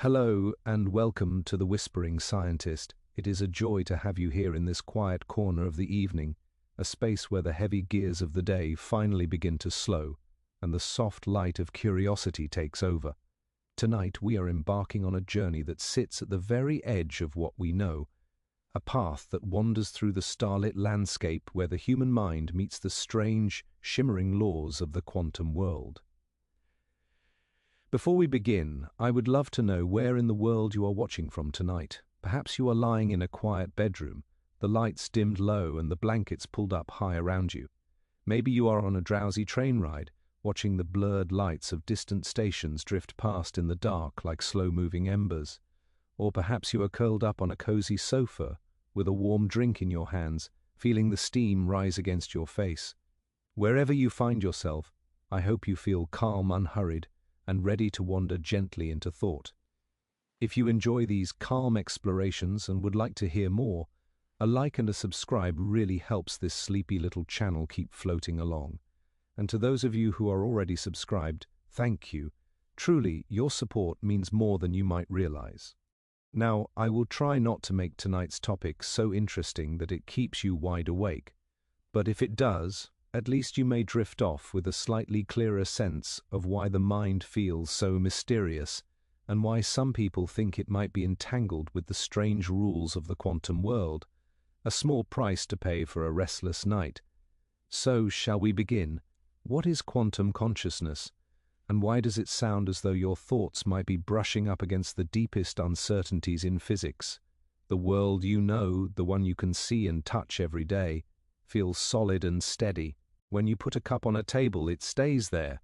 Hello and welcome to the Whispering Scientist. It is a joy to have you here in this quiet corner of the evening, a space where the heavy gears of the day finally begin to slow and the soft light of curiosity takes over. Tonight we are embarking on a journey that sits at the very edge of what we know, a path that wanders through the starlit landscape where the human mind meets the strange, shimmering laws of the quantum world. Before we begin, I would love to know where in the world you are watching from tonight. Perhaps you are lying in a quiet bedroom, the lights dimmed low and the blankets pulled up high around you. Maybe you are on a drowsy train ride, watching the blurred lights of distant stations drift past in the dark like slow-moving embers. Or perhaps you are curled up on a cozy sofa, with a warm drink in your hands, feeling the steam rise against your face. Wherever you find yourself, I hope you feel calm, unhurried, and ready to wander gently into thought. If you enjoy these calm explorations and would like to hear more, a like and a subscribe really helps this sleepy little channel keep floating along. And to those of you who are already subscribed, thank you. Truly, your support means more than you might realize. Now, I will try not to make tonight's topic so interesting that it keeps you wide awake, but if it does, at least you may drift off with a slightly clearer sense of why the mind feels so mysterious and why some people think it might be entangled with the strange rules of the quantum world, a small price to pay for a restless night. So, shall we begin? What is quantum consciousness, and why does it sound as though your thoughts might be brushing up against the deepest uncertainties in physics? The world you know, the one you can see and touch every day, feels solid and steady. When you put a cup on a table, it stays there.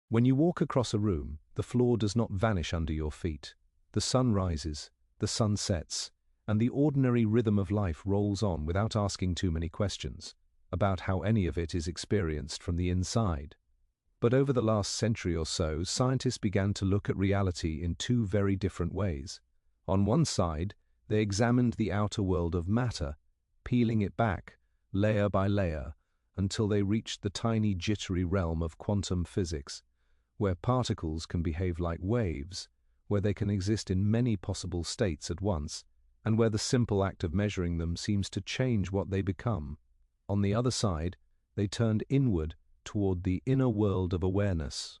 When you walk across a room, the floor does not vanish under your feet. The sun rises, the sun sets, and the ordinary rhythm of life rolls on without asking too many questions about how any of it is experienced from the inside. But over the last century or so, scientists began to look at reality in two very different ways. On one side, they examined the outer world of matter, peeling it back, layer by layer, until they reached the tiny jittery realm of quantum physics, where particles can behave like waves, where they can exist in many possible states at once, and where the simple act of measuring them seems to change what they become. On the other side, they turned inward toward the inner world of awareness,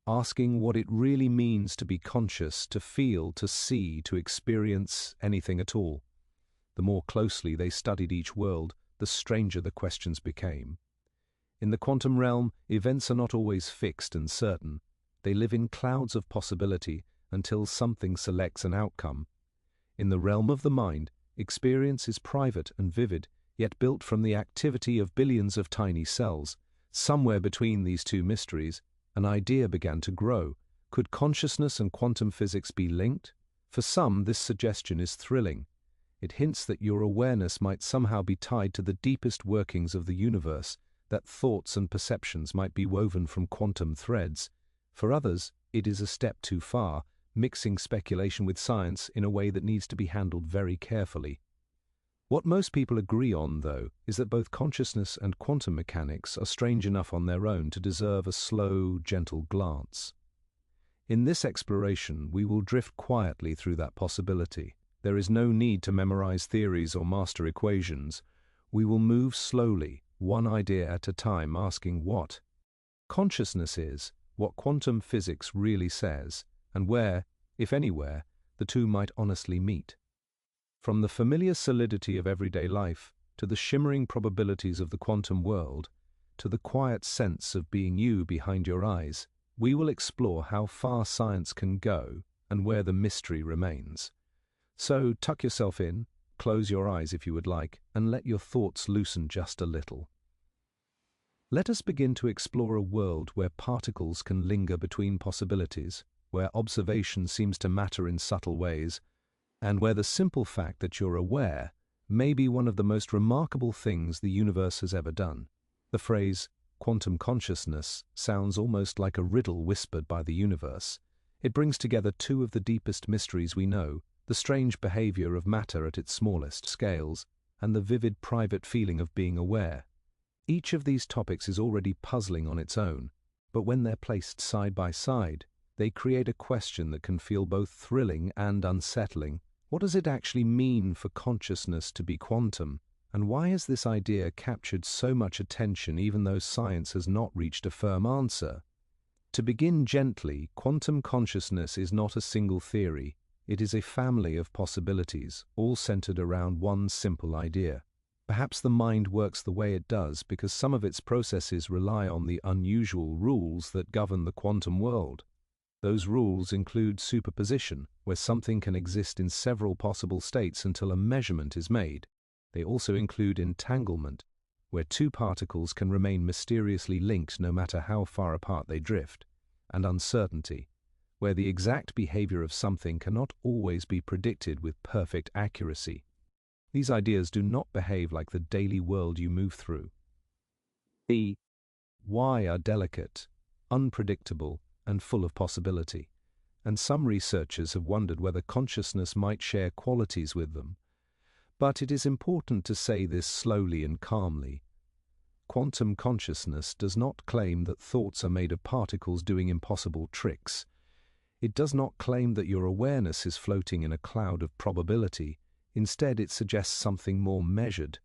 asking what it really means to be conscious, to feel, to see, to experience anything at all. The more closely they studied each world, the stranger the questions became. In the quantum realm, events are not always fixed and certain. They live in clouds of possibility until something selects an outcome. In the realm of the mind, experience is private and vivid, yet built from the activity of billions of tiny cells. Somewhere between these two mysteries, an idea began to grow. Could consciousness and quantum physics be linked? For some, this suggestion is thrilling. It hints that your awareness might somehow be tied to the deepest workings of the universe, that thoughts and perceptions might be woven from quantum threads. For others, it is a step too far, mixing speculation with science in a way that needs to be handled very carefully. What most people agree on, though, is that both consciousness and quantum mechanics are strange enough on their own to deserve a slow, gentle glance. In this exploration, we will drift quietly through that possibility. There is no need to memorize theories or master equations. We will move slowly, one idea at a time, asking what consciousness is, what quantum physics really says, and where, if anywhere, the two might honestly meet. From the familiar solidity of everyday life, to the shimmering probabilities of the quantum world, to the quiet sense of being you behind your eyes, we will explore how far science can go and where the mystery remains. So tuck yourself in, close your eyes if you would like, and let your thoughts loosen just a little. Let us begin to explore a world where particles can linger between possibilities, where observation seems to matter in subtle ways, and where the simple fact that you're aware may be one of the most remarkable things the universe has ever done. The phrase, quantum consciousness, sounds almost like a riddle whispered by the universe. It brings together two of the deepest mysteries we know, the strange behavior of matter at its smallest scales, and the vivid private feeling of being aware. Each of these topics is already puzzling on its own, but when they're placed side by side, They create a question that can feel both thrilling and unsettling. What does it actually mean for consciousness to be quantum? And why has this idea captured so much attention even though science has not reached a firm answer? To begin gently, quantum consciousness is not a single theory. It is a family of possibilities, all centered around one simple idea. Perhaps the mind works the way it does because some of its processes rely on the unusual rules that govern the quantum world. Those rules include superposition, where something can exist in several possible states until a measurement is made. They also include entanglement, where two particles can remain mysteriously linked no matter how far apart they drift, and uncertainty, where the exact behavior of something cannot always be predicted with perfect accuracy. These ideas do not behave like the daily world you move through. The why are delicate, unpredictable, and full of possibility, and some researchers have wondered whether consciousness might share qualities with them. But it is important to say this slowly and calmly. Quantum consciousness does not claim that thoughts are made of particles doing impossible tricks. It does not claim that your awareness is floating in a cloud of probability. Instead, it suggests something more measured.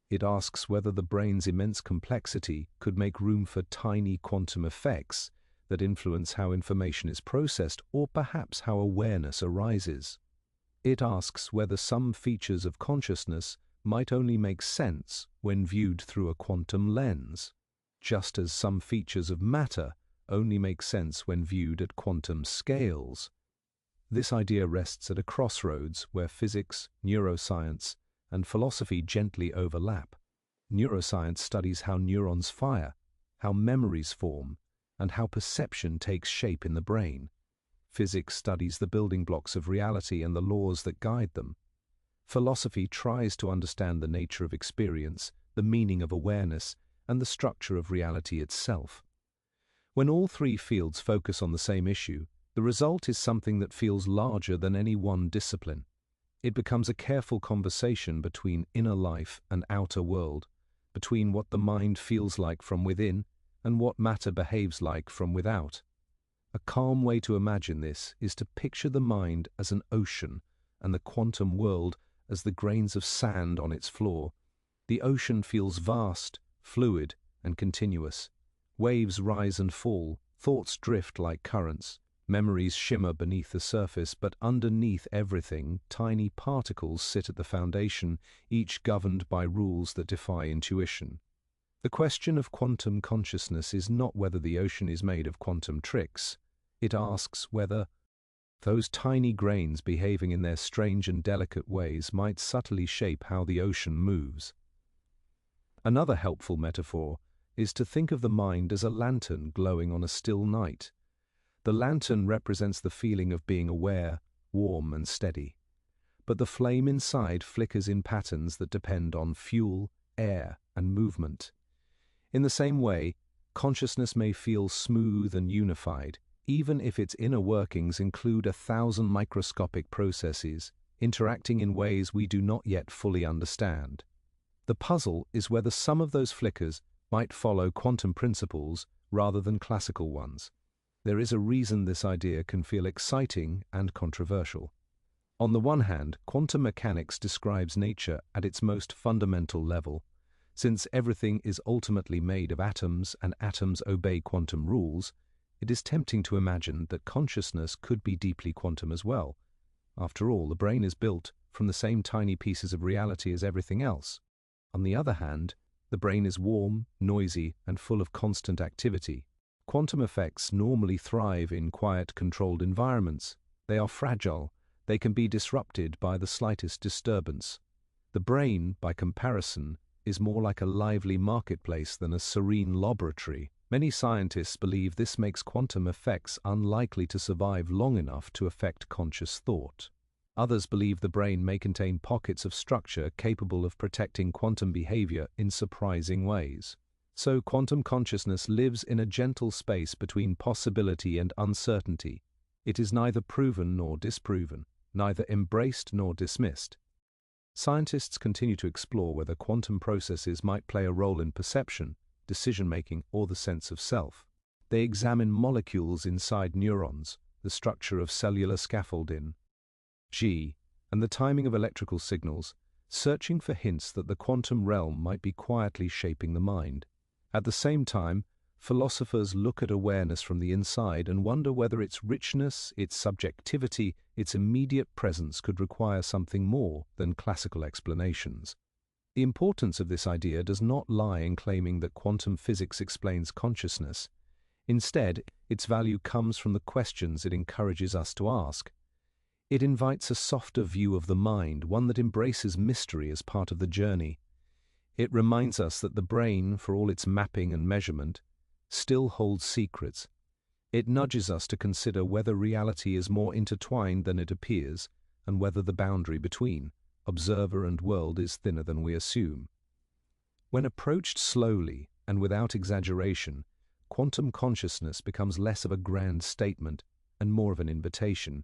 It asks whether the brain's immense complexity could make room for tiny quantum effects that influence how information is processed or perhaps how awareness arises. It asks whether some features of consciousness might only make sense when viewed through a quantum lens, just as some features of matter only make sense when viewed at quantum scales. This idea rests at a crossroads where physics, neuroscience, and philosophy gently overlap. Neuroscience studies how neurons fire, how memories form, and how perception takes shape in the brain. Physics studies the building blocks of reality and the laws that guide them. Philosophy tries to understand the nature of experience, the meaning of awareness, and the structure of reality itself. When all three fields focus on the same issue, the result is something that feels larger than any one discipline. It becomes a careful conversation between inner life and outer world, between what the mind feels like from within and what matter behaves like from without. A calm way to imagine this is to picture the mind as an ocean and the quantum world as the grains of sand on its floor. The ocean feels vast, fluid, and continuous. Waves rise and fall, thoughts drift like currents. Memories shimmer beneath the surface, but underneath everything, tiny particles sit at the foundation, each governed by rules that defy intuition. The question of quantum consciousness is not whether the ocean is made of quantum tricks. It asks whether those tiny grains behaving in their strange and delicate ways might subtly shape how the ocean moves. Another helpful metaphor is to think of the mind as a lantern glowing on a still night. The lantern represents the feeling of being aware, warm and steady. But the flame inside flickers in patterns that depend on fuel, air, and movement. In the same way, consciousness may feel smooth and unified, even if its inner workings include 1,000 microscopic processes, interacting in ways we do not yet fully understand. The puzzle is whether some of those flickers might follow quantum principles rather than classical ones. There is a reason this idea can feel exciting and controversial. On the one hand, quantum mechanics describes nature at its most fundamental level. Since everything is ultimately made of atoms and atoms obey quantum rules, it is tempting to imagine that consciousness could be deeply quantum as well. After all, the brain is built from the same tiny pieces of reality as everything else. On the other hand, the brain is warm, noisy, and full of constant activity. Quantum effects normally thrive in quiet, controlled environments. They are fragile. They can be disrupted by the slightest disturbance. The brain, by comparison, is more like a lively marketplace than a serene laboratory. Many scientists believe this makes quantum effects unlikely to survive long enough to affect conscious thought. Others believe the brain may contain pockets of structure capable of protecting quantum behavior in surprising ways. So quantum consciousness lives in a gentle space between possibility and uncertainty. It is neither proven nor disproven, neither embraced nor dismissed. Scientists continue to explore whether quantum processes might play a role in perception, decision-making, or the sense of self. They examine molecules inside neurons, the structure of cellular scaffolding, G, and the timing of electrical signals, searching for hints that the quantum realm might be quietly shaping the mind. At the same time, philosophers look at awareness from the inside and wonder whether its richness, its subjectivity, its immediate presence could require something more than classical explanations. The importance of this idea does not lie in claiming that quantum physics explains consciousness. Instead, its value comes from the questions it encourages us to ask. It invites a softer view of the mind, one that embraces mystery as part of the journey. It reminds us that the brain, for all its mapping and measurement, still holds secrets. It nudges us to consider whether reality is more intertwined than it appears, and whether the boundary between observer and world is thinner than we assume. When approached slowly and without exaggeration, quantum consciousness becomes less of a grand statement and more of an invitation.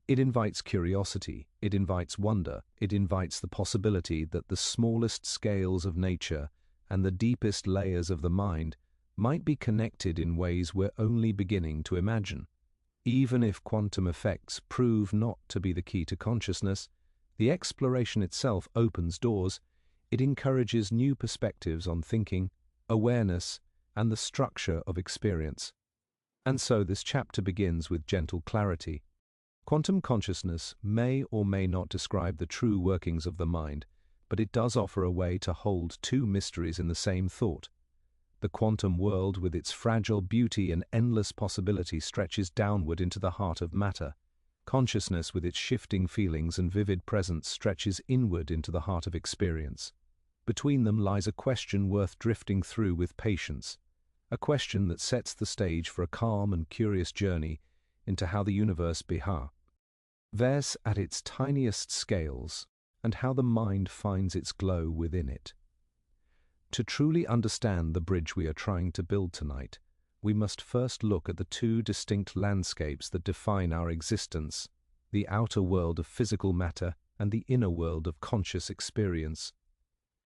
It invites curiosity, it invites wonder, it invites the possibility that the smallest scales of nature and the deepest layers of the mind might be connected in ways we're only beginning to imagine. Even if quantum effects prove not to be the key to consciousness, the exploration itself opens doors. It encourages new perspectives on thinking, awareness, and the structure of experience. And so this chapter begins with gentle clarity. Quantum consciousness may or may not describe the true workings of the mind, but it does offer a way to hold two mysteries in the same thought. The quantum world, with its fragile beauty and endless possibility, stretches downward into the heart of matter. Consciousness, with its shifting feelings and vivid presence, stretches inward into the heart of experience. Between them lies a question worth drifting through with patience, a question that sets the stage for a calm and curious journey into how the universe behaves at its tiniest scales, and how the mind finds its glow within it. To truly understand the bridge we are trying to build tonight, we must first look at the two distinct landscapes that define our existence, the outer world of physical matter and the inner world of conscious experience.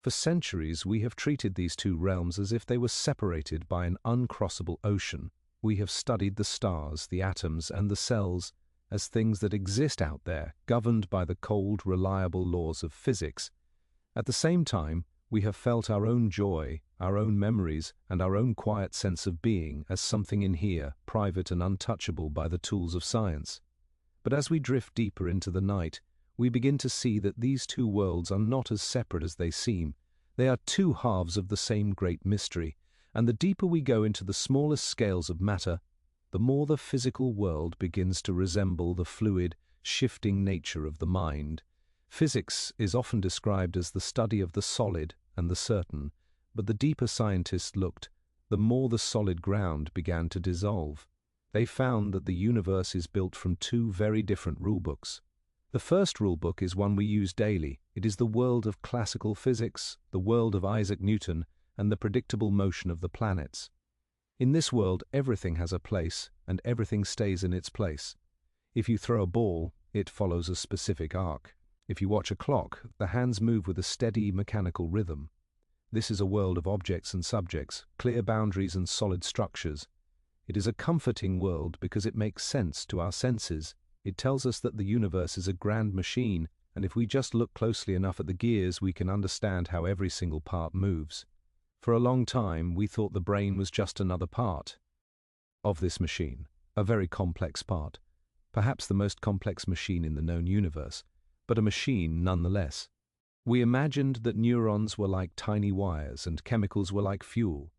For centuries, we have treated these two realms as if they were separated by an uncrossable ocean. We have studied the stars, the atoms, and the cells as things that exist out there, governed by the cold, reliable laws of physics. At the same time, we have felt our own joy, our own memories, and our own quiet sense of being as something in here, private and untouchable by the tools of science. But as we drift deeper into the night, we begin to see that these two worlds are not as separate as they seem. They are two halves of the same great mystery, and the deeper we go into the smallest scales of matter, the more the physical world begins to resemble the fluid, shifting nature of the mind. Physics is often described as the study of the solid and the certain, but the deeper scientists looked, the more the solid ground began to dissolve. They found that the universe is built from two very different rulebooks. The first rulebook is one we use daily. It is the world of classical physics, the world of Isaac Newton, and the predictable motion of the planets. In this world, everything has a place, and everything stays in its place. If you throw a ball, it follows a specific arc. If you watch a clock, the hands move with a steady mechanical rhythm. This is a world of objects and subjects, clear boundaries and solid structures. It is a comforting world because it makes sense to our senses. It tells us that the universe is a grand machine, and if we just look closely enough at the gears, we can understand how every single part moves. For a long time, we thought the brain was just another part of this machine, a very complex part, perhaps the most complex machine in the known universe, but a machine nonetheless. We imagined that neurons were like tiny wires and chemicals were like fuel,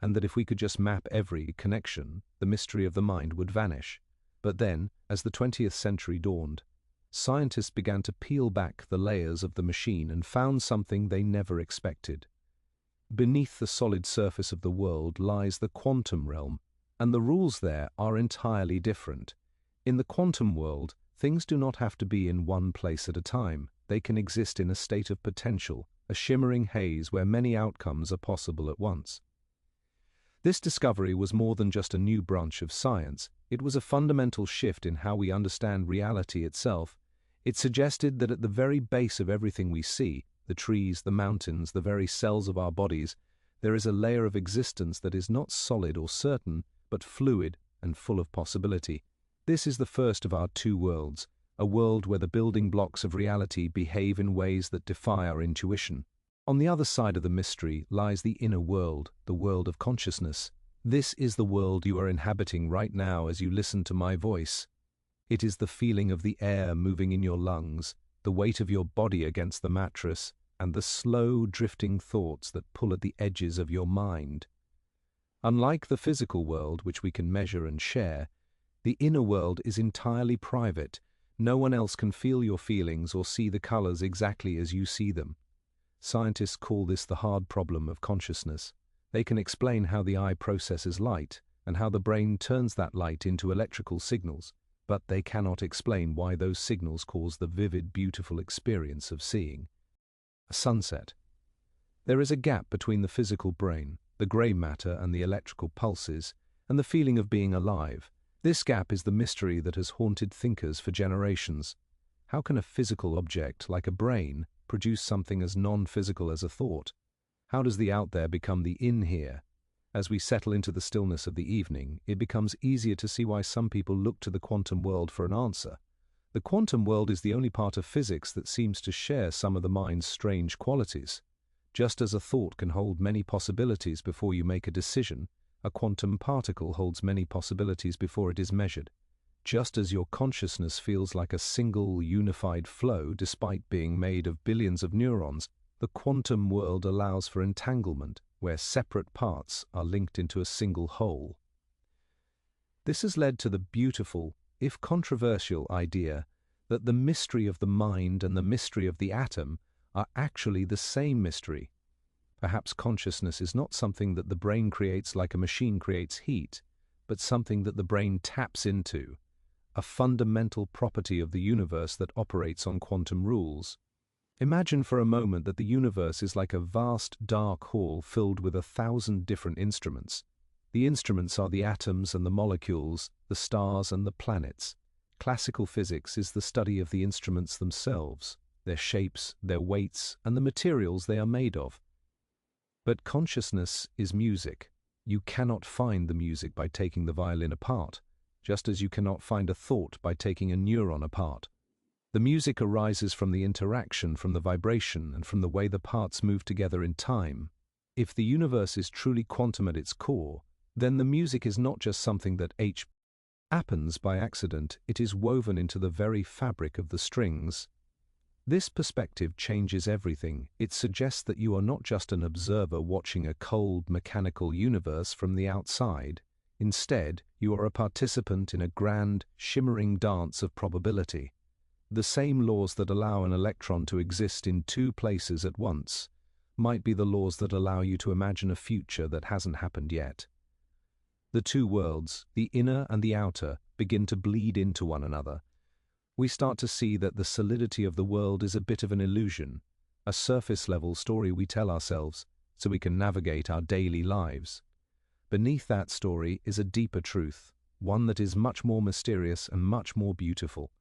and that if we could just map every connection, the mystery of the mind would vanish. But then, as the 20th century dawned, scientists began to peel back the layers of the machine and found something they never expected. Beneath the solid surface of the world lies the quantum realm, and the rules there are entirely different. In the quantum world, things do not have to be in one place at a time. They can exist in a state of potential, a shimmering haze where many outcomes are possible at once. This discovery was more than just a new branch of science. It was a fundamental shift in how we understand reality itself. It suggested that at the very base of everything we see, the trees, the mountains, the very cells of our bodies, there is a layer of existence that is not solid or certain, but fluid and full of possibility. This is the first of our two worlds, a world where the building blocks of reality behave in ways that defy our intuition. On the other side of the mystery lies the inner world, the world of consciousness. This is the world you are inhabiting right now as you listen to my voice. It is the feeling of the air moving in your lungs, the weight of your body against the mattress, and the slow, drifting thoughts that pull at the edges of your mind. Unlike the physical world, which we can measure and share, the inner world is entirely private. No one else can feel your feelings or see the colors exactly as you see them. Scientists call this the hard problem of consciousness. They can explain how the eye processes light and how the brain turns that light into electrical signals, but they cannot explain why those signals cause the vivid, beautiful experience of seeing a sunset. There is a gap between the physical brain, the gray matter and the electrical pulses, and the feeling of being alive. This gap is the mystery that has haunted thinkers for generations. How can a physical object, like a brain, produce something as non-physical as a thought? How does the out there become the in here? As we settle into the stillness of the evening, it becomes easier to see why some people look to the quantum world for an answer. The quantum world is the only part of physics that seems to share some of the mind's strange qualities. Just as a thought can hold many possibilities before you make a decision, a quantum particle holds many possibilities before it is measured. Just as your consciousness feels like a single, unified flow despite being made of billions of neurons, the quantum world allows for entanglement, where separate parts are linked into a single whole. This has led to the beautiful, if controversial, idea that the mystery of the mind and the mystery of the atom are actually the same mystery. Perhaps consciousness is not something that the brain creates like a machine creates heat, but something that the brain taps into, a fundamental property of the universe that operates on quantum rules. Imagine for a moment that the universe is like a vast dark hall filled with 1,000 different instruments. The instruments are the atoms and the molecules, the stars and the planets. Classical physics is the study of the instruments themselves, their shapes, their weights, and the materials they are made of. But consciousness is music. You cannot find the music by taking the violin apart, just as you cannot find a thought by taking a neuron apart. The music arises from the interaction, from the vibration, and from the way the parts move together in time. If the universe is truly quantum at its core, then the music is not just something that happens by accident, it is woven into the very fabric of the strings. This perspective changes everything. It suggests that you are not just an observer watching a cold, mechanical universe from the outside. Instead, you are a participant in a grand, shimmering dance of probability. The same laws that allow an electron to exist in two places at once might be the laws that allow you to imagine a future that hasn't happened yet. The two worlds, the inner and the outer, begin to bleed into one another. We start to see that the solidity of the world is a bit of an illusion, a surface-level story we tell ourselves so we can navigate our daily lives. Beneath that story is a deeper truth, one that is much more mysterious and much more beautiful.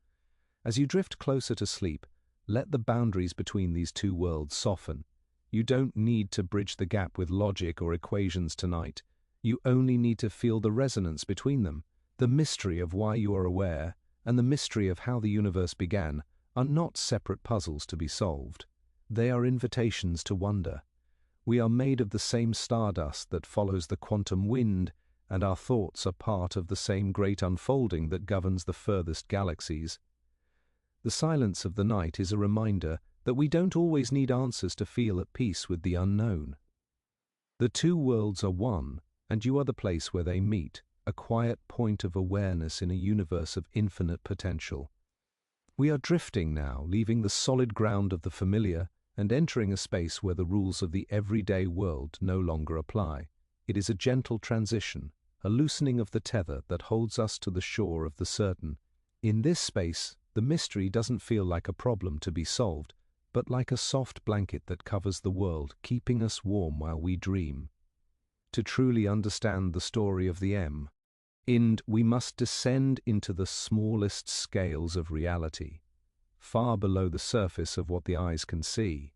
As you drift closer to sleep, let the boundaries between these two worlds soften. You don't need to bridge the gap with logic or equations tonight. You only need to feel the resonance between them. The mystery of why you are aware and the mystery of how the universe began are not separate puzzles to be solved. They are invitations to wonder. We are made of the same stardust that follows the quantum wind, and our thoughts are part of the same great unfolding that governs the furthest galaxies. The silence of the night is a reminder that we don't always need answers to feel at peace with the unknown. The two worlds are one, and you are the place where they meet, a quiet point of awareness in a universe of infinite potential. We are drifting now, leaving the solid ground of the familiar and entering a space where the rules of the everyday world no longer apply. It is a gentle transition, a loosening of the tether that holds us to the shore of the certain. In this space, the mystery doesn't feel like a problem to be solved, but like a soft blanket that covers the world, keeping us warm while we dream. To truly understand the story of the we must descend into the smallest scales of reality, far below the surface of what the eyes can see.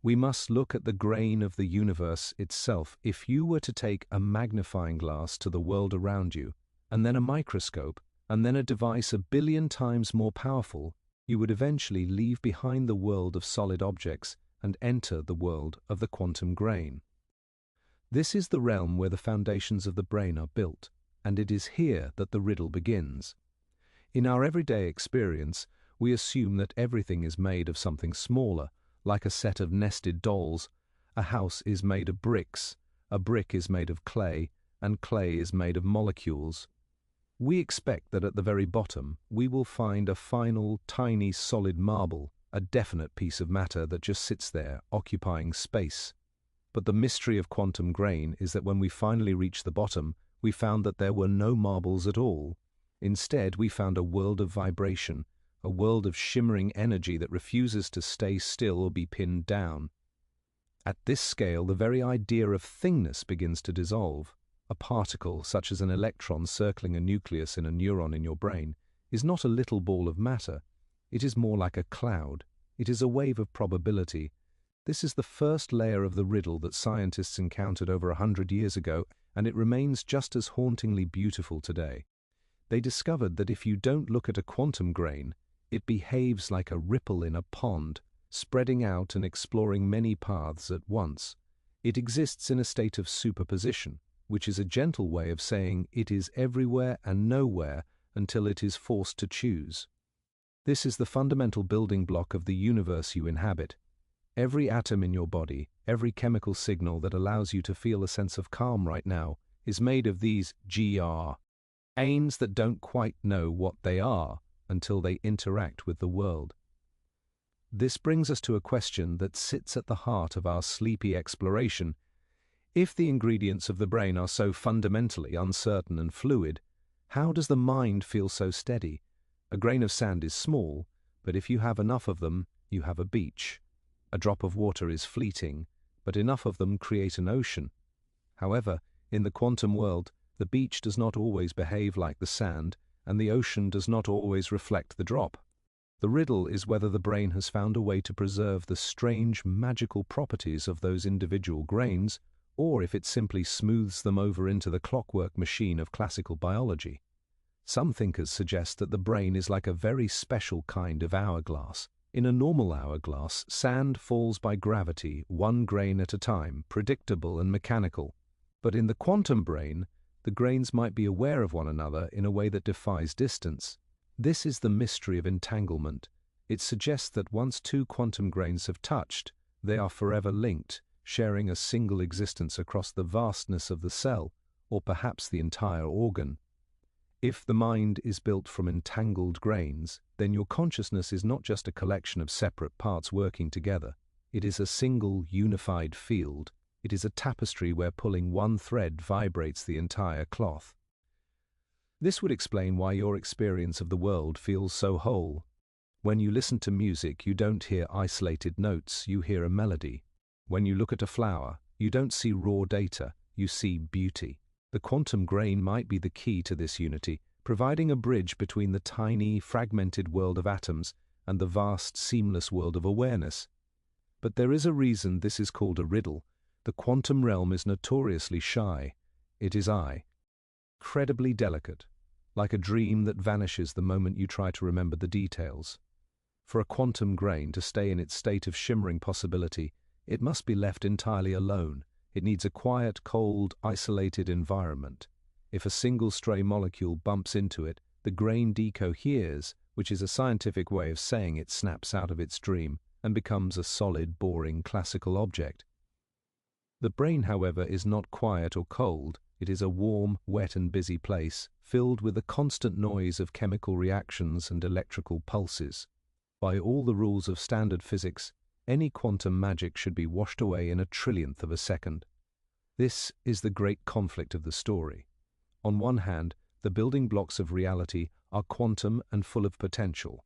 We must look at the grain of the universe itself. If you were to take a magnifying glass to the world around you, and then a microscope, and then a device 1 billion times more powerful, you would eventually leave behind the world of solid objects and enter the world of the quantum grain. This is the realm where the foundations of the brain are built, and it is here that the riddle begins. In our everyday experience, we assume that everything is made of something smaller, like a set of nested dolls. A house is made of bricks, a brick is made of clay, and clay is made of molecules. We expect that at the very bottom we will find a final, tiny, solid marble, a definite piece of matter that just sits there, occupying space. But the mystery of quantum grain is that when we finally reached the bottom, we found that there were no marbles at all. Instead, we found a world of vibration, a world of shimmering energy that refuses to stay still or be pinned down. At this scale, the very idea of thingness begins to dissolve. A particle, such as an electron circling a nucleus in a neuron in your brain, is not a little ball of matter. It is more like a cloud. It is a wave of probability. This is the first layer of the riddle that scientists encountered over 100 years ago, and it remains just as hauntingly beautiful today. They discovered that if you don't look at a quantum grain, it behaves like a ripple in a pond, spreading out and exploring many paths at once. It exists in a state of superposition, which is a gentle way of saying it is everywhere and nowhere until it is forced to choose. This is the fundamental building block of the universe you inhabit. Every atom in your body, every chemical signal that allows you to feel a sense of calm right now, is made of these grains that don't quite know what they are until they interact with the world. This brings us to a question that sits at the heart of our sleepy exploration. If the ingredients of the brain are so fundamentally uncertain and fluid, how does the mind feel so steady? A grain of sand is small, but if you have enough of them, you have a beach. A drop of water is fleeting, but enough of them create an ocean. However, in the quantum world, the beach does not always behave like the sand, and the ocean does not always reflect the drop. The riddle is whether the brain has found a way to preserve the strange, magical properties of those individual grains, or if it simply smooths them over into the clockwork machine of classical biology. Some thinkers suggest that the brain is like a very special kind of hourglass. In a normal hourglass, sand falls by gravity, 1 grain at a time, predictable and mechanical. But in the quantum brain, the grains might be aware of one another in a way that defies distance. This is the mystery of entanglement. It suggests that once 2 quantum grains have touched, they are forever linked, sharing a single existence across the vastness of the cell, or perhaps the entire organ. If the mind is built from entangled grains, then your consciousness is not just a collection of separate parts working together. It is a single, unified field. It is a tapestry where pulling one thread vibrates the entire cloth. This would explain why your experience of the world feels so whole. When you listen to music, you don't hear isolated notes, you hear a melody. When you look at a flower, you don't see raw data, you see beauty. The quantum grain might be the key to this unity, providing a bridge between the tiny, fragmented world of atoms and the vast, seamless world of awareness. But there is a reason this is called a riddle. The quantum realm is notoriously shy. It is incredibly delicate, like a dream that vanishes the moment you try to remember the details. For a quantum grain to stay in its state of shimmering possibility, it must be left entirely alone. It needs a quiet, cold, isolated environment. If a single stray molecule bumps into it, the grain decoheres, which is a scientific way of saying it snaps out of its dream and becomes a solid, boring, classical object. The brain, however, is not quiet or cold. It is a warm, wet and busy place, filled with the constant noise of chemical reactions and electrical pulses. By all the rules of standard physics, any quantum magic should be washed away in a trillionth of a second. This is the great conflict of the story. On one hand, the building blocks of reality are quantum and full of potential.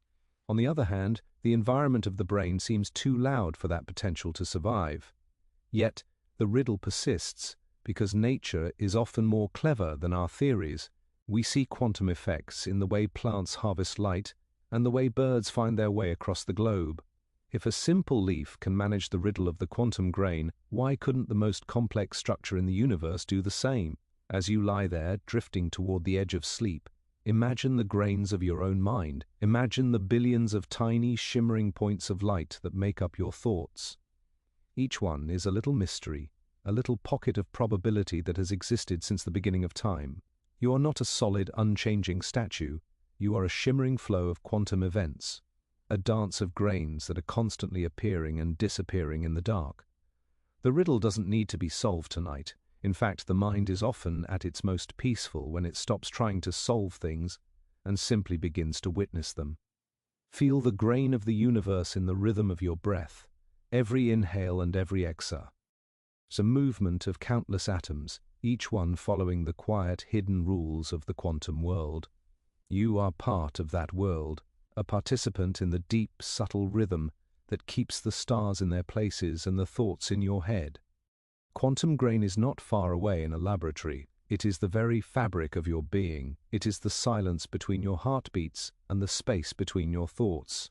On the other hand, the environment of the brain seems too loud for that potential to survive. Yet, the riddle persists, because nature is often more clever than our theories. We see quantum effects in the way plants harvest light and the way birds find their way across the globe. If a simple leaf can manage the riddle of the quantum grain, why couldn't the most complex structure in the universe do the same? As you lie there, drifting toward the edge of sleep, imagine the grains of your own mind. Imagine the billions of tiny, shimmering points of light that make up your thoughts. Each one is a little mystery, a little pocket of probability that has existed since the beginning of time. You are not a solid, unchanging statue. You are a shimmering flow of quantum events, a dance of grains that are constantly appearing and disappearing in the dark. The riddle doesn't need to be solved tonight. In fact, the mind is often at its most peaceful when it stops trying to solve things and simply begins to witness them. Feel the grain of the universe in the rhythm of your breath, every inhale and every exhale. It's a movement of countless atoms, each one following the quiet, hidden rules of the quantum world. You are part of that world, a participant in the deep, subtle rhythm that keeps the stars in their places and the thoughts in your head. Quantum grain is not far away in a laboratory. It is the very fabric of your being. It is the silence between your heartbeats and the space between your thoughts.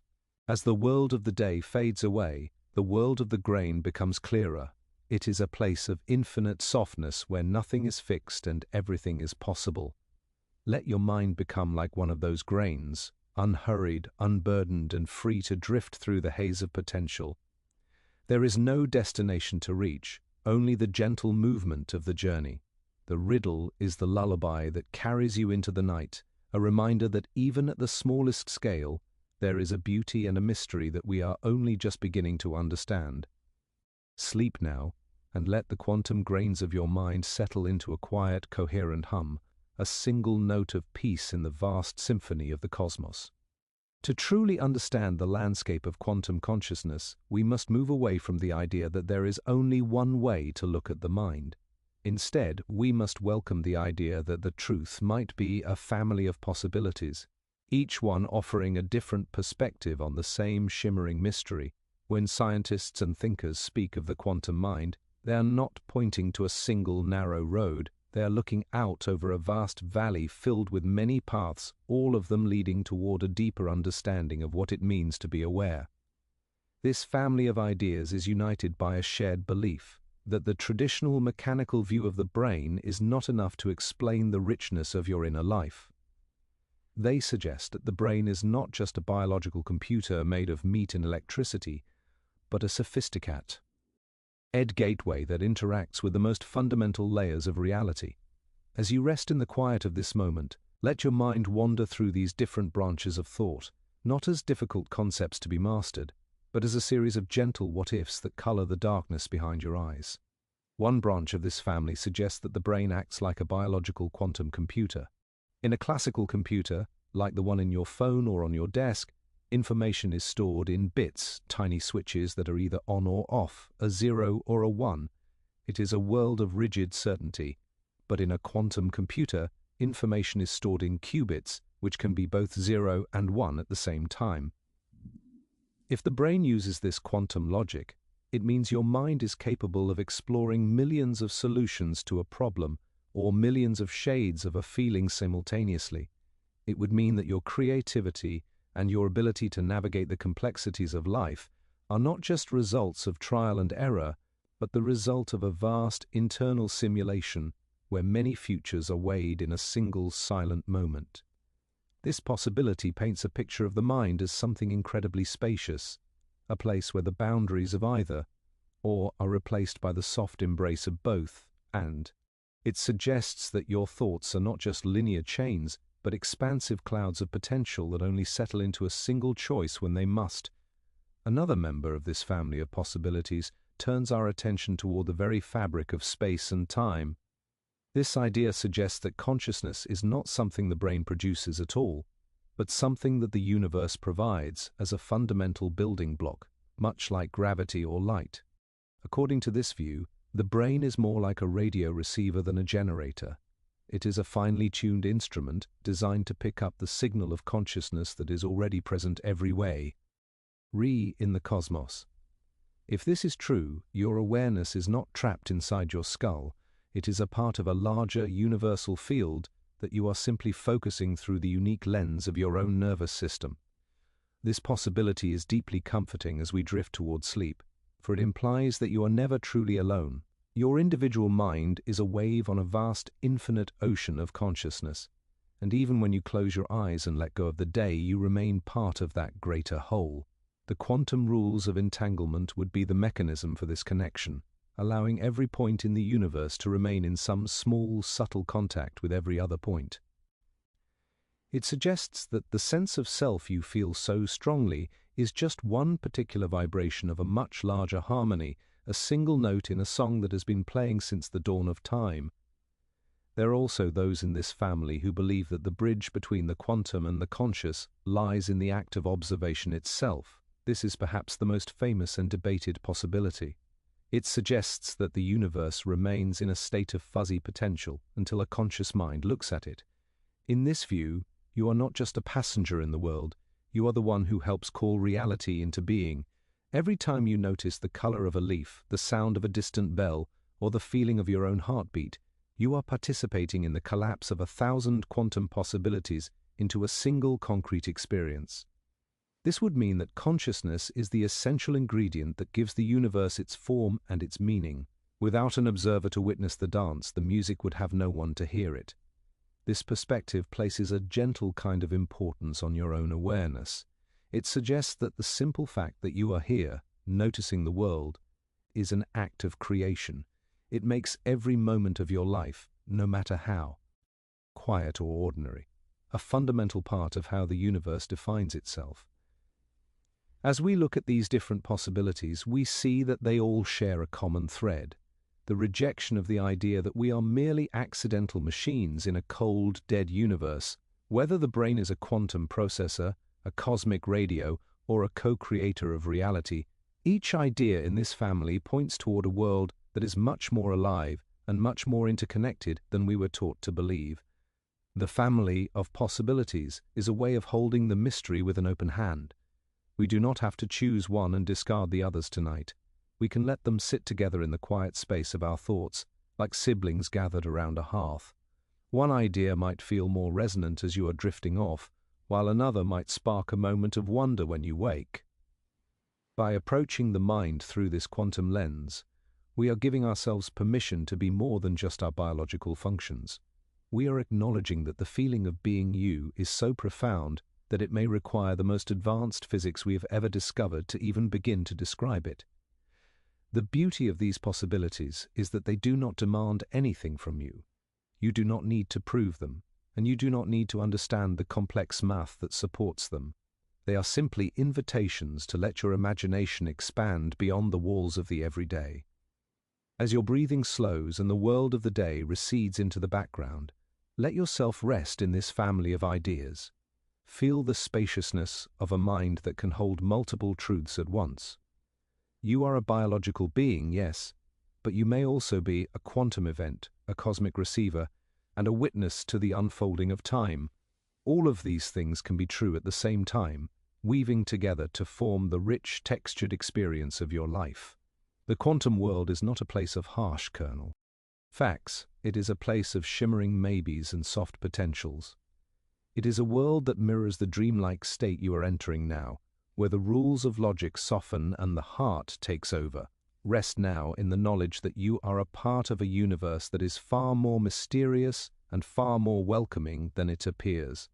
As the world of the day fades away, the world of the grain becomes clearer. It is a place of infinite softness where nothing is fixed and everything is possible. Let your mind become like one of those grains, unhurried, unburdened, and free to drift through the haze of potential. There is no destination to reach, only the gentle movement of the journey. The riddle is the lullaby that carries you into the night, a reminder that even at the smallest scale, there is a beauty and a mystery that we are only just beginning to understand. Sleep now, and let the quantum grains of your mind settle into a quiet, coherent hum, a single note of peace in the vast symphony of the cosmos. To truly understand the landscape of quantum consciousness, we must move away from the idea that there is only one way to look at the mind. Instead, we must welcome the idea that the truth might be a family of possibilities, each one offering a different perspective on the same shimmering mystery. When scientists and thinkers speak of the quantum mind, they are not pointing to a single narrow road. They are looking out over a vast valley filled with many paths, all of them leading toward a deeper understanding of what it means to be aware. This family of ideas is united by a shared belief that the traditional mechanical view of the brain is not enough to explain the richness of your inner life. They suggest that the brain is not just a biological computer made of meat and electricity, but a sophisticated gateway that interacts with the most fundamental layers of reality. As you rest in the quiet of this moment, let your mind wander through these different branches of thought, not as difficult concepts to be mastered, but as a series of gentle what-ifs that color the darkness behind your eyes. One branch of this family suggests that the brain acts like a biological quantum computer. In a classical computer, like the one in your phone or on your desk, information is stored in bits, tiny switches that are either on or off, a 0 or a 1. It is a world of rigid certainty. But in a quantum computer, information is stored in qubits, which can be both 0 and 1 at the same time. If the brain uses this quantum logic, it means your mind is capable of exploring millions of solutions to a problem or millions of shades of a feeling simultaneously. It would mean that your creativity and your ability to navigate the complexities of life are not just results of trial and error, but the result of a vast internal simulation where many futures are weighed in a single silent moment. This possibility paints a picture of the mind as something incredibly spacious, a place where the boundaries of either or are replaced by the soft embrace of both, and it suggests that your thoughts are not just linear chains, but expansive clouds of potential that only settle into a single choice when they must. Another member of this family of possibilities turns our attention toward the very fabric of space and time. This idea suggests that consciousness is not something the brain produces at all, but something that the universe provides as a fundamental building block, much like gravity or light. According to this view, the brain is more like a radio receiver than a generator. It is a finely tuned instrument designed to pick up the signal of consciousness that is already present every way, in the cosmos. If this is true, your awareness is not trapped inside your skull. It is a part of a larger universal field that you are simply focusing through the unique lens of your own nervous system. This possibility is deeply comforting as we drift towards sleep, for it implies that you are never truly alone. Your individual mind is a wave on a vast, infinite ocean of consciousness, and even when you close your eyes and let go of the day, you remain part of that greater whole. The quantum rules of entanglement would be the mechanism for this connection, allowing every point in the universe to remain in some small, subtle contact with every other point. It suggests that the sense of self you feel so strongly is just one particular vibration of a much larger harmony, a single note in a song that has been playing since the dawn of time. There are also those in this family who believe that the bridge between the quantum and the conscious lies in the act of observation itself. This is perhaps the most famous and debated possibility. It suggests that the universe remains in a state of fuzzy potential until a conscious mind looks at it. In this view, you are not just a passenger in the world, you are the one who helps call reality into being. Every time you notice the color of a leaf, the sound of a distant bell, or the feeling of your own heartbeat, you are participating in the collapse of 1,000 quantum possibilities into a single concrete experience. This would mean that consciousness is the essential ingredient that gives the universe its form and its meaning. Without an observer to witness the dance, the music would have no one to hear it. This perspective places a gentle kind of importance on your own awareness. It suggests that the simple fact that you are here, noticing the world, is an act of creation. It makes every moment of your life, no matter how quiet or ordinary, a fundamental part of how the universe defines itself. As we look at these different possibilities, we see that they all share a common thread: the rejection of the idea that we are merely accidental machines in a cold, dead universe. Whether the brain is a quantum processor, a cosmic radio, or a co-creator of reality, each idea in this family points toward a world that is much more alive and much more interconnected than we were taught to believe. The family of possibilities is a way of holding the mystery with an open hand. We do not have to choose one and discard the others tonight. We can let them sit together in the quiet space of our thoughts, like siblings gathered around a hearth. One idea might feel more resonant as you are drifting off, while another might spark a moment of wonder when you wake. By approaching the mind through this quantum lens, we are giving ourselves permission to be more than just our biological functions. We are acknowledging that the feeling of being you is so profound that it may require the most advanced physics we have ever discovered to even begin to describe it. The beauty of these possibilities is that they do not demand anything from you. You do not need to prove them, and you do not need to understand the complex math that supports them. They are simply invitations to let your imagination expand beyond the walls of the everyday. As your breathing slows and the world of the day recedes into the background, let yourself rest in this family of ideas. Feel the spaciousness of a mind that can hold multiple truths at once. You are a biological being, yes, but you may also be a quantum event, a cosmic receiver, and a witness to the unfolding of time. All of these things can be true at the same time, weaving together to form the rich, textured experience of your life. The quantum world is not a place of harsh kernel facts, it is a place of shimmering maybes and soft potentials. It is a world that mirrors the dreamlike state you are entering now, where the rules of logic soften and the heart takes over. Rest now in the knowledge that you are a part of a universe that is far more mysterious and far more welcoming than it appears.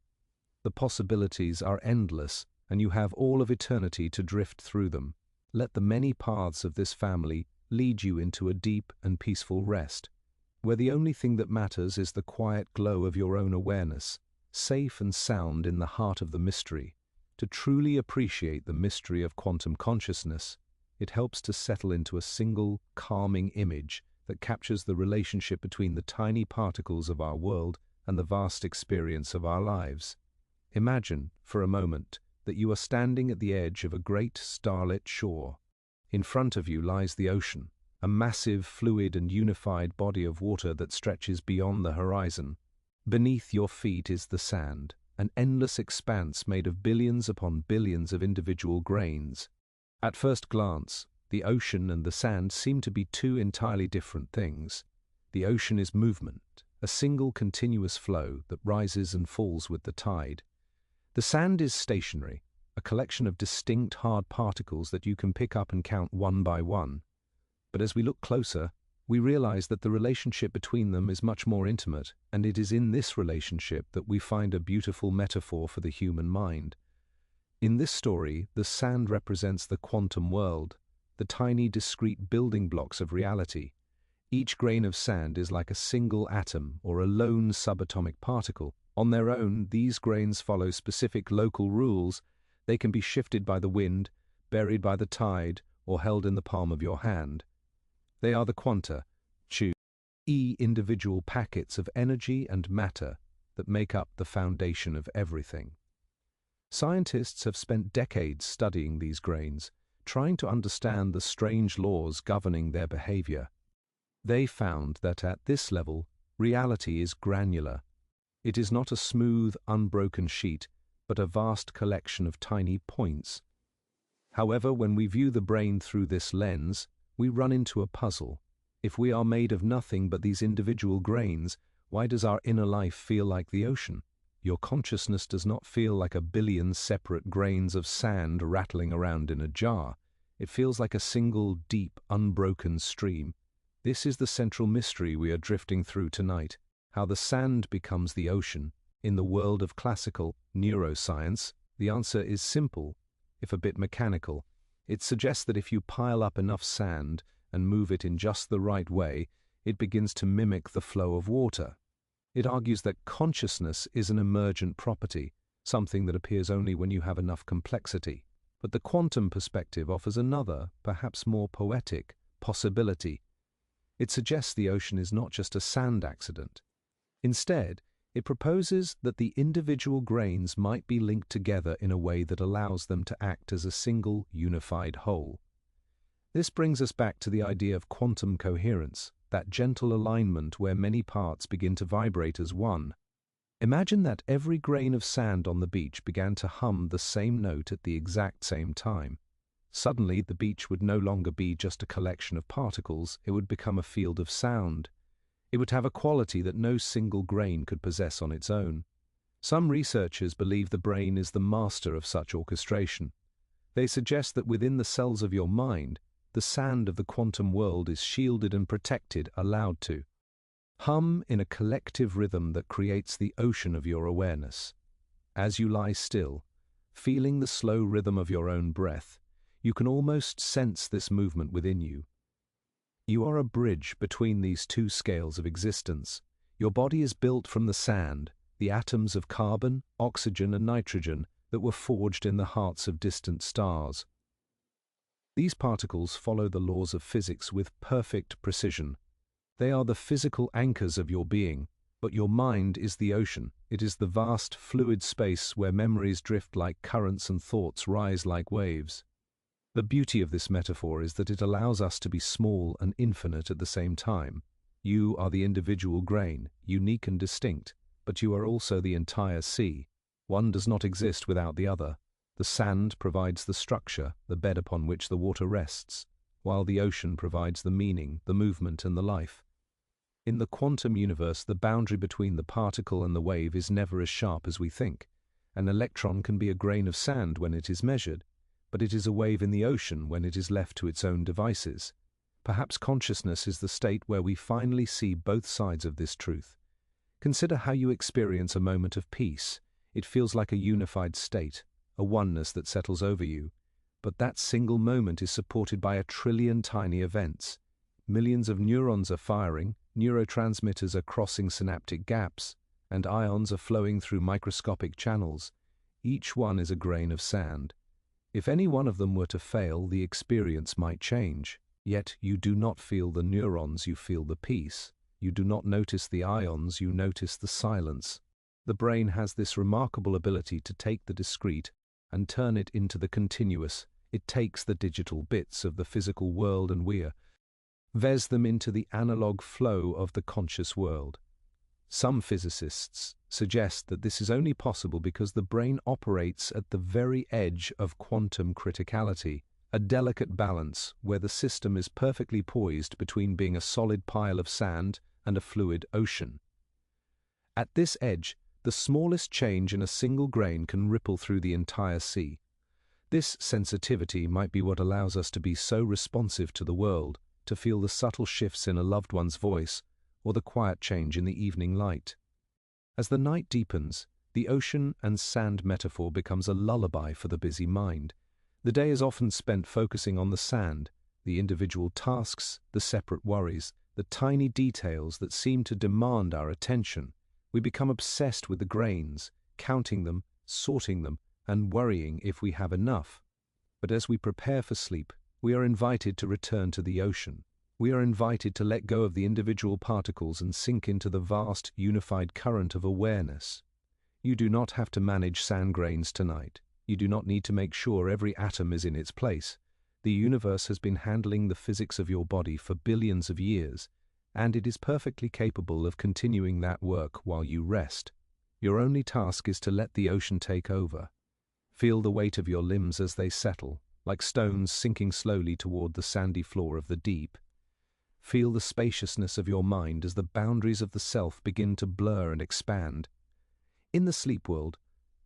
The possibilities are endless, and you have all of eternity to drift through them. Let the many paths of this family lead you into a deep and peaceful rest, where the only thing that matters is the quiet glow of your own awareness, safe and sound in the heart of the mystery. To truly appreciate the mystery of quantum consciousness, it helps to settle into a single, calming image that captures the relationship between the tiny particles of our world and the vast experience of our lives. Imagine, for a moment, that you are standing at the edge of a great starlit shore. In front of you lies the ocean, a massive, fluid and unified body of water that stretches beyond the horizon. Beneath your feet is the sand, an endless expanse made of billions upon billions of individual grains. At first glance, the ocean and the sand seem to be two entirely different things. The ocean is movement, a single continuous flow that rises and falls with the tide. The sand is stationary, a collection of distinct hard particles that you can pick up and count one by one. But as we look closer, we realize that the relationship between them is much more intimate, and it is in this relationship that we find a beautiful metaphor for the human mind. In this story, the sand represents the quantum world, the tiny discrete building blocks of reality. Each grain of sand is like a single atom or a lone subatomic particle. On their own, these grains follow specific local rules. They can be shifted by the wind, buried by the tide, or held in the palm of your hand. They are the quanta, individual packets of energy and matter that make up the foundation of everything. Scientists have spent decades studying these grains, trying to understand the strange laws governing their behavior. They found that at this level, reality is granular. It is not a smooth, unbroken sheet, but a vast collection of tiny points. However, when we view the brain through this lens, we run into a puzzle. If we are made of nothing but these individual grains, why does our inner life feel like the ocean? Your consciousness does not feel like a billion separate grains of sand rattling around in a jar. It feels like a single, deep, unbroken stream. This is the central mystery we are drifting through tonight, how the sand becomes the ocean. In the world of classical neuroscience, the answer is simple, if a bit mechanical. It suggests that if you pile up enough sand and move it in just the right way, it begins to mimic the flow of water. It argues that consciousness is an emergent property, something that appears only when you have enough complexity. But the quantum perspective offers another, perhaps more poetic, possibility. It suggests the ocean is not just a sand accident. Instead, it proposes that the individual grains might be linked together in a way that allows them to act as a single, unified whole. This brings us back to the idea of quantum coherence, that gentle alignment where many parts begin to vibrate as one. Imagine that every grain of sand on the beach began to hum the same note at the exact same time. Suddenly, the beach would no longer be just a collection of particles, it would become a field of sound. It would have a quality that no single grain could possess on its own. Some researchers believe the brain is the master of such orchestration. They suggest that within the cells of your mind, the sand of the quantum world is shielded and protected, allowed to hum in a collective rhythm that creates the ocean of your awareness. As you lie still, feeling the slow rhythm of your own breath, you can almost sense this movement within you. You are a bridge between these two scales of existence. Your body is built from the sand, the atoms of carbon, oxygen, and nitrogen that were forged in the hearts of distant stars. These particles follow the laws of physics with perfect precision. They are the physical anchors of your being, but your mind is the ocean. It is the vast, fluid space where memories drift like currents and thoughts rise like waves. The beauty of this metaphor is that it allows us to be small and infinite at the same time. You are the individual grain, unique and distinct, but you are also the entire sea. One does not exist without the other. The sand provides the structure, the bed upon which the water rests, while the ocean provides the meaning, the movement, and the life. In the quantum universe, the boundary between the particle and the wave is never as sharp as we think. An electron can be a grain of sand when it is measured, but it is a wave in the ocean when it is left to its own devices. Perhaps consciousness is the state where we finally see both sides of this truth. Consider how you experience a moment of peace. It feels like a unified state, a oneness that settles over you. But that single moment is supported by 1 trillion tiny events. Millions of neurons are firing, neurotransmitters are crossing synaptic gaps, and ions are flowing through microscopic channels. Each one is a grain of sand. If any one of them were to fail, the experience might change. Yet you do not feel the neurons, you feel the peace. You do not notice the ions, you notice the silence. The brain has this remarkable ability to take the discrete and turn it into the continuous. It takes the digital bits of the physical world and weaves them into the analog flow of the conscious world. Some physicists suggest that this is only possible because the brain operates at the very edge of quantum criticality, a delicate balance where the system is perfectly poised between being a solid pile of sand and a fluid ocean. At this edge, the smallest change in a single grain can ripple through the entire sea. This sensitivity might be what allows us to be so responsive to the world, to feel the subtle shifts in a loved one's voice or the quiet change in the evening light. As the night deepens, the ocean and sand metaphor becomes a lullaby for the busy mind. The day is often spent focusing on the sand, the individual tasks, the separate worries, the tiny details that seem to demand our attention. We become obsessed with the grains, counting them, sorting them, and worrying if we have enough. But as we prepare for sleep, we are invited to return to the ocean. We are invited to let go of the individual particles and sink into the vast, unified current of awareness. You do not have to manage sand grains tonight. You do not need to make sure every atom is in its place. The universe has been handling the physics of your body for billions of years, and it is perfectly capable of continuing that work while you rest. Your only task is to let the ocean take over. Feel the weight of your limbs as they settle, like stones sinking slowly toward the sandy floor of the deep. Feel the spaciousness of your mind as the boundaries of the self begin to blur and expand. In the sleep world,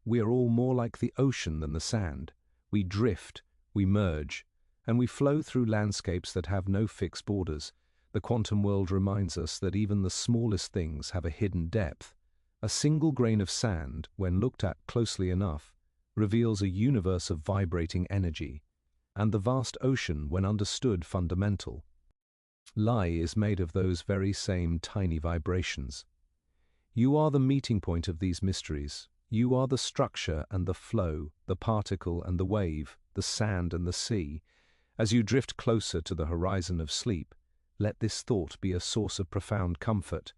we are all more like the ocean than the sand. We drift, we merge, and we flow through landscapes that have no fixed borders. The quantum world reminds us that even the smallest things have a hidden depth. A single grain of sand, when looked at closely enough, reveals a universe of vibrating energy, and the vast ocean, when understood, fundamental. Lie is made of those very same tiny vibrations. You are the meeting point of these mysteries. You are the structure and the flow, the particle and the wave, the sand and the sea. As you drift closer to the horizon of sleep, let this thought be a source of profound comfort.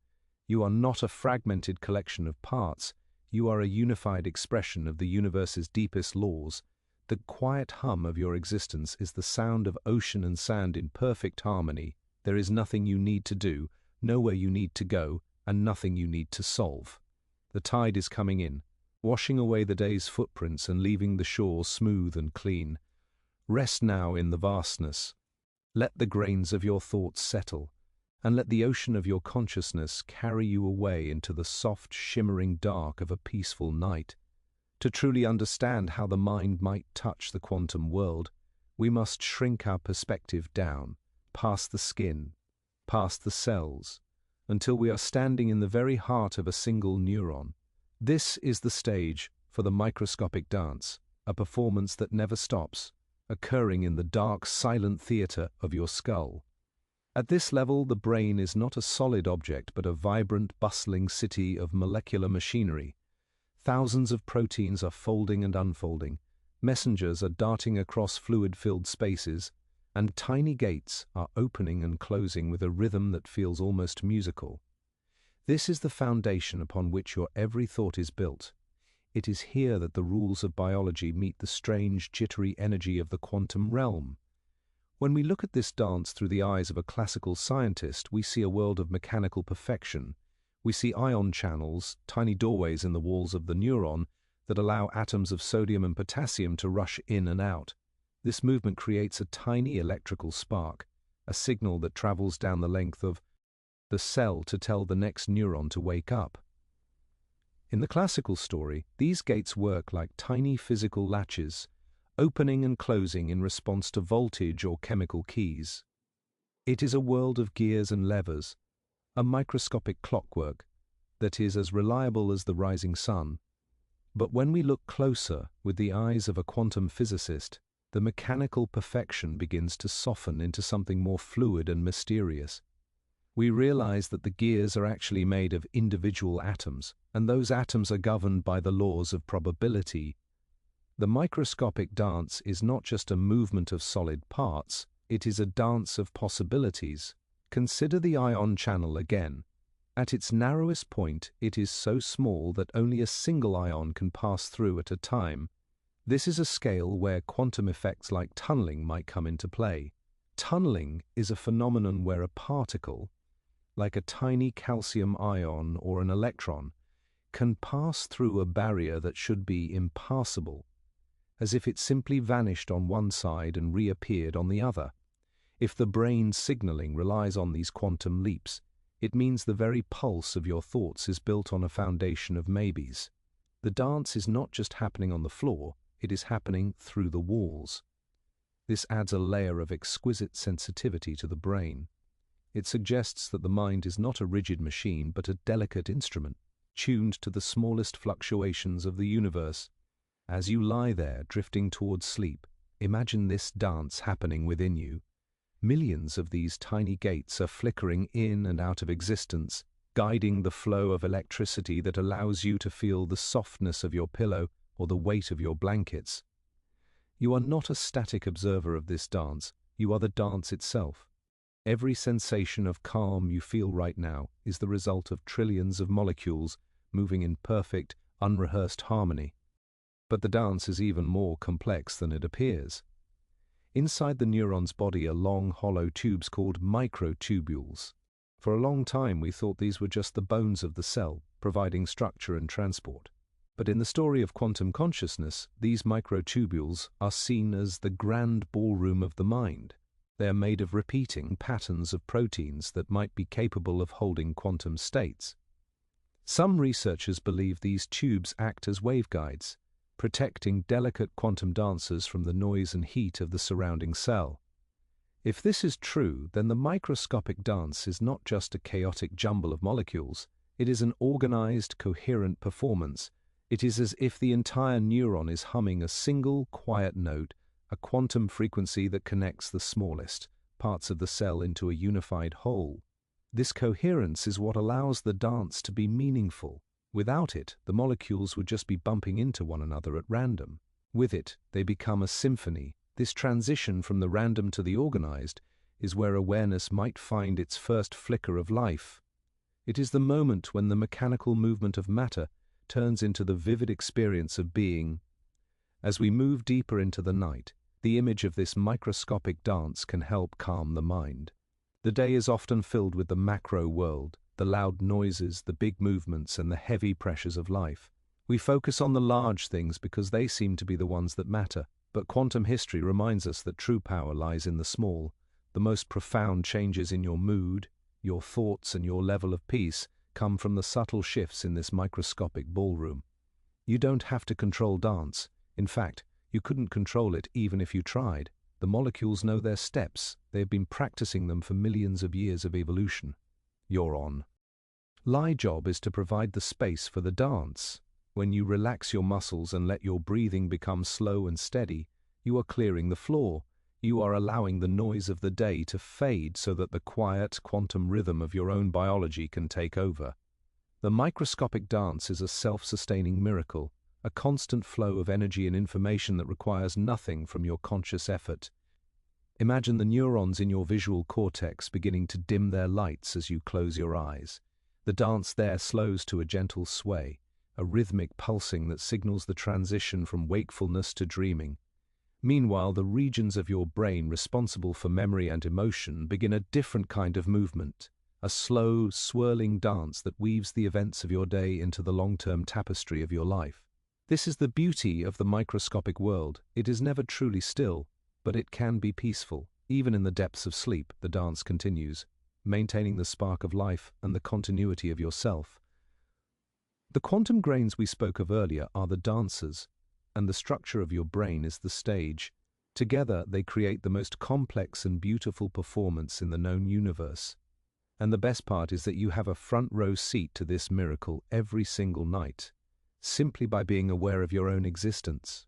You are not a fragmented collection of parts. You are a unified expression of the universe's deepest laws. The quiet hum of your existence is the sound of ocean and sand in perfect harmony. There is nothing you need to do, nowhere you need to go, and nothing you need to solve. The tide is coming in, washing away the day's footprints and leaving the shore smooth and clean. Rest now in the vastness. Let the grains of your thoughts settle, and let the ocean of your consciousness carry you away into the soft, shimmering dark of a peaceful night. To truly understand how the mind might touch the quantum world, we must shrink our perspective down, past the skin, past the cells, until we are standing in the very heart of a single neuron. This is the stage for the microscopic dance, a performance that never stops, occurring in the dark, silent theater of your skull. At this level, the brain is not a solid object but a vibrant, bustling city of molecular machinery. Thousands of proteins are folding and unfolding, messengers are darting across fluid-filled spaces, and tiny gates are opening and closing with a rhythm that feels almost musical. This is the foundation upon which your every thought is built. It is here that the rules of biology meet the strange, jittery energy of the quantum realm. When we look at this dance through the eyes of a classical scientist, we see a world of mechanical perfection. We see ion channels, tiny doorways in the walls of the neuron that allow atoms of sodium and potassium to rush in and out. This movement creates a tiny electrical spark, a signal that travels down the length of the cell to tell the next neuron to wake up. In the classical story, these gates work like tiny physical latches, opening and closing in response to voltage or chemical keys. It is a world of gears and levers, a microscopic clockwork that is as reliable as the rising sun. But when we look closer with the eyes of a quantum physicist, the mechanical perfection begins to soften into something more fluid and mysterious. We realize that the gears are actually made of individual atoms, and those atoms are governed by the laws of probability. The microscopic dance is not just a movement of solid parts, it is a dance of possibilities. Consider the ion channel again. At its narrowest point, it is so small that only a single ion can pass through at a time. This is a scale where quantum effects like tunneling might come into play. Tunneling is a phenomenon where a particle, like a tiny calcium ion or an electron, can pass through a barrier that should be impassable, as if it simply vanished on one side and reappeared on the other. If the brain's signaling relies on these quantum leaps, it means the very pulse of your thoughts is built on a foundation of maybes. The dance is not just happening on the floor, it is happening through the walls. This adds a layer of exquisite sensitivity to the brain. It suggests that the mind is not a rigid machine but a delicate instrument, tuned to the smallest fluctuations of the universe. As you lie there, drifting towards sleep, imagine this dance happening within you. Millions of these tiny gates are flickering in and out of existence, guiding the flow of electricity that allows you to feel the softness of your pillow or the weight of your blankets. You are not a static observer of this dance, you are the dance itself. Every sensation of calm you feel right now is the result of trillions of molecules moving in perfect, unrehearsed harmony. But the dance is even more complex than it appears. Inside the neuron's body are long, hollow tubes called microtubules. For a long time we thought these were just the bones of the cell, providing structure and transport. But in the story of quantum consciousness, these microtubules are seen as the grand ballroom of the mind. They are made of repeating patterns of proteins that might be capable of holding quantum states. Some researchers believe these tubes act as waveguides, protecting delicate quantum dancers from the noise and heat of the surrounding cell. If this is true, then the microscopic dance is not just a chaotic jumble of molecules, it is an organized, coherent performance. It is as if the entire neuron is humming a single, quiet note, a quantum frequency that connects the smallest parts of the cell into a unified whole. This coherence is what allows the dance to be meaningful. Without it, the molecules would just be bumping into one another at random. With it, they become a symphony. This transition from the random to the organized is where awareness might find its first flicker of life. It is the moment when the mechanical movement of matter turns into the vivid experience of being. As we move deeper into the night, the image of this microscopic dance can help calm the mind. The day is often filled with the macro world, the loud noises, the big movements, and the heavy pressures of life. We focus on the large things because they seem to be the ones that matter, but quantum history reminds us that true power lies in the small. The most profound changes in your mood, your thoughts, and your level of peace come from the subtle shifts in this microscopic ballroom. You don't have to control dance. In fact, you couldn't control it even if you tried. The molecules know their steps. They have been practicing them for millions of years of evolution. You're on. My job is to provide the space for the dance. When you relax your muscles and let your breathing become slow and steady, you are clearing the floor. You are allowing the noise of the day to fade so that the quiet quantum rhythm of your own biology can take over. The microscopic dance is a self-sustaining miracle, a constant flow of energy and information that requires nothing from your conscious effort. Imagine the neurons in your visual cortex beginning to dim their lights as you close your eyes. The dance there slows to a gentle sway, a rhythmic pulsing that signals the transition from wakefulness to dreaming. Meanwhile, the regions of your brain responsible for memory and emotion begin a different kind of movement, a slow, swirling dance that weaves the events of your day into the long-term tapestry of your life. This is the beauty of the microscopic world. It is never truly still, but it can be peaceful. Even in the depths of sleep, the dance continues, maintaining the spark of life and the continuity of yourself. The quantum grains we spoke of earlier are the dancers, and the structure of your brain is the stage. Together, they create the most complex and beautiful performance in the known universe. And the best part is that you have a front-row seat to this miracle every single night, simply by being aware of your own existence.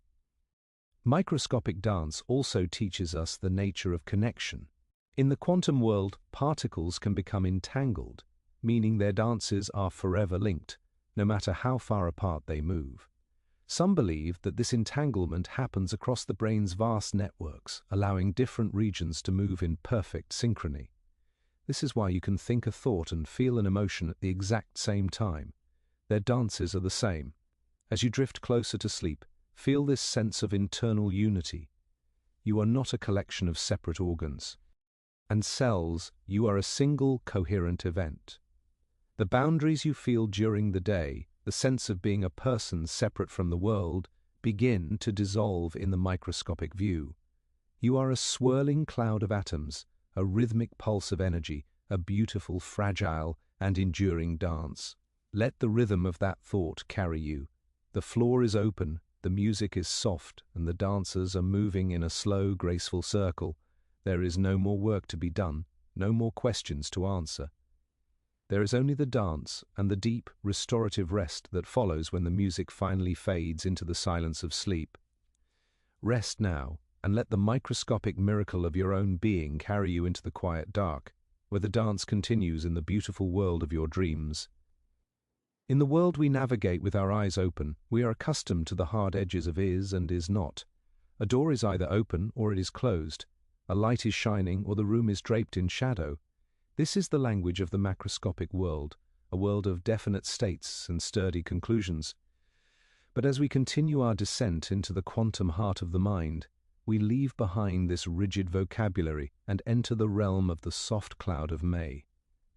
Microscopic dance also teaches us the nature of connection. In the quantum world, particles can become entangled, meaning their dances are forever linked, no matter how far apart they move. Some believe that this entanglement happens across the brain's vast networks, allowing different regions to move in perfect synchrony. This is why you can think a thought and feel an emotion at the exact same time. Their dances are the same. As you drift closer to sleep, feel this sense of internal unity. You are not a collection of separate organs and cells, you are a single coherent event. The boundaries you feel during the day, the sense of being a person separate from the world, begin to dissolve in the microscopic view. You are a swirling cloud of atoms, a rhythmic pulse of energy, a beautiful, fragile, and enduring dance. Let the rhythm of that thought carry you. The floor is open, The music is soft and the dancers are moving in a slow, graceful circle. There is no more work to be done, no more questions to answer. There is only the dance and the deep, restorative rest that follows when the music finally fades into the silence of sleep. Rest now, and let the microscopic miracle of your own being carry you into the quiet dark, where the dance continues in the beautiful world of your dreams. In the world we navigate with our eyes open, we are accustomed to the hard edges of is and is not. A door is either open or it is closed. A light is shining or the room is draped in shadow. This is the language of the macroscopic world, a world of definite states and sturdy conclusions. But as we continue our descent into the quantum heart of the mind, we leave behind this rigid vocabulary and enter the realm of the soft cloud of May.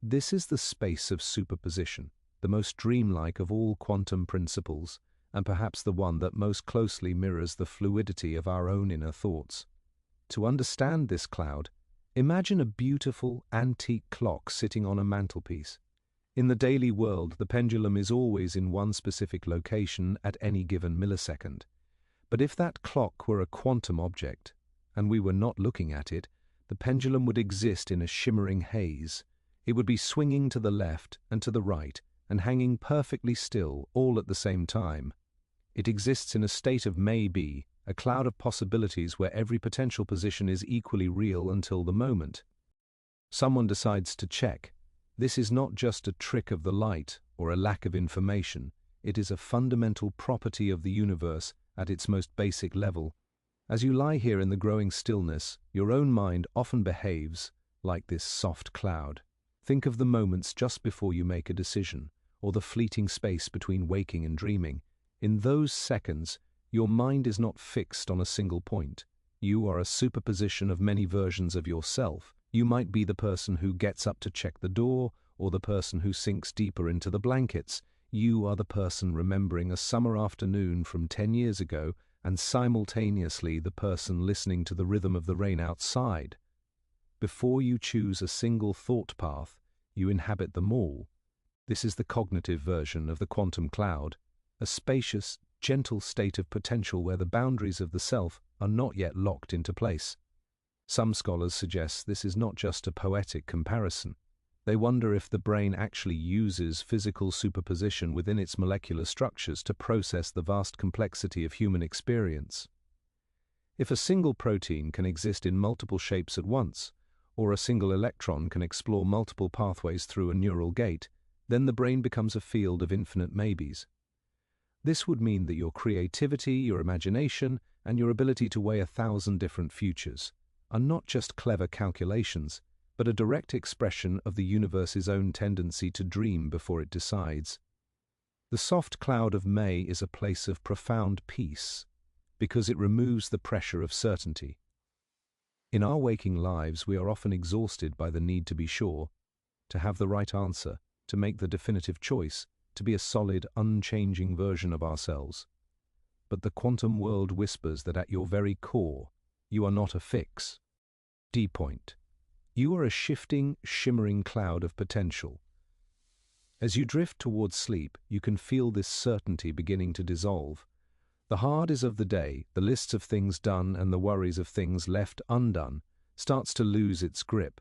This is the space of superposition, the most dreamlike of all quantum principles, and perhaps the one that most closely mirrors the fluidity of our own inner thoughts. To understand this cloud, imagine a beautiful, antique clock sitting on a mantelpiece. In the daily world, the pendulum is always in one specific location at any given millisecond. But if that clock were a quantum object, and we were not looking at it, the pendulum would exist in a shimmering haze. It would be swinging to the left and to the right, and hanging perfectly still, all at the same time. It exists in a state of maybe, a cloud of possibilities where every potential position is equally real until the moment someone decides to check. This is not just a trick of the light or a lack of information. It is a fundamental property of the universe at its most basic level. As you lie here in the growing stillness, your own mind often behaves like this soft cloud. Think of the moments just before you make a decision, or the fleeting space between waking and dreaming. In those seconds, your mind is not fixed on a single point. You are a superposition of many versions of yourself. You might be the person who gets up to check the door, or the person who sinks deeper into the blankets. You are the person remembering a summer afternoon from 10 years ago, and simultaneously the person listening to the rhythm of the rain outside. Before you choose a single thought path, you inhabit them all. This is the cognitive version of the quantum cloud, a spacious, gentle state of potential where the boundaries of the self are not yet locked into place. Some scholars suggest this is not just a poetic comparison. They wonder if the brain actually uses physical superposition within its molecular structures to process the vast complexity of human experience. If a single protein can exist in multiple shapes at once, or a single electron can explore multiple pathways through a neural gate, then the brain becomes a field of infinite maybes. This would mean that your creativity, your imagination, and your ability to weigh 1,000 different futures are not just clever calculations, but a direct expression of the universe's own tendency to dream before it decides. The soft cloud of May is a place of profound peace, because it removes the pressure of certainty. In our waking lives, we are often exhausted by the need to be sure, to have the right answer, to make the definitive choice, to be a solid, unchanging version of ourselves. But the quantum world whispers that at your very core, you are not a fix. D-point. You are a shifting, shimmering cloud of potential. As you drift towards sleep, you can feel this certainty beginning to dissolve. The hardest of the day, the lists of things done and the worries of things left undone, starts to lose its grip.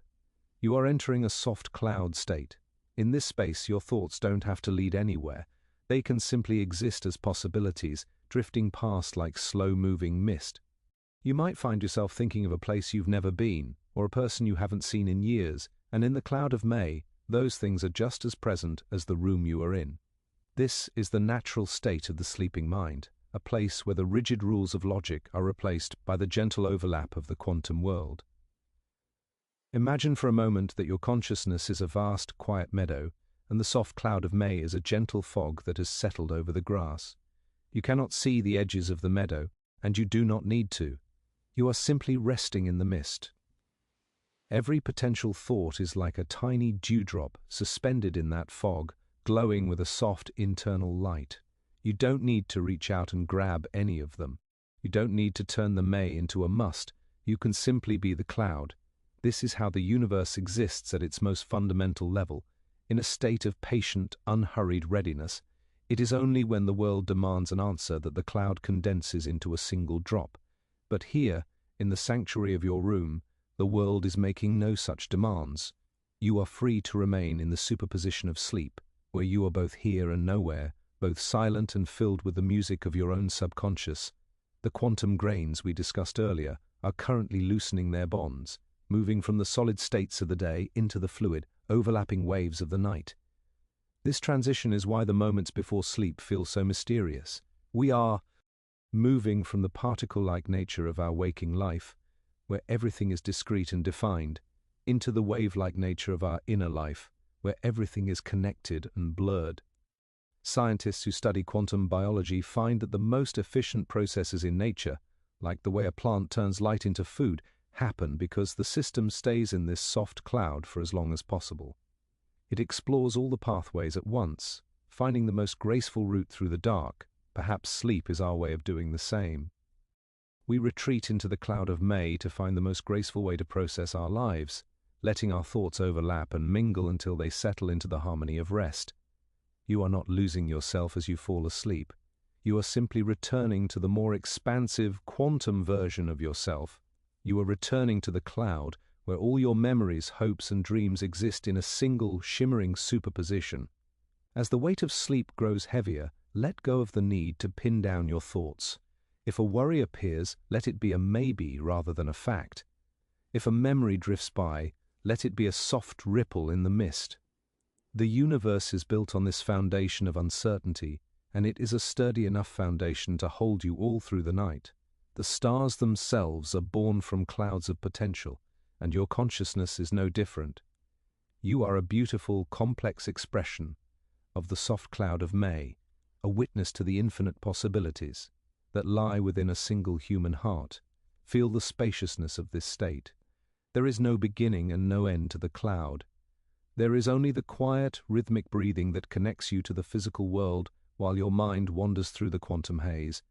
You are entering a soft cloud state. In this space, your thoughts don't have to lead anywhere. They can simply exist as possibilities, drifting past like slow-moving mist. You might find yourself thinking of a place you've never been, or a person you haven't seen in years, and in the cloud of May, those things are just as present as the room you are in. This is the natural state of the sleeping mind, a place where the rigid rules of logic are replaced by the gentle overlap of the quantum world. Imagine for a moment that your consciousness is a vast, quiet meadow, and the soft cloud of May is a gentle fog that has settled over the grass. You cannot see the edges of the meadow, and you do not need to. You are simply resting in the mist. Every potential thought is like a tiny dewdrop suspended in that fog, glowing with a soft internal light. You don't need to reach out and grab any of them. You don't need to turn the May into a must. You can simply be the cloud. This is how the universe exists at its most fundamental level, in a state of patient, unhurried readiness. It is only when the world demands an answer that the cloud condenses into a single drop. But here, in the sanctuary of your room, the world is making no such demands. You are free to remain in the superposition of sleep, where you are both here and nowhere, both silent and filled with the music of your own subconscious. The quantum grains we discussed earlier are currently loosening their bonds, moving from the solid states of the day into the fluid, overlapping waves of the night. This transition is why the moments before sleep feel so mysterious. We are moving from the particle-like nature of our waking life, where everything is discrete and defined, into the wave-like nature of our inner life, where everything is connected and blurred. Scientists who study quantum biology find that the most efficient processes in nature, like the way a plant turns light into food, happen because the system stays in this soft cloud for as long as possible. It explores all the pathways at once, finding the most graceful route through the dark. Perhaps sleep is our way of doing the same. We retreat into the cloud of May to find the most graceful way to process our lives, letting our thoughts overlap and mingle until they settle into the harmony of rest. You are not losing yourself as you fall asleep. You are simply returning to the more expansive quantum version of yourself. You are returning to the cloud where all your memories, hopes, and dreams exist in a single, shimmering superposition. As the weight of sleep grows heavier, let go of the need to pin down your thoughts. If a worry appears, let it be a maybe rather than a fact. If a memory drifts by, let it be a soft ripple in the mist. The universe is built on this foundation of uncertainty, and it is a sturdy enough foundation to hold you all through the night. The stars themselves are born from clouds of potential, and your consciousness is no different. You are a beautiful, complex expression of the soft cloud of May, a witness to the infinite possibilities that lie within a single human heart. Feel the spaciousness of this state. There is no beginning and no end to the cloud. There is only the quiet, rhythmic breathing that connects you to the physical world while your mind wanders through the quantum haze.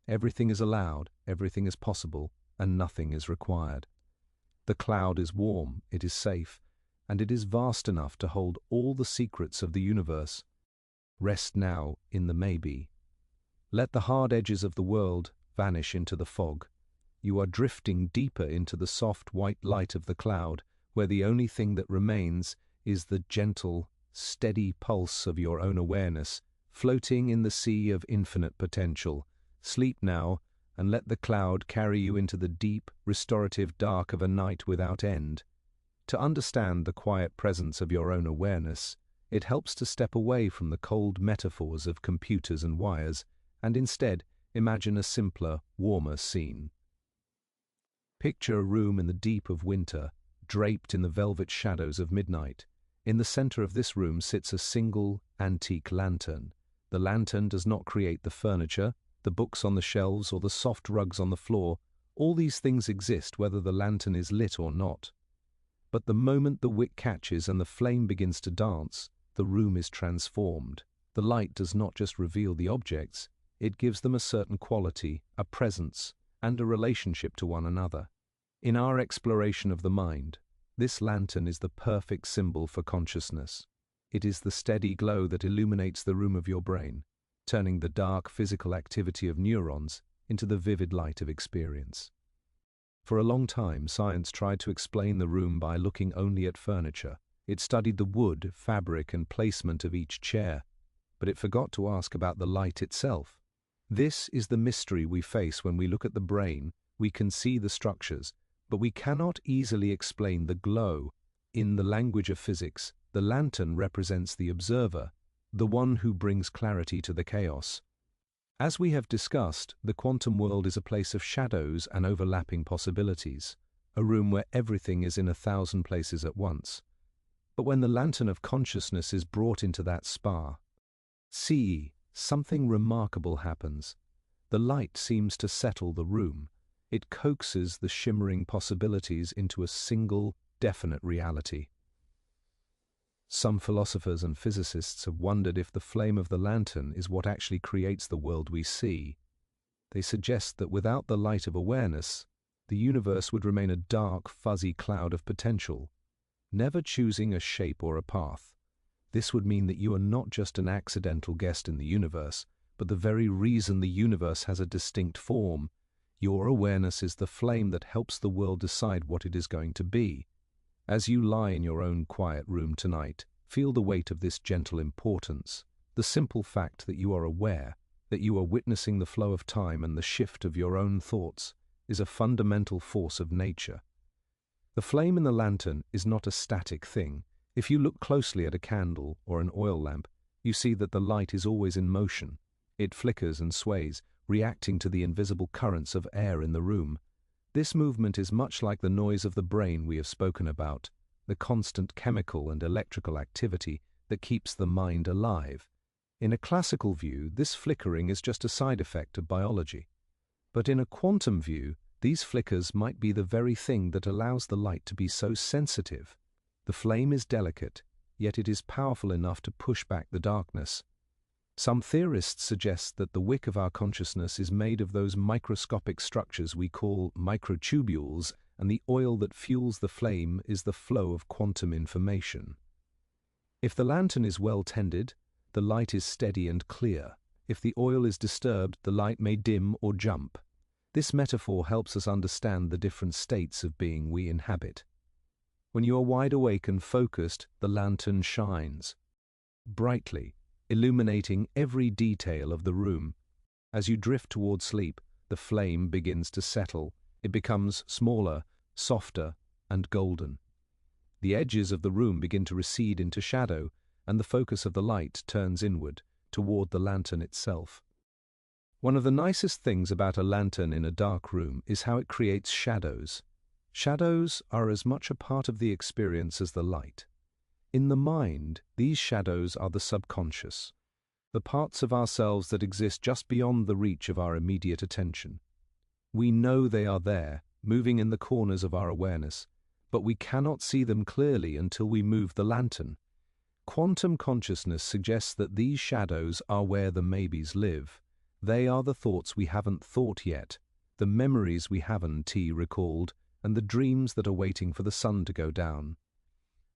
Everything is allowed, everything is possible, and nothing is required. The cloud is warm, it is safe, and it is vast enough to hold all the secrets of the universe. Rest now in the maybe. Let the hard edges of the world vanish into the fog. You are drifting deeper into the soft white light of the cloud, where the only thing that remains is the gentle, steady pulse of your own awareness, floating in the sea of infinite potential. Sleep now, and let the cloud carry you into the deep, restorative dark of a night without end. To understand the quiet presence of your own awareness, it helps to step away from the cold metaphors of computers and wires, and instead imagine a simpler, warmer scene. Picture a room in the deep of winter, draped in the velvet shadows of midnight. In the center of this room sits a single, antique lantern. The lantern does not create the furniture, the books on the shelves, or the soft rugs on the floor. All these things exist whether the lantern is lit or not. But the moment the wick catches and the flame begins to dance, the room is transformed. The light does not just reveal the objects, it gives them a certain quality, a presence, and a relationship to one another. In our exploration of the mind, this lantern is the perfect symbol for consciousness. It is the steady glow that illuminates the room of your brain, turning the dark physical activity of neurons into the vivid light of experience. For a long time, science tried to explain the room by looking only at furniture. It studied the wood, fabric, and placement of each chair, but it forgot to ask about the light itself. This is the mystery we face when we look at the brain. We can see the structures, but we cannot easily explain the glow. In the language of physics, the lantern represents the observer, the one who brings clarity to the chaos. As we have discussed, the quantum world is a place of shadows and overlapping possibilities, a room where everything is in 1,000 places at once. But when the lantern of consciousness is brought into that spa, something remarkable happens. The light seems to settle the room. It coaxes the shimmering possibilities into a single, definite reality. Some philosophers and physicists have wondered if the flame of the lantern is what actually creates the world we see. They suggest that without the light of awareness, the universe would remain a dark, fuzzy cloud of potential, never choosing a shape or a path. This would mean that you are not just an accidental guest in the universe, but the very reason the universe has a distinct form. Your awareness is the flame that helps the world decide what it is going to be. As you lie in your own quiet room tonight, feel the weight of this gentle importance, the simple fact that you are aware, that you are witnessing the flow of time and the shift of your own thoughts, is a fundamental force of nature. The flame in the lantern is not a static thing. If you look closely at a candle or an oil lamp, you see that the light is always in motion. It flickers and sways, reacting to the invisible currents of air in the room. This movement is much like the noise of the brain we have spoken about, the constant chemical and electrical activity that keeps the mind alive. In a classical view, this flickering is just a side effect of biology. But in a quantum view, these flickers might be the very thing that allows the light to be so sensitive. The flame is delicate, yet it is powerful enough to push back the darkness. Some theorists suggest that the wick of our consciousness is made of those microscopic structures we call microtubules, and the oil that fuels the flame is the flow of quantum information. If the lantern is well tended, the light is steady and clear. If the oil is disturbed, the light may dim or jump. This metaphor helps us understand the different states of being we inhabit. When you are wide awake and focused, the lantern shines brightly, illuminating every detail of the room. As you drift toward sleep, the flame begins to settle. It becomes smaller, softer, and golden. The edges of the room begin to recede into shadow, and the focus of the light turns inward, toward the lantern itself. One of the nicest things about a lantern in a dark room is how it creates shadows. Shadows are as much a part of the experience as the light. In the mind, these shadows are the subconscious, the parts of ourselves that exist just beyond the reach of our immediate attention. We know they are there, moving in the corners of our awareness, but we cannot see them clearly until we move the lantern. Quantum consciousness suggests that these shadows are where the maybes live. They are the thoughts we haven't thought yet, the memories we haven't recalled, and the dreams that are waiting for the sun to go down.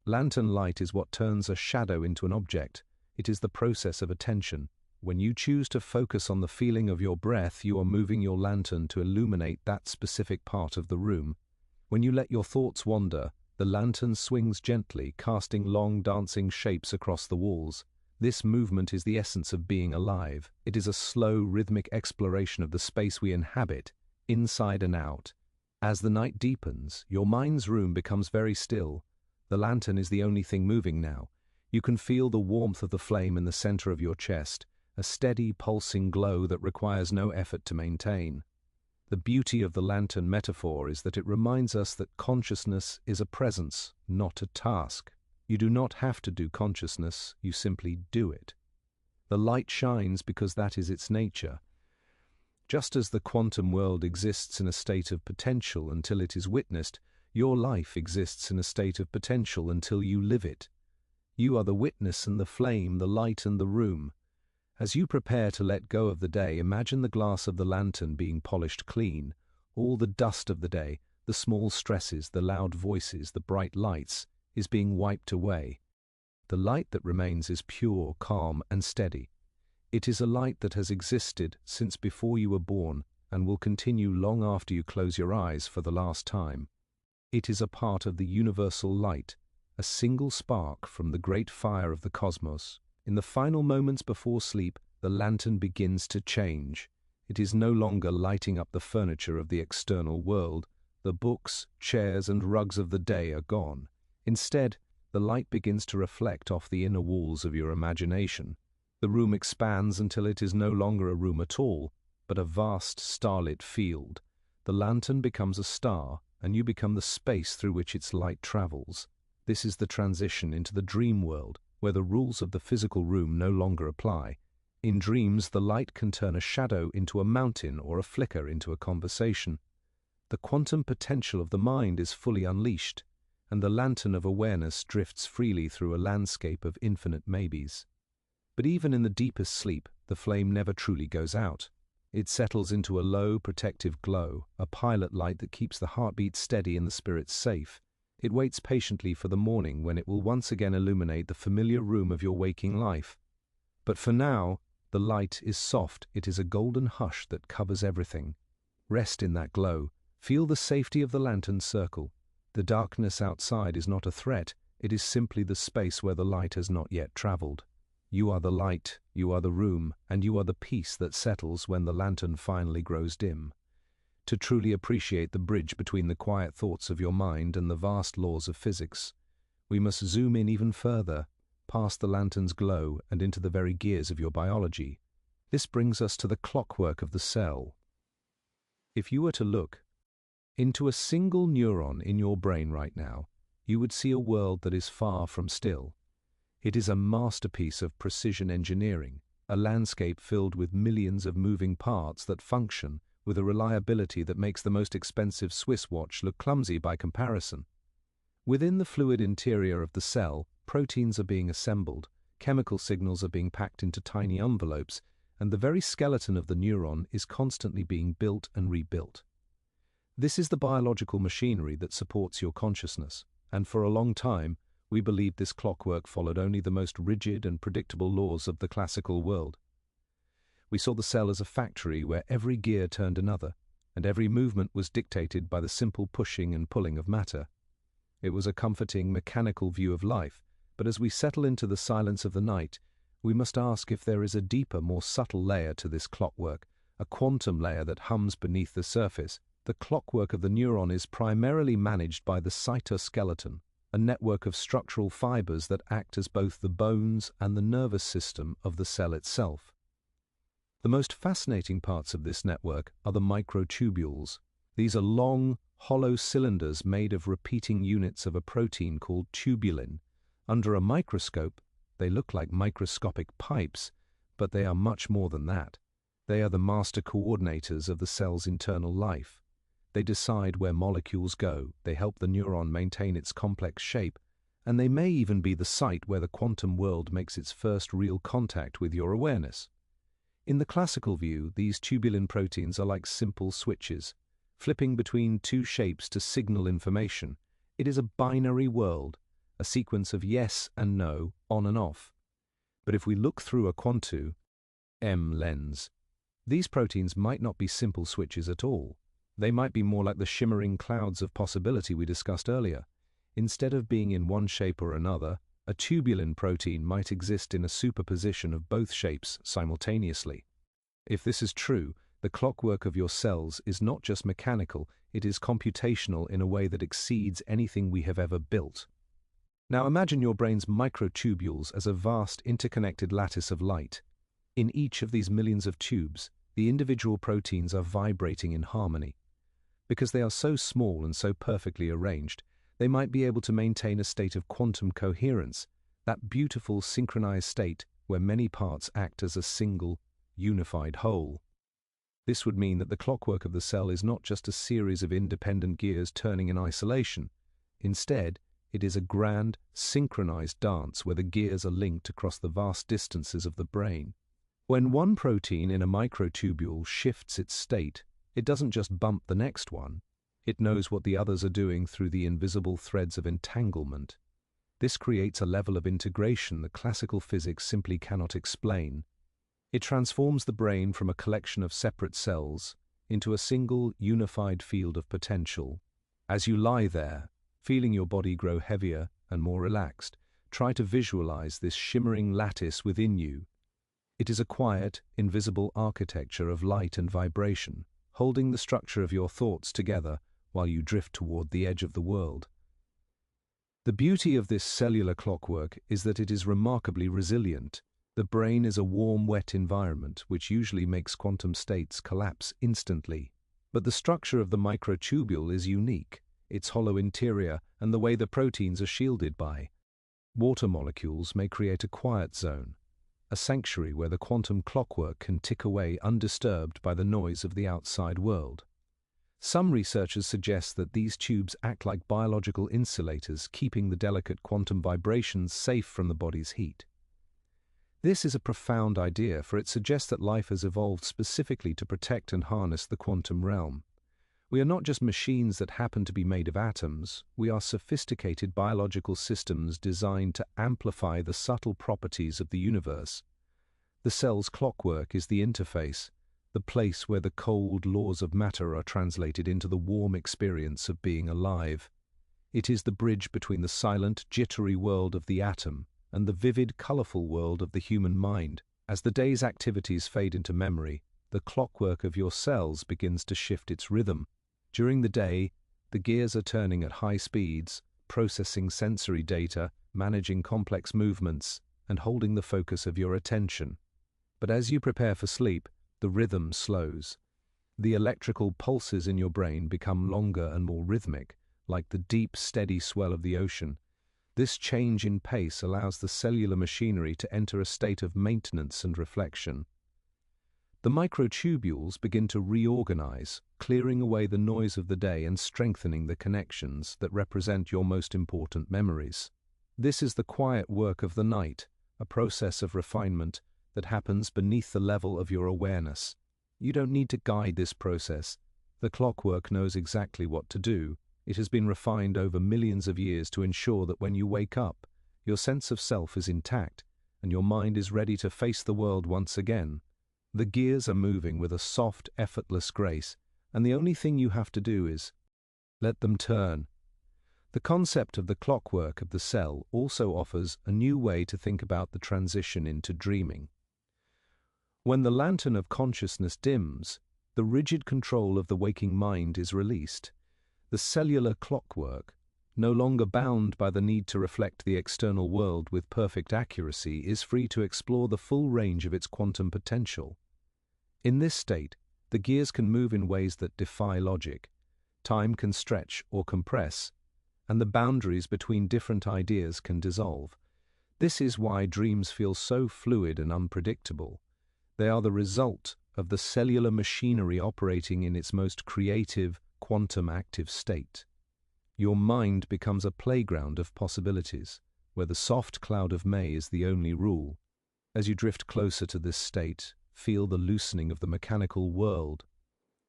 Lantern light is what turns a shadow into an object. It is the process of attention. When you choose to focus on the feeling of your breath, you are moving your lantern to illuminate that specific part of the room. When you let your thoughts wander, the lantern swings gently, casting long dancing shapes across the walls. This movement is the essence of being alive. It is a slow, rhythmic exploration of the space we inhabit, inside and out. As the night deepens, your mind's room becomes very still. The lantern is the only thing moving now. You can feel the warmth of the flame in the center of your chest, a steady, pulsing glow that requires no effort to maintain. The beauty of the lantern metaphor is that it reminds us that consciousness is a presence, not a task. You do not have to do consciousness, you simply do it. The light shines because that is its nature. Just as the quantum world exists in a state of potential until it is witnessed, your life exists in a state of potential until you live it. You are the witness and the flame, the light and the room. As you prepare to let go of the day, imagine the glass of the lantern being polished clean. All the dust of the day, the small stresses, the loud voices, the bright lights, is being wiped away. The light that remains is pure, calm, and steady. It is a light that has existed since before you were born and will continue long after you close your eyes for the last time. It is a part of the universal light, a single spark from the great fire of the cosmos. In the final moments before sleep, the lantern begins to change. It is no longer lighting up the furniture of the external world. The books, chairs, and rugs of the day are gone. Instead, the light begins to reflect off the inner walls of your imagination. The room expands until it is no longer a room at all, but a vast starlit field. The lantern becomes a star, and you become the space through which its light travels. This is the transition into the dream world, where the rules of the physical room no longer apply. In dreams, the light can turn a shadow into a mountain or a flicker into a conversation. The quantum potential of the mind is fully unleashed, and the lantern of awareness drifts freely through a landscape of infinite maybes. But even in the deepest sleep, the flame never truly goes out. It settles into a low, protective glow, a pilot light that keeps the heartbeat steady and the spirit safe. It waits patiently for the morning when it will once again illuminate the familiar room of your waking life. But for now, the light is soft. It is a golden hush that covers everything. Rest in that glow. Feel the safety of the lantern's circle. The darkness outside is not a threat. It is simply the space where the light has not yet traveled. You are the light, you are the room, and you are the peace that settles when the lantern finally grows dim. To truly appreciate the bridge between the quiet thoughts of your mind and the vast laws of physics, we must zoom in even further, past the lantern's glow and into the very gears of your biology. This brings us to the clockwork of the cell. If you were to look into a single neuron in your brain right now, you would see a world that is far from still. It is a masterpiece of precision engineering, a landscape filled with millions of moving parts that function with a reliability that makes the most expensive Swiss watch look clumsy by comparison. Within the fluid interior of the cell, proteins are being assembled, chemical signals are being packed into tiny envelopes, and the very skeleton of the neuron is constantly being built and rebuilt. This is the biological machinery that supports your consciousness, and for a long time, we believed this clockwork followed only the most rigid and predictable laws of the classical world. We saw the cell as a factory where every gear turned another, and every movement was dictated by the simple pushing and pulling of matter. It was a comforting, mechanical view of life, but as we settle into the silence of the night, we must ask if there is a deeper, more subtle layer to this clockwork, a quantum layer that hums beneath the surface. The clockwork of the neuron is primarily managed by the cytoskeleton, a network of structural fibers that act as both the bones and the nervous system of the cell itself. The most fascinating parts of this network are the microtubules. These are long, hollow cylinders made of repeating units of a protein called tubulin. Under a microscope, they look like microscopic pipes, but they are much more than that. They are the master coordinators of the cell's internal life. They decide where molecules go, they help the neuron maintain its complex shape, and they may even be the site where the quantum world makes its first real contact with your awareness. In the classical view, these tubulin proteins are like simple switches, flipping between two shapes to signal information. It is a binary world, a sequence of yes and no, on and off. But if we look through a quantum lens, these proteins might not be simple switches at all. They might be more like the shimmering clouds of possibility we discussed earlier. Instead of being in one shape or another, a tubulin protein might exist in a superposition of both shapes simultaneously. If this is true, the clockwork of your cells is not just mechanical, it is computational in a way that exceeds anything we have ever built. Now imagine your brain's microtubules as a vast interconnected lattice of light. In each of these millions of tubes, the individual proteins are vibrating in harmony. Because they are so small and so perfectly arranged, they might be able to maintain a state of quantum coherence, that beautiful synchronized state where many parts act as a single, unified whole. This would mean that the clockwork of the cell is not just a series of independent gears turning in isolation. Instead, it is a grand, synchronized dance where the gears are linked across the vast distances of the brain. When one protein in a microtubule shifts its state, it doesn't just bump the next one. It knows what the others are doing through the invisible threads of entanglement. This creates a level of integration that classical physics simply cannot explain. It transforms the brain from a collection of separate cells into a single, unified field of potential. As you lie there, feeling your body grow heavier and more relaxed, try to visualize this shimmering lattice within you. It is a quiet, invisible architecture of light and vibration, holding the structure of your thoughts together while you drift toward the edge of the world. The beauty of this cellular clockwork is that it is remarkably resilient. The brain is a warm, wet environment which usually makes quantum states collapse instantly. But the structure of the microtubule is unique, its hollow interior and the way the proteins are shielded by water molecules may create a quiet zone, a sanctuary where the quantum clockwork can tick away undisturbed by the noise of the outside world. Some researchers suggest that these tubes act like biological insulators, keeping the delicate quantum vibrations safe from the body's heat. This is a profound idea, for it suggests that life has evolved specifically to protect and harness the quantum realm. We are not just machines that happen to be made of atoms, we are sophisticated biological systems designed to amplify the subtle properties of the universe. The cell's clockwork is the interface, the place where the cold laws of matter are translated into the warm experience of being alive. It is the bridge between the silent, jittery world of the atom and the vivid, colorful world of the human mind. As the day's activities fade into memory, the clockwork of your cells begins to shift its rhythm. During the day, the gears are turning at high speeds, processing sensory data, managing complex movements, and holding the focus of your attention. But as you prepare for sleep, the rhythm slows. The electrical pulses in your brain become longer and more rhythmic, like the deep, steady swell of the ocean. This change in pace allows the cellular machinery to enter a state of maintenance and reflection. The microtubules begin to reorganize, clearing away the noise of the day and strengthening the connections that represent your most important memories. This is the quiet work of the night, a process of refinement that happens beneath the level of your awareness. You don't need to guide this process. The clockwork knows exactly what to do. It has been refined over millions of years to ensure that when you wake up, your sense of self is intact and your mind is ready to face the world once again. The gears are moving with a soft, effortless grace, and the only thing you have to do is let them turn. The concept of the clockwork of the cell also offers a new way to think about the transition into dreaming. When the lantern of consciousness dims, the rigid control of the waking mind is released. The cellular clockwork, no longer bound by the need to reflect the external world with perfect accuracy, is free to explore the full range of its quantum potential. In this state, the gears can move in ways that defy logic. Time can stretch or compress, and the boundaries between different ideas can dissolve. This is why dreams feel so fluid and unpredictable. They are the result of the cellular machinery operating in its most creative, quantum-active state. Your mind becomes a playground of possibilities, where the soft cloud of May is the only rule. As you drift closer to this state, feel the loosening of the mechanical world.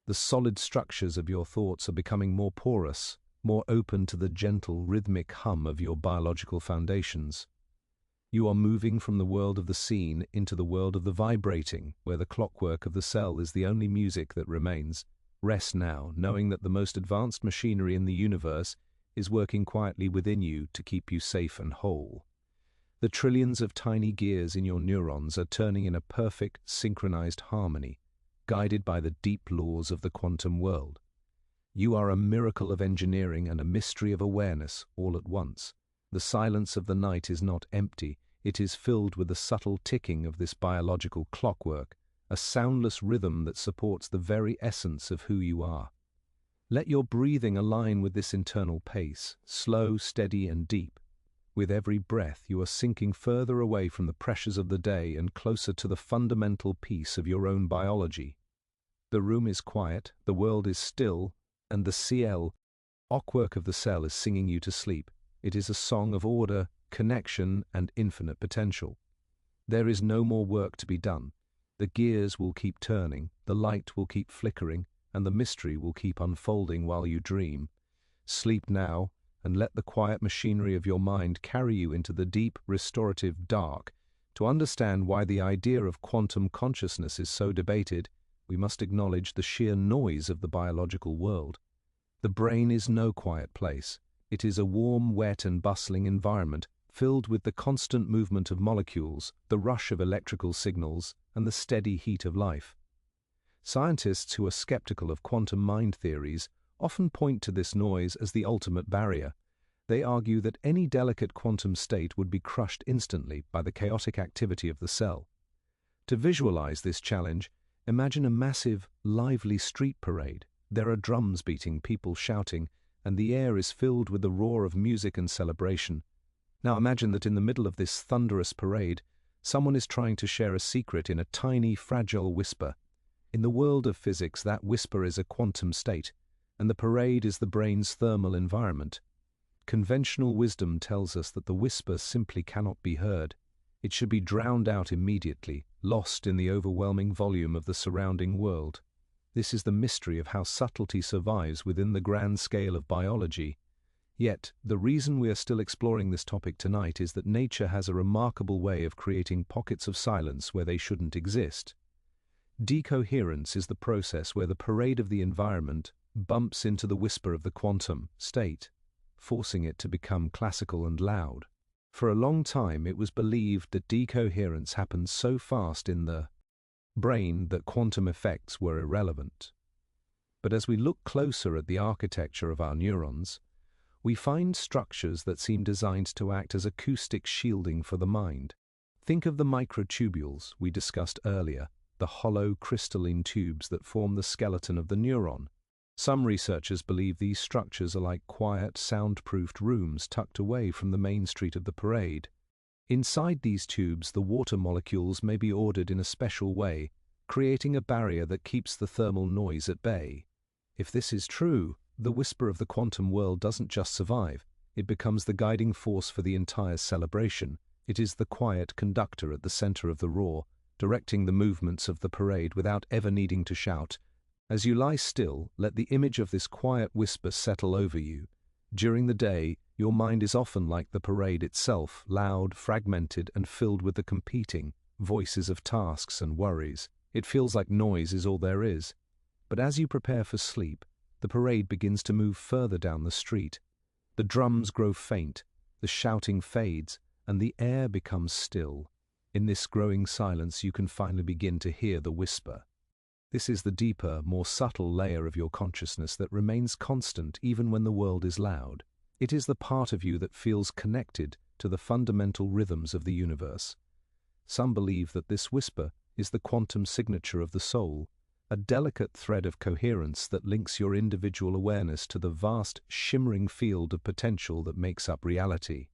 The solid structures of your thoughts are becoming more porous, more open to the gentle, rhythmic hum of your biological foundations. You are moving from the world of the seen into the world of the vibrating, where the clockwork of the cell is the only music that remains. Rest now, knowing that the most advanced machinery in the universe is working quietly within you to keep you safe and whole. The trillions of tiny gears in your neurons are turning in a perfect, synchronized harmony, guided by the deep laws of the quantum world. You are a miracle of engineering and a mystery of awareness all at once. The silence of the night is not empty, it is filled with the subtle ticking of this biological clockwork, a soundless rhythm that supports the very essence of who you are. Let your breathing align with this internal pace, slow, steady, and deep. With every breath, you are sinking further away from the pressures of the day and closer to the fundamental peace of your own biology. The room is quiet, the world is still, and the clockwork of the cell is singing you to sleep. It is a song of order, connection, and infinite potential. There is no more work to be done. The gears will keep turning, the light will keep flickering, and the mystery will keep unfolding while you dream. Sleep now, and let the quiet machinery of your mind carry you into the deep, restorative dark. To understand why the idea of quantum consciousness is so debated, we must acknowledge the sheer noise of the biological world. The brain is no quiet place. It is a warm, wet, and bustling environment, filled with the constant movement of molecules, the rush of electrical signals, and the steady heat of life. Scientists who are skeptical of quantum mind theories often point to this noise as the ultimate barrier. They argue that any delicate quantum state would be crushed instantly by the chaotic activity of the cell. To visualize this challenge, imagine a massive, lively street parade. There are drums beating, people shouting, and the air is filled with the roar of music and celebration. Now imagine that in the middle of this thunderous parade, someone is trying to share a secret in a tiny, fragile whisper. In the world of physics, that whisper is a quantum state, and the parade is the brain's thermal environment. Conventional wisdom tells us that the whisper simply cannot be heard. It should be drowned out immediately, lost in the overwhelming volume of the surrounding world. This is the mystery of how subtlety survives within the grand scale of biology. Yet, the reason we are still exploring this topic tonight is that nature has a remarkable way of creating pockets of silence where they shouldn't exist. Decoherence is the process where the parade of the environment bumps into the whisper of the quantum state, forcing it to become classical and loud. For a long time, it was believed that decoherence happened so fast in the brain that quantum effects were irrelevant. But as we look closer at the architecture of our neurons, we find structures that seem designed to act as acoustic shielding for the mind. Think of the microtubules we discussed earlier, the hollow crystalline tubes that form the skeleton of the neuron. Some researchers believe these structures are like quiet, soundproofed rooms tucked away from the main street of the parade. Inside these tubes, the water molecules may be ordered in a special way, creating a barrier that keeps the thermal noise at bay. If this is true, the whisper of the quantum world doesn't just survive, it becomes the guiding force for the entire celebration. It is the quiet conductor at the center of the roar, directing the movements of the parade without ever needing to shout. As you lie still, let the image of this quiet whisper settle over you. During the day, your mind is often like the parade itself, loud, fragmented, and filled with the competing voices of tasks and worries. It feels like noise is all there is. But as you prepare for sleep, the parade begins to move further down the street. The drums grow faint, the shouting fades, and the air becomes still. In this growing silence, you can finally begin to hear the whisper. This is the deeper, more subtle layer of your consciousness that remains constant even when the world is loud. It is the part of you that feels connected to the fundamental rhythms of the universe. Some believe that this whisper is the quantum signature of the soul, a delicate thread of coherence that links your individual awareness to the vast, shimmering field of potential that makes up reality.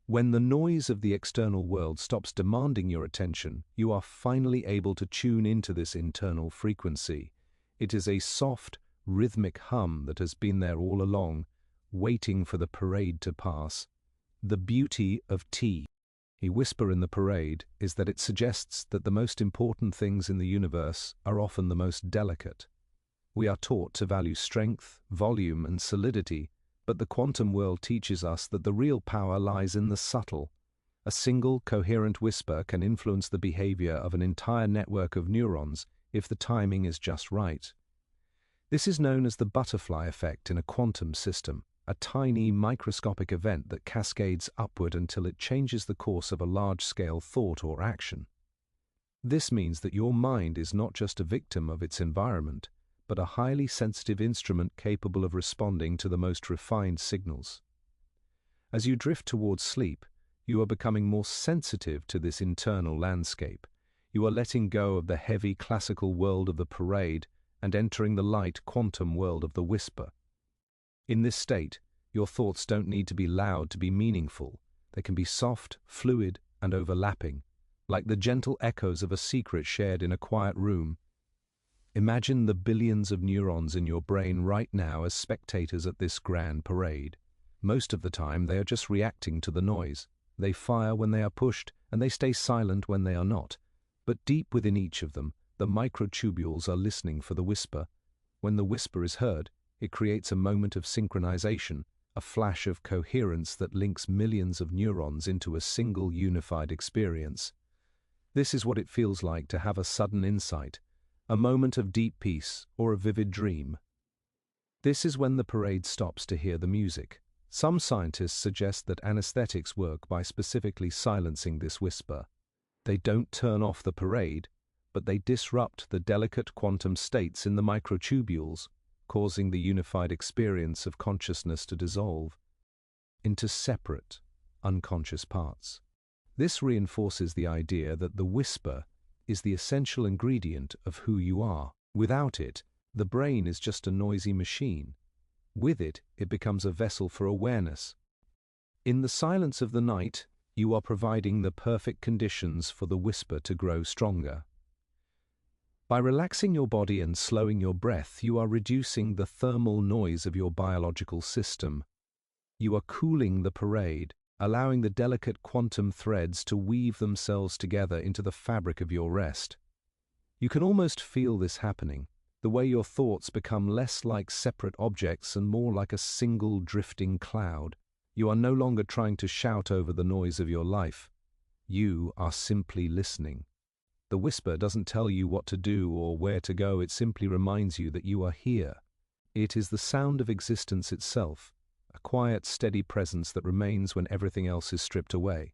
When the noise of the external world stops demanding your attention, you are finally able to tune into this internal frequency. It is a soft, rhythmic hum that has been there all along, waiting for the parade to pass. The beauty of a whisper in the parade is that it suggests that the most important things in the universe are often the most delicate. We are taught to value strength, volume, and solidity, but the quantum world teaches us that the real power lies in the subtle. A single, coherent whisper can influence the behavior of an entire network of neurons if the timing is just right. This is known as the butterfly effect in a quantum system, a tiny, microscopic event that cascades upward until it changes the course of a large-scale thought or action. This means that your mind is not just a victim of its environment, but a highly sensitive instrument capable of responding to the most refined signals. As you drift towards sleep, you are becoming more sensitive to this internal landscape. You are letting go of the heavy classical world of the parade and entering the light quantum world of the whisper. In this state, your thoughts don't need to be loud to be meaningful. They can be soft, fluid, and overlapping, like the gentle echoes of a secret shared in a quiet room. Imagine the billions of neurons in your brain right now as spectators at this grand parade. Most of the time, they are just reacting to the noise. They fire when they are pushed, and they stay silent when they are not. But deep within each of them, the microtubules are listening for the whisper. When the whisper is heard, it creates a moment of synchronization, a flash of coherence that links millions of neurons into a single unified experience. This is what it feels like to have a sudden insight, a moment of deep peace, or a vivid dream. This is when the parade stops to hear the music. Some scientists suggest that anesthetics work by specifically silencing this whisper. They don't turn off the parade, but they disrupt the delicate quantum states in the microtubules, causing the unified experience of consciousness to dissolve into separate, unconscious parts. This reinforces the idea that the whisper is the essential ingredient of who you are. Without it, the brain is just a noisy machine. With it, it becomes a vessel for awareness. In the silence of the night, you are providing the perfect conditions for the whisper to grow stronger. By relaxing your body and slowing your breath, you are reducing the thermal noise of your biological system. You are cooling the parade, allowing the delicate quantum threads to weave themselves together into the fabric of your rest. You can almost feel this happening. The way your thoughts become less like separate objects and more like a single drifting cloud. You are no longer trying to shout over the noise of your life. You are simply listening. The whisper doesn't tell you what to do or where to go, it simply reminds you that you are here. It is the sound of existence itself, a quiet, steady presence that remains when everything else is stripped away.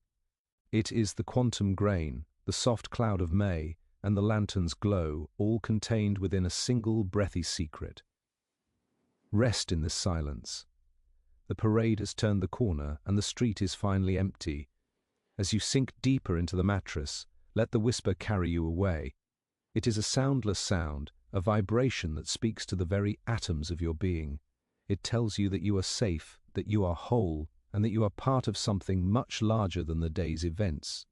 It is the quantum grain, the soft cloud of May, and the lantern's glow, all contained within a single breathy secret. Rest in this silence. The parade has turned the corner and the street is finally empty. As you sink deeper into the mattress, let the whisper carry you away. It is a soundless sound, a vibration that speaks to the very atoms of your being. It tells you that you are safe, that you are whole, and that you are part of something much larger than the day's events.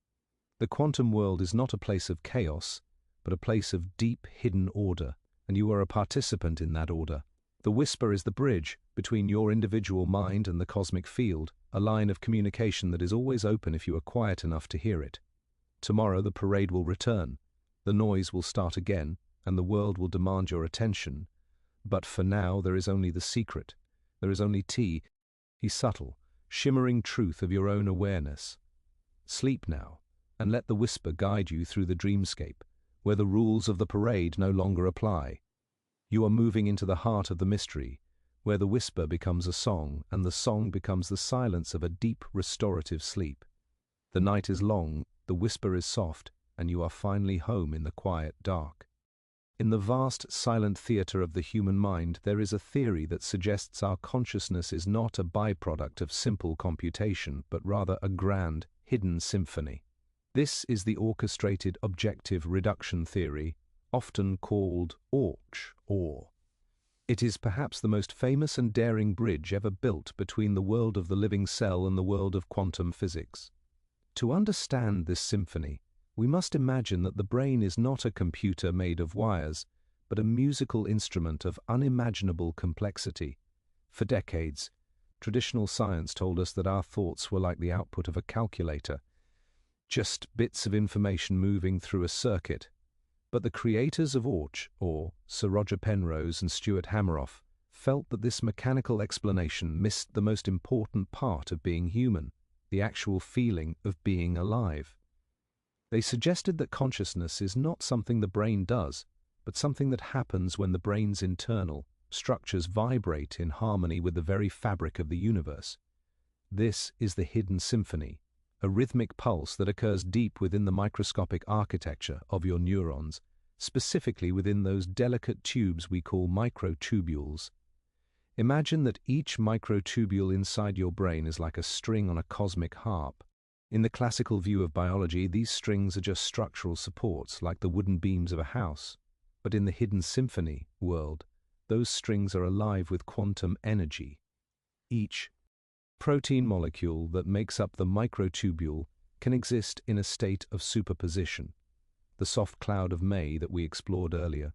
The quantum world is not a place of chaos, but a place of deep, hidden order, and you are a participant in that order. The whisper is the bridge between your individual mind and the cosmic field, a line of communication that is always open if you are quiet enough to hear it. Tomorrow the parade will return, the noise will start again, and the world will demand your attention. But for now there is only the secret, there is only the subtle, shimmering truth of your own awareness. Sleep now, and let the whisper guide you through the dreamscape, where the rules of the parade no longer apply. You are moving into the heart of the mystery, where the whisper becomes a song, and the song becomes the silence of a deep, restorative sleep. The night is long, the whisper is soft, and you are finally home in the quiet dark. In the vast, silent theater of the human mind, there is a theory that suggests our consciousness is not a byproduct of simple computation, but rather a grand, hidden symphony. This is the orchestrated objective reduction theory, often called OR. It is perhaps the most famous and daring bridge ever built between the world of the living cell and the world of quantum physics. To understand this symphony, we must imagine that the brain is not a computer made of wires, but a musical instrument of unimaginable complexity. For decades, traditional science told us that our thoughts were like the output of a calculator, just bits of information moving through a circuit. But the creators of or Sir Roger Penrose and Stuart Hameroff, felt that this mechanical explanation missed the most important part of being human, the actual feeling of being alive. They suggested that consciousness is not something the brain does, but something that happens when the brain's internal structures vibrate in harmony with the very fabric of the universe. This is the hidden symphony, a rhythmic pulse that occurs deep within the microscopic architecture of your neurons, specifically within those delicate tubes we call microtubules. Imagine that each microtubule inside your brain is like a string on a cosmic harp. In the classical view of biology, these strings are just structural supports, like the wooden beams of a house. But in the hidden symphony world, those strings are alive with quantum energy. Each protein molecule that makes up the microtubule can exist in a state of superposition, the soft cloud of May that we explored earlier.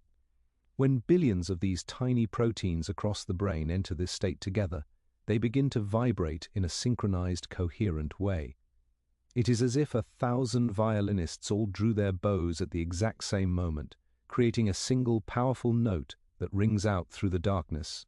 When billions of these tiny proteins across the brain enter this state together, they begin to vibrate in a synchronized, coherent way. It is as if 1,000 violinists all drew their bows at the exact same moment, creating a single powerful note that rings out through the darkness.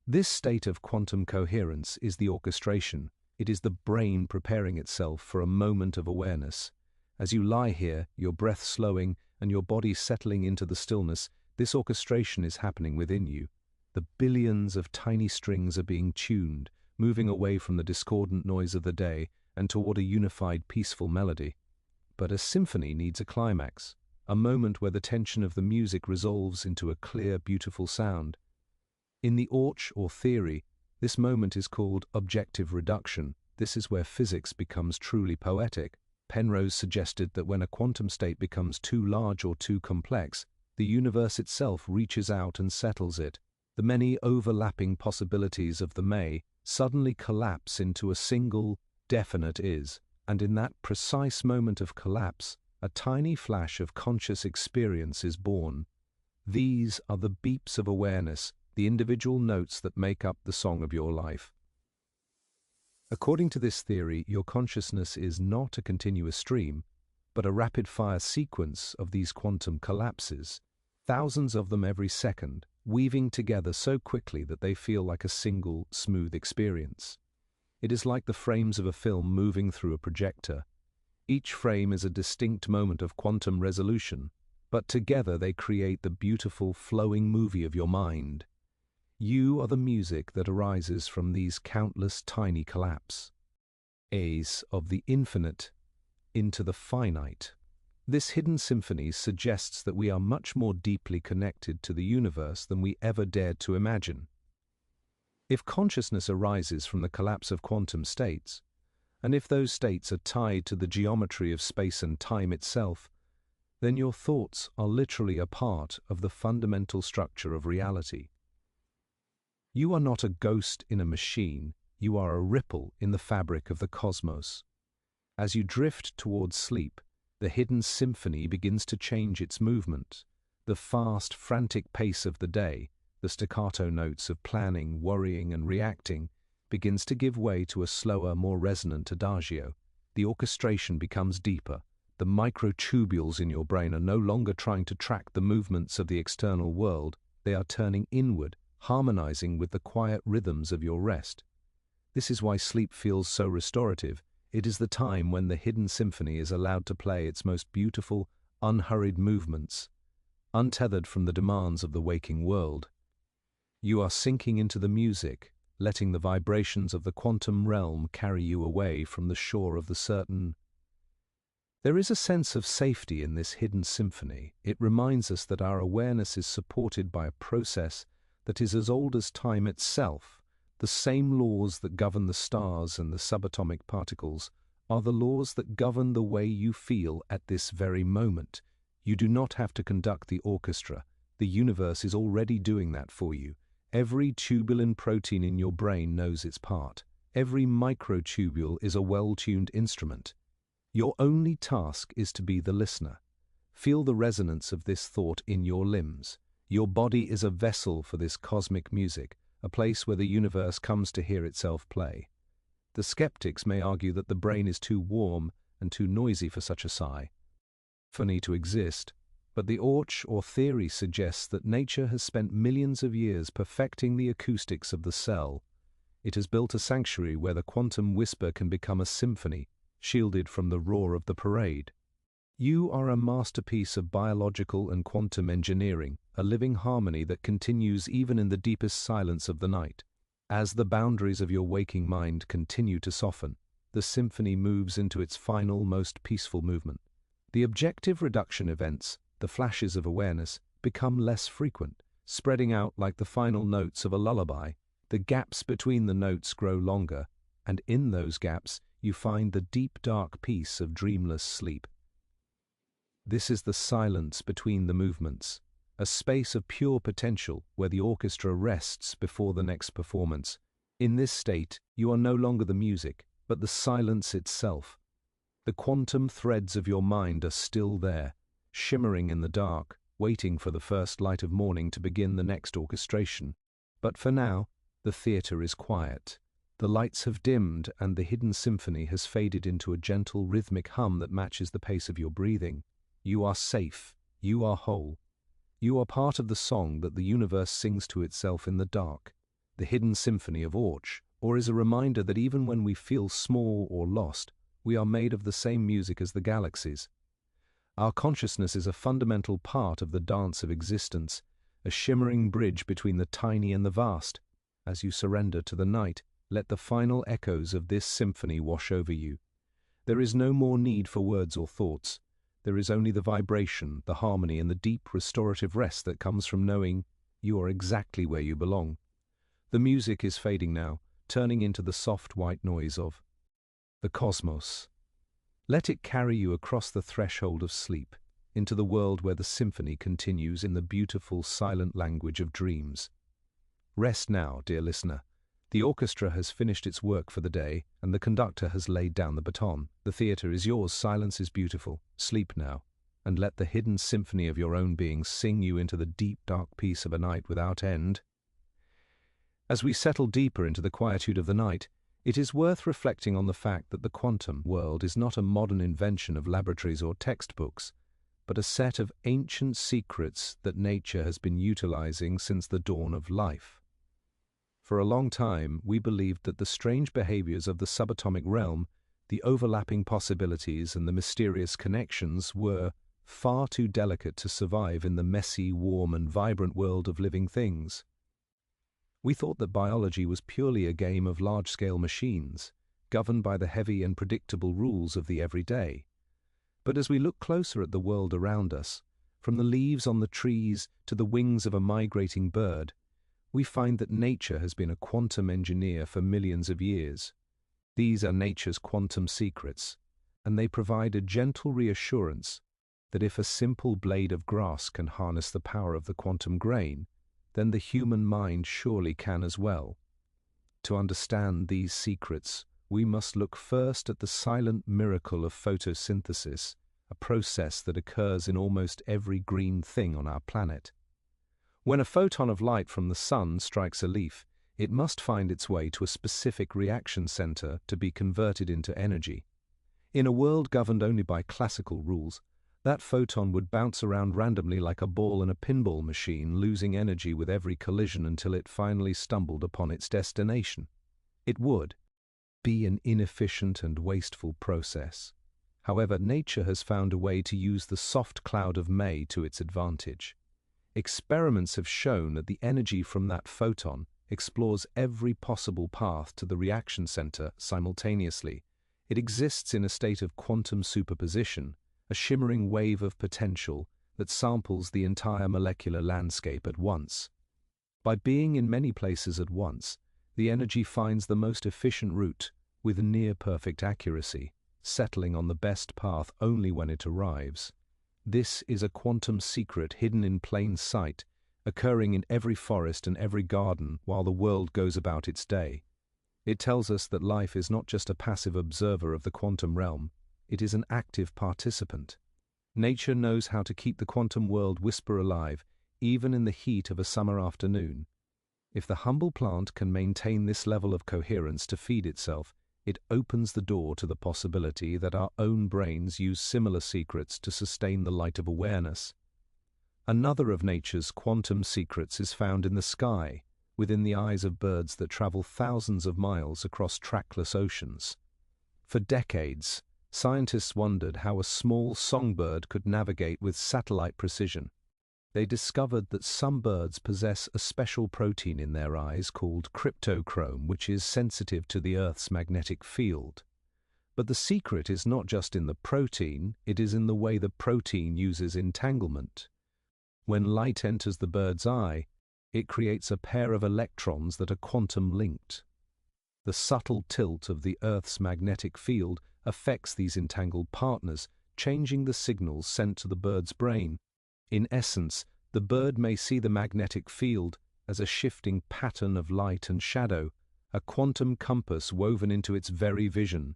This state of quantum coherence is the orchestration. It is the brain preparing itself for a moment of awareness. As you lie here, your breath slowing and your body settling into the stillness, this orchestration is happening within you. The billions of tiny strings are being tuned, moving away from the discordant noise of the day and toward a unified, peaceful melody. But a symphony needs a climax, a moment where the tension of the music resolves into a clear, beautiful sound. In the or theory, this moment is called objective reduction. This is where physics becomes truly poetic. Penrose suggested that when a quantum state becomes too large or too complex, the universe itself reaches out and settles it. The many overlapping possibilities of the May suddenly collapse into a single, definite is, and in that precise moment of collapse, a tiny flash of conscious experience is born. These are the beeps of awareness, the individual notes that make up the song of your life. According to this theory, your consciousness is not a continuous stream, but a rapid-fire sequence of these quantum collapses. thousands of them every second, weaving together so quickly that they feel like a single, smooth experience. It is like the frames of a film moving through a projector. Each frame is a distinct moment of quantum resolution, but together they create the beautiful, flowing movie of your mind. You are the music that arises from these countless tiny collapses of the infinite into the finite. This hidden symphony suggests that we are much more deeply connected to the universe than we ever dared to imagine. If consciousness arises from the collapse of quantum states, and if those states are tied to the geometry of space and time itself, then your thoughts are literally a part of the fundamental structure of reality. You are not a ghost in a machine, you are a ripple in the fabric of the cosmos. As you drift towards sleep, the hidden symphony begins to change its movement. The fast, frantic pace of the day, the staccato notes of planning, worrying, and reacting, begins to give way to a slower, more resonant adagio. The orchestration becomes deeper. The microtubules in your brain are no longer trying to track the movements of the external world. They are turning inward, harmonizing with the quiet rhythms of your rest. This is why sleep feels so restorative. It is the time when the hidden symphony is allowed to play its most beautiful, unhurried movements, untethered from the demands of the waking world. You are sinking into the music, letting the vibrations of the quantum realm carry you away from the shore of the certain. There is a sense of safety in this hidden symphony. It reminds us that our awareness is supported by a process that is as old as time itself. The same laws that govern the stars and the subatomic particles are the laws that govern the way you feel at this very moment. You do not have to conduct the orchestra. The universe is already doing that for you. Every tubulin protein in your brain knows its part. Every microtubule is a well-tuned instrument. Your only task is to be the listener. Feel the resonance of this thought in your limbs. Your body is a vessel for this cosmic music, a place where the universe comes to hear itself play. The skeptics may argue that the brain is too warm and too noisy for such a symphony to exist, but the Orch or theory suggests that nature has spent millions of years perfecting the acoustics of the cell. It has built a sanctuary where the quantum whisper can become a symphony, shielded from the roar of the parade. You are a masterpiece of biological and quantum engineering, a living harmony that continues even in the deepest silence of the night. As the boundaries of your waking mind continue to soften, the symphony moves into its final, most peaceful movement. The objective reduction events, the flashes of awareness, become less frequent, spreading out like the final notes of a lullaby. The gaps between the notes grow longer, and in those gaps you find the deep, dark peace of dreamless sleep. This is the silence between the movements, a space of pure potential where the orchestra rests before the next performance. In this state, you are no longer the music, but the silence itself. The quantum threads of your mind are still there, shimmering in the dark, waiting for the first light of morning to begin the next orchestration. But for now, the theater is quiet. The lights have dimmed and the hidden symphony has faded into a gentle rhythmic hum that matches the pace of your breathing. You are safe. You are whole. You are part of the song that the universe sings to itself in the dark. The hidden symphony of Orch, or is a reminder that even when we feel small or lost, we are made of the same music as the galaxies. Our consciousness is a fundamental part of the dance of existence, a shimmering bridge between the tiny and the vast. As you surrender to the night, let the final echoes of this symphony wash over you. There is no more need for words or thoughts. There is only the vibration, the harmony, and the deep restorative rest that comes from knowing you are exactly where you belong. The music is fading now, turning into the soft white noise of the cosmos. Let it carry you across the threshold of sleep, into the world where the symphony continues in the beautiful, silent language of dreams. Rest now, dear listener. The orchestra has finished its work for the day, and the conductor has laid down the baton. The theater is yours, silence is beautiful. Sleep now, and let the hidden symphony of your own being sing you into the deep, dark peace of a night without end. As we settle deeper into the quietude of the night, it is worth reflecting on the fact that the quantum world is not a modern invention of laboratories or textbooks. but a set of ancient secrets that nature has been utilizing since the dawn of life. For a long time, we believed that the strange behaviors of the subatomic realm, the overlapping possibilities and the mysterious connections were far too delicate to survive in the messy, warm and vibrant world of living things. We thought that biology was purely a game of large-scale machines, governed by the heavy and predictable rules of the everyday. But as we look closer at the world around us, from the leaves on the trees to the wings of a migrating bird, we find that nature has been a quantum engineer for millions of years. These are nature's quantum secrets, and they provide a gentle reassurance that if a simple blade of grass can harness the power of the quantum grain, then the human mind surely can as well. To understand these secrets, we must look first at the silent miracle of photosynthesis, a process that occurs in almost every green thing on our planet. When a photon of light from the sun strikes a leaf, it must find its way to a specific reaction center to be converted into energy. In a world governed only by classical rules, that photon would bounce around randomly like a ball in a pinball machine, losing energy with every collision until it finally stumbled upon its destination. It would be an inefficient and wasteful process. However, nature has found a way to use the soft cloud of May to its advantage. Experiments have shown that the energy from that photon explores every possible path to the reaction center simultaneously. It exists in a state of quantum superposition, a shimmering wave of potential that samples the entire molecular landscape at once. By being in many places at once, the energy finds the most efficient route with near-perfect accuracy, settling on the best path only when it arrives. This is a quantum secret hidden in plain sight, occurring in every forest and every garden while the world goes about its day. It tells us that life is not just a passive observer of the quantum realm, it is an active participant. Nature knows how to keep the quantum world whisper alive, even in the heat of a summer afternoon. If the humble plant can maintain this level of coherence to feed itself, it opens the door to the possibility that our own brains use similar secrets to sustain the light of awareness. Another of nature's quantum secrets is found in the sky, within the eyes of birds that travel thousands of miles across trackless oceans. For decades, scientists wondered how a small songbird could navigate with satellite precision. They discovered that some birds possess a special protein in their eyes called cryptochrome, which is sensitive to the Earth's magnetic field. But the secret is not just in the protein, it is in the way the protein uses entanglement. When light enters the bird's eye, it creates a pair of electrons that are quantum linked. The subtle tilt of the Earth's magnetic field affects these entangled partners, changing the signals sent to the bird's brain. In essence, the bird may see the magnetic field as a shifting pattern of light and shadow, a quantum compass woven into its very vision.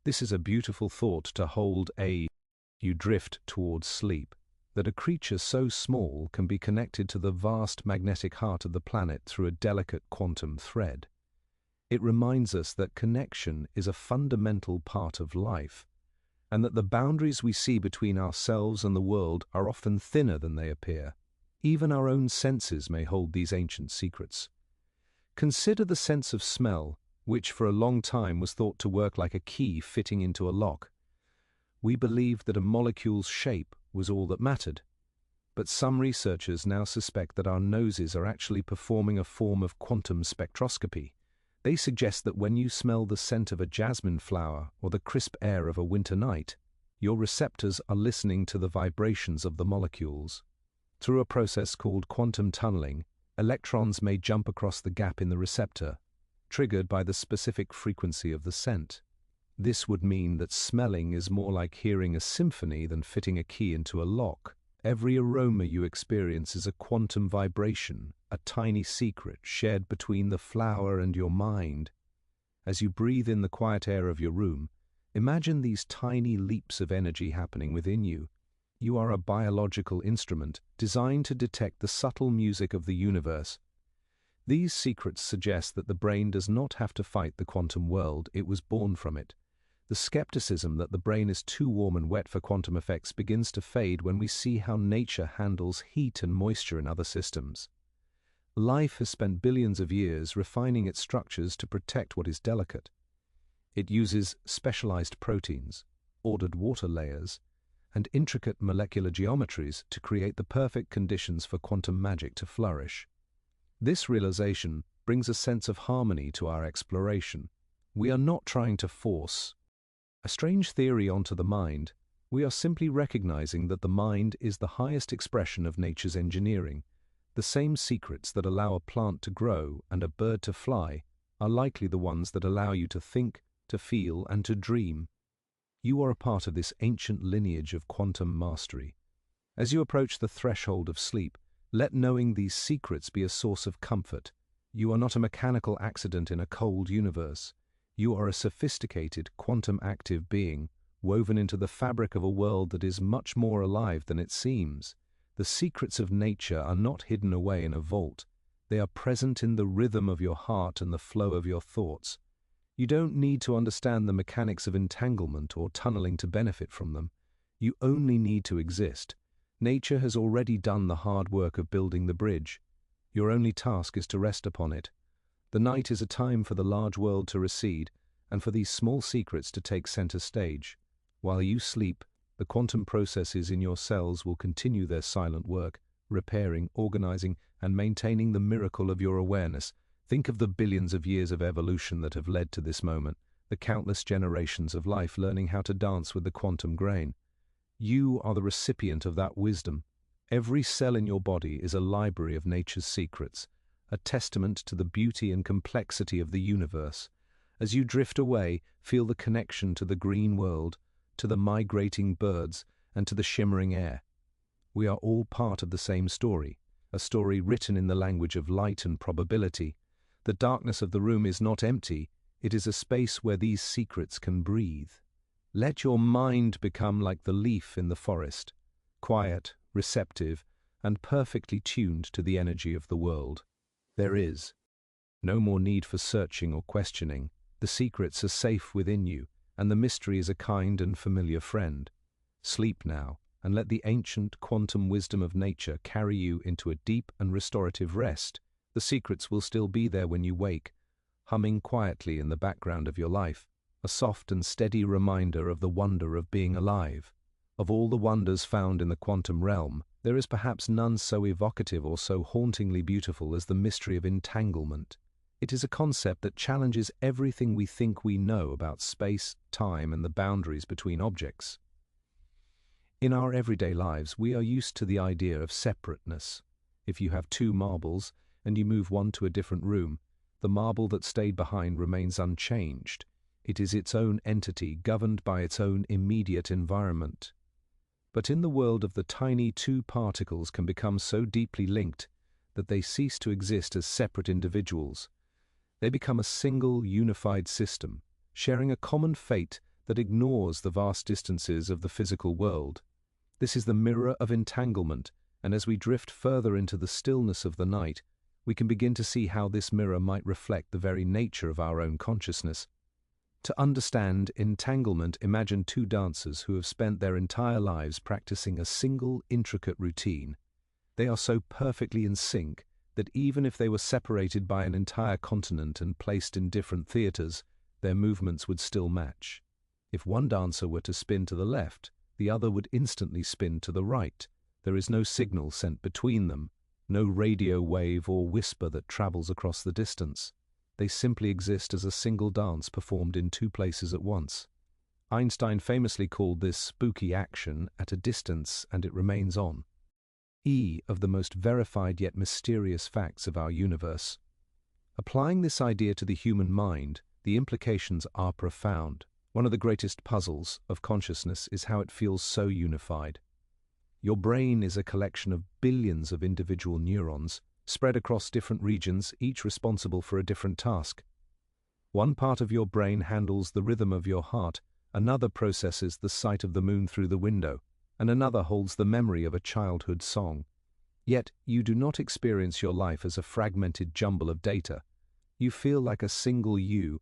This is a beautiful thought to hold you drift towards sleep, that a creature so small can be connected to the vast magnetic heart of the planet through a delicate quantum thread. It reminds us that connection is a fundamental part of life, and that the boundaries we see between ourselves and the world are often thinner than they appear. Even our own senses may hold these ancient secrets. Consider the sense of smell, which for a long time was thought to work like a key fitting into a lock. We believed that a molecule's shape was all that mattered. But some researchers now suspect that our noses are actually performing a form of quantum spectroscopy. They suggest that when you smell the scent of a jasmine flower or the crisp air of a winter night, your receptors are listening to the vibrations of the molecules. Through a process called quantum tunneling, electrons may jump across the gap in the receptor, triggered by the specific frequency of the scent. This would mean that smelling is more like hearing a symphony than fitting a key into a lock. Every aroma you experience is a quantum vibration, a tiny secret shared between the flower and your mind. As you breathe in the quiet air of your room, imagine these tiny leaps of energy happening within you. You are a biological instrument designed to detect the subtle music of the universe. These secrets suggest that the brain does not have to fight the quantum world, it was born from it. The skepticism that the brain is too warm and wet for quantum effects begins to fade when we see how nature handles heat and moisture in other systems. Life has spent billions of years refining its structures to protect what is delicate. It uses specialized proteins, ordered water layers, and intricate molecular geometries to create the perfect conditions for quantum magic to flourish. This realization brings a sense of harmony to our exploration. We are not trying to force a strange theory onto the mind. We are simply recognizing that the mind is the highest expression of nature's engineering. The same secrets that allow a plant to grow and a bird to fly are likely the ones that allow you to think, to feel, and to dream. You are a part of this ancient lineage of quantum mastery. As you approach the threshold of sleep, let knowing these secrets be a source of comfort. You are not a mechanical accident in a cold universe. You are a sophisticated, quantum-active being, woven into the fabric of a world that is much more alive than it seems. The secrets of nature are not hidden away in a vault. They are present in the rhythm of your heart and the flow of your thoughts. You don't need to understand the mechanics of entanglement or tunneling to benefit from them. You only need to exist. Nature has already done the hard work of building the bridge. Your only task is to rest upon it. The night is a time for the large world to recede, and for these small secrets to take center stage. While you sleep, the quantum processes in your cells will continue their silent work, repairing, organizing, and maintaining the miracle of your awareness. Think of the billions of years of evolution that have led to this moment, the countless generations of life learning how to dance with the quantum grain. You are the recipient of that wisdom. Every cell in your body is a library of nature's secrets, a testament to the beauty and complexity of the universe. As you drift away, feel the connection to the green world, to the migrating birds, and to the shimmering air. We are all part of the same story, a story written in the language of light and probability. The darkness of the room is not empty, it is a space where these secrets can breathe. Let your mind become like the leaf in the forest, quiet, receptive, and perfectly tuned to the energy of the world. There is no more need for searching or questioning. The secrets are safe within you, and the mystery is a kind and familiar friend. Sleep now, and let the ancient quantum wisdom of nature carry you into a deep and restorative rest. The secrets will still be there when you wake, humming quietly in the background of your life, a soft and steady reminder of the wonder of being alive. Of all the wonders found in the quantum realm, there is perhaps none so evocative or so hauntingly beautiful as the mystery of entanglement. It is a concept that challenges everything we think we know about space, time, and the boundaries between objects. In our everyday lives, we are used to the idea of separateness. If you have two marbles and you move one to a different room, the marble that stayed behind remains unchanged. It is its own entity, governed by its own immediate environment. But in the world of the tiny, two particles can become so deeply linked that they cease to exist as separate individuals. They become a single, unified system, sharing a common fate that ignores the vast distances of the physical world. This is the mirror of entanglement, and as we drift further into the stillness of the night, we can begin to see how this mirror might reflect the very nature of our own consciousness. To understand entanglement, imagine two dancers who have spent their entire lives practicing a single, intricate routine. They are so perfectly in sync that even if they were separated by an entire continent and placed in different theaters, their movements would still match. If one dancer were to spin to the left, the other would instantly spin to the right. There is no signal sent between them, no radio wave or whisper that travels across the distance. They simply exist as a single dance performed in two places at once. Einstein famously called this spooky action at a distance, and it remains on. Of the most verified yet mysterious facts of our universe. Applying this idea to the human mind, the implications are profound. One of the greatest puzzles of consciousness is how it feels so unified. Your brain is a collection of billions of individual neurons, spread across different regions, each responsible for a different task. One part of your brain handles the rhythm of your heart, another processes the sight of the moon through the window, and another holds the memory of a childhood song. Yet you do not experience your life as a fragmented jumble of data. You feel like a single you.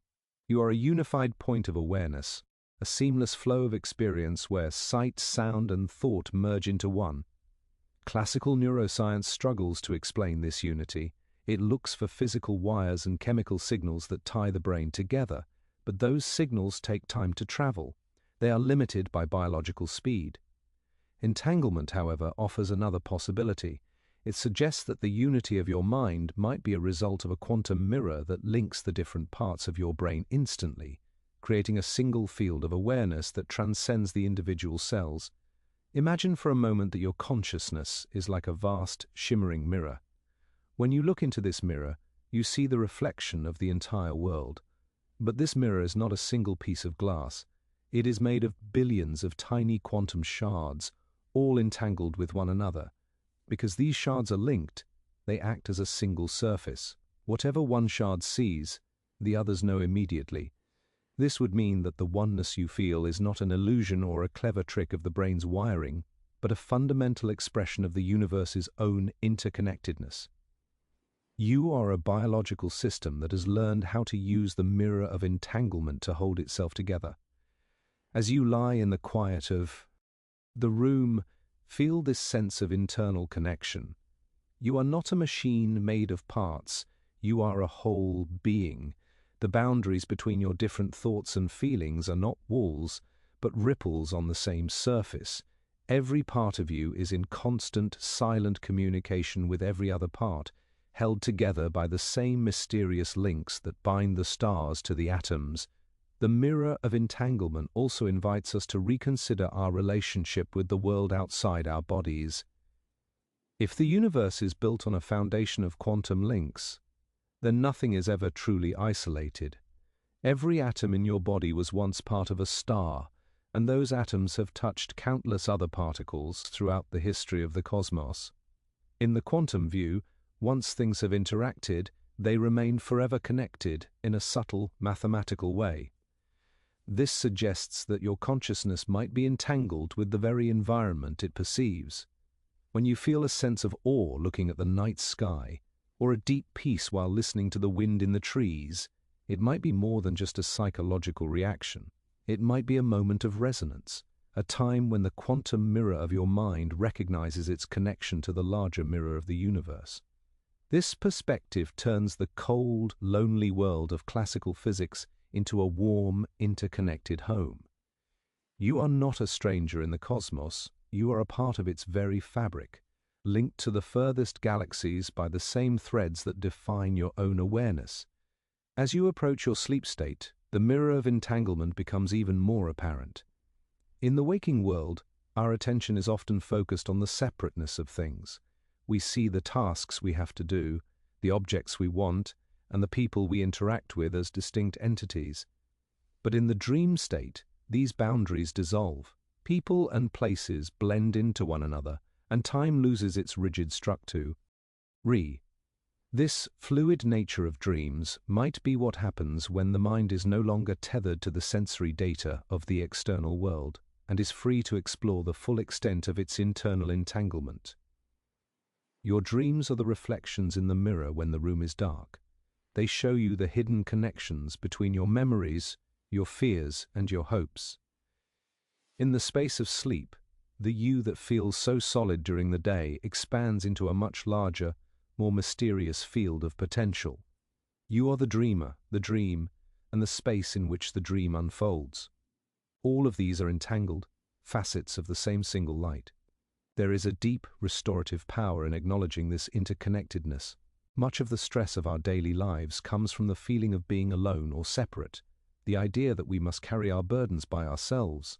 You are a unified point of awareness, a seamless flow of experience where sight, sound, and thought merge into one. Classical neuroscience struggles to explain this unity. It looks for physical wires and chemical signals that tie the brain together, but those signals take time to travel. They are limited by biological speed. Entanglement, however, offers another possibility. It suggests that the unity of your mind might be a result of a quantum mirror that links the different parts of your brain instantly, creating a single field of awareness that transcends the individual cells. Imagine for a moment that your consciousness is like a vast, shimmering mirror. When you look into this mirror, you see the reflection of the entire world. But this mirror is not a single piece of glass. It is made of billions of tiny quantum shards, all entangled with one another. Because these shards are linked, they act as a single surface. Whatever one shard sees, the others know immediately. This would mean that the oneness you feel is not an illusion or a clever trick of the brain's wiring, but a fundamental expression of the universe's own interconnectedness. You are a biological system that has learned how to use the mirror of entanglement to hold itself together. As you lie in the quiet of the room, feel this sense of internal connection. You are not a machine made of parts. You are a whole being. The boundaries between your different thoughts and feelings are not walls, but ripples on the same surface. Every part of you is in constant, silent communication with every other part, held together by the same mysterious links that bind the stars to the atoms. The mirror of entanglement also invites us to reconsider our relationship with the world outside our bodies. If the universe is built on a foundation of quantum links, then nothing is ever truly isolated. Every atom in your body was once part of a star, and those atoms have touched countless other particles throughout the history of the cosmos. In the quantum view, once things have interacted, they remain forever connected in a subtle, mathematical way. This suggests that your consciousness might be entangled with the very environment it perceives. When you feel a sense of awe looking at the night sky, or a deep peace while listening to the wind in the trees, it might be more than just a psychological reaction. It might be a moment of resonance, a time when the quantum mirror of your mind recognizes its connection to the larger mirror of the universe. This perspective turns the cold, lonely world of classical physics into a warm, interconnected home. You are not a stranger in the cosmos, you are a part of its very fabric, linked to the furthest galaxies by the same threads that define your own awareness. As you approach your sleep state, the mirror of entanglement becomes even more apparent. In the waking world, our attention is often focused on the separateness of things. We see the tasks we have to do, the objects we want, and the people we interact with as distinct entities. But in the dream state, these boundaries dissolve. People and places blend into one another, and time loses its rigid structure. This fluid nature of dreams might be what happens when the mind is no longer tethered to the sensory data of the external world and is free to explore the full extent of its internal entanglement. Your dreams are the reflections in the mirror when the room is dark. They show you the hidden connections between your memories, your fears, and your hopes. In the space of sleep, the you that feels so solid during the day expands into a much larger, more mysterious field of potential. You are the dreamer, the dream, and the space in which the dream unfolds. All of these are entangled, facets of the same single light. There is a deep restorative power in acknowledging this interconnectedness. Much of the stress of our daily lives comes from the feeling of being alone or separate, the idea that we must carry our burdens by ourselves.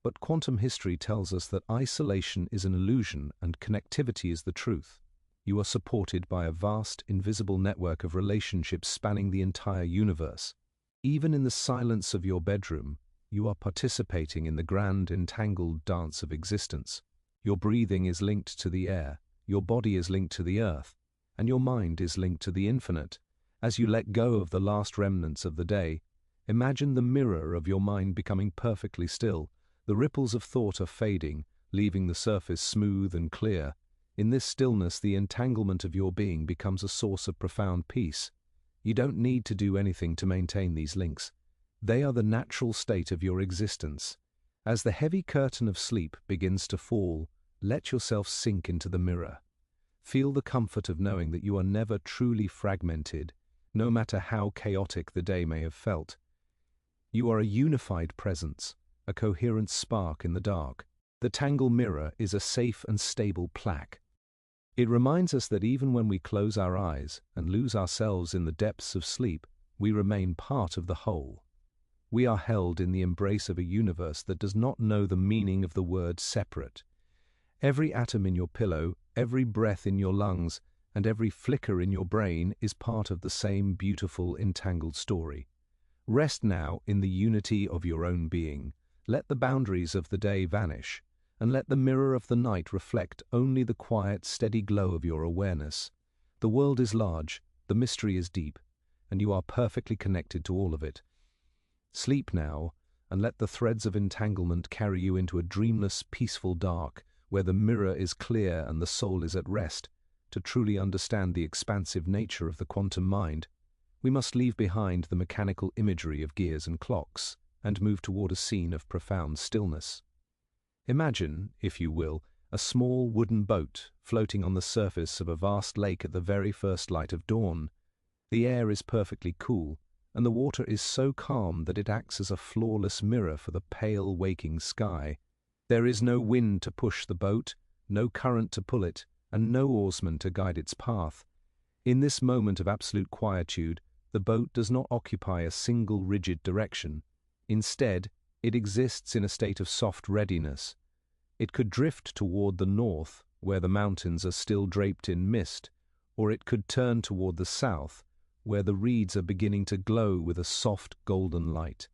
But quantum history tells us that isolation is an illusion and connectivity is the truth. You are supported by a vast, invisible network of relationships spanning the entire universe. Even in the silence of your bedroom, you are participating in the grand, entangled dance of existence. Your breathing is linked to the air, your body is linked to the earth, and your mind is linked to the infinite. As you let go of the last remnants of the day, imagine the mirror of your mind becoming perfectly still. The ripples of thought are fading, leaving the surface smooth and clear. In this stillness, the entanglement of your being becomes a source of profound peace. You don't need to do anything to maintain these links. They are the natural state of your existence. As the heavy curtain of sleep begins to fall, let yourself sink into the mirror. Feel the comfort of knowing that you are never truly fragmented, no matter how chaotic the day may have felt. You are a unified presence, a coherent spark in the dark. The Tangle mirror is a safe and stable plaque. It reminds us that even when we close our eyes and lose ourselves in the depths of sleep, we remain part of the whole. We are held in the embrace of a universe that does not know the meaning of the word separate. Every atom in your pillow, every breath in your lungs, and every flicker in your brain is part of the same beautiful, entangled story. Rest now in the unity of your own being. Let the boundaries of the day vanish, and let the mirror of the night reflect only the quiet, steady glow of your awareness. The world is large, the mystery is deep, and you are perfectly connected to all of it. Sleep now, and let the threads of entanglement carry you into a dreamless, peaceful dark, where the mirror is clear and the soul is at rest. To truly understand the expansive nature of the quantum mind, we must leave behind the mechanical imagery of gears and clocks, and move toward a scene of profound stillness. Imagine, if you will, a small wooden boat floating on the surface of a vast lake at the very first light of dawn. The air is perfectly cool, and the water is so calm that it acts as a flawless mirror for the pale, waking sky. There is no wind to push the boat, no current to pull it, and no oarsman to guide its path. In this moment of absolute quietude, the boat does not occupy a single rigid direction. Instead, it exists in a state of soft readiness. It could drift toward the north, where the mountains are still draped in mist, or it could turn toward the south, where the reeds are beginning to glow with a soft golden light.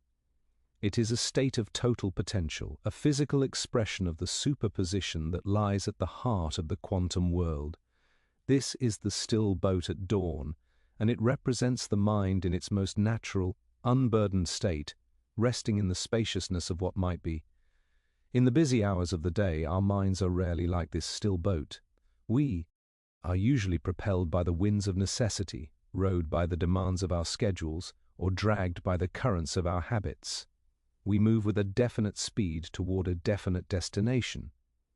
It is a state of total potential, a physical expression of the superposition that lies at the heart of the quantum world. This is the still boat at dawn, and it represents the mind in its most natural, unburdened state, resting in the spaciousness of what might be. In the busy hours of the day, our minds are rarely like this still boat. We are usually propelled by the winds of necessity, rowed by the demands of our schedules, or dragged by the currents of our habits. We move with a definite speed toward a definite destination.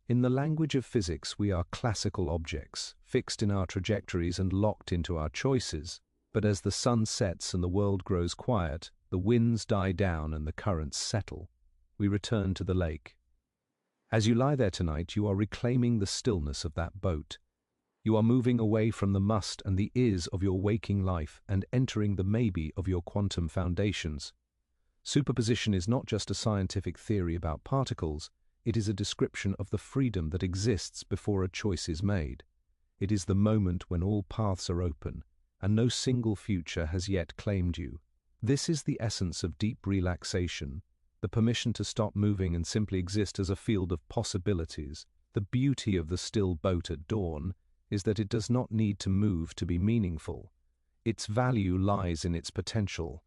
In the language of physics, we are classical objects, fixed in our trajectories and locked into our choices. But as the sun sets and the world grows quiet, the winds die down and the currents settle. We return to the lake. As you lie there tonight, you are reclaiming the stillness of that boat. You are moving away from the must and the is of your waking life and entering the maybe of your quantum foundations. Superposition is not just a scientific theory about particles, it is a description of the freedom that exists before a choice is made. It is the moment when all paths are open, and no single future has yet claimed you. This is the essence of deep relaxation, the permission to stop moving and simply exist as a field of possibilities. The beauty of the still boat at dawn is that it does not need to move to be meaningful. Its value lies in its potential.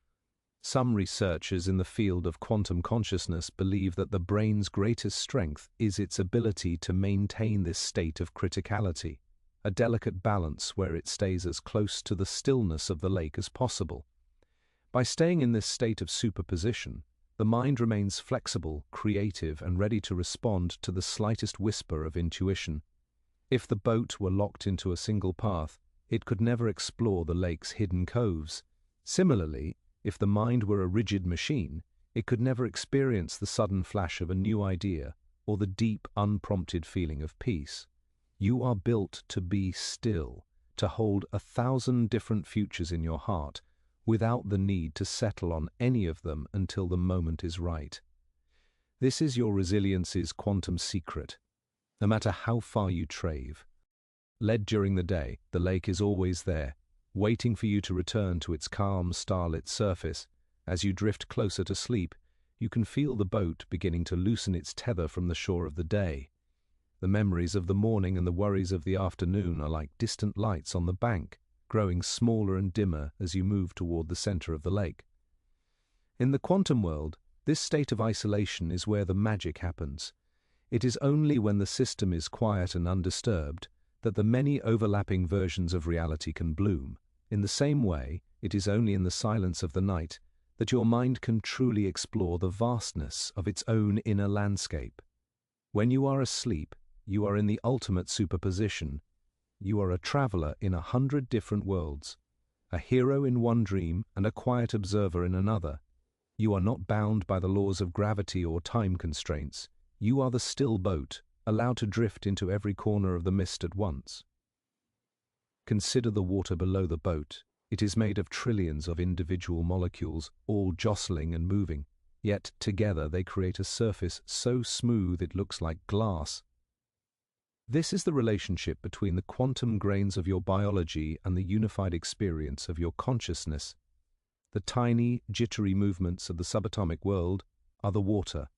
Some researchers in the field of quantum consciousness believe that the brain's greatest strength is its ability to maintain this state of criticality, a delicate balance where it stays as close to the stillness of the lake as possible. By staying in this state of superposition, the mind remains flexible, creative, and ready to respond to the slightest whisper of intuition. If the boat were locked into a single path, it could never explore the lake's hidden coves. Similarly, if the mind were a rigid machine, it could never experience the sudden flash of a new idea or the deep, unprompted feeling of peace. You are built to be still, to hold 1,000 different futures in your heart, without the need to settle on any of them until the moment is right. This is your resilience's quantum secret. No matter how far you trave, led during the day, the lake is always there, waiting for you to return to its calm, starlit surface. As you drift closer to sleep, you can feel the boat beginning to loosen its tether from the shore of the day. The memories of the morning and the worries of the afternoon are like distant lights on the bank, growing smaller and dimmer as you move toward the center of the lake. In the quantum world, this state of isolation is where the magic happens. It is only when the system is quiet and undisturbed that the many overlapping versions of reality can bloom. In the same way, it is only in the silence of the night that your mind can truly explore the vastness of its own inner landscape. When you are asleep, you are in the ultimate superposition. You are a traveler in 100 different worlds, a hero in one dream and a quiet observer in another. You are not bound by the laws of gravity or time constraints. You are the still boat, allowed to drift into every corner of the mist at once. Consider the water below the boat. It is made of trillions of individual molecules, all jostling and moving. Yet together they create a surface so smooth it looks like glass. This is the relationship between the quantum grains of your biology and the unified experience of your consciousness. The tiny, jittery movements of the subatomic world are the water.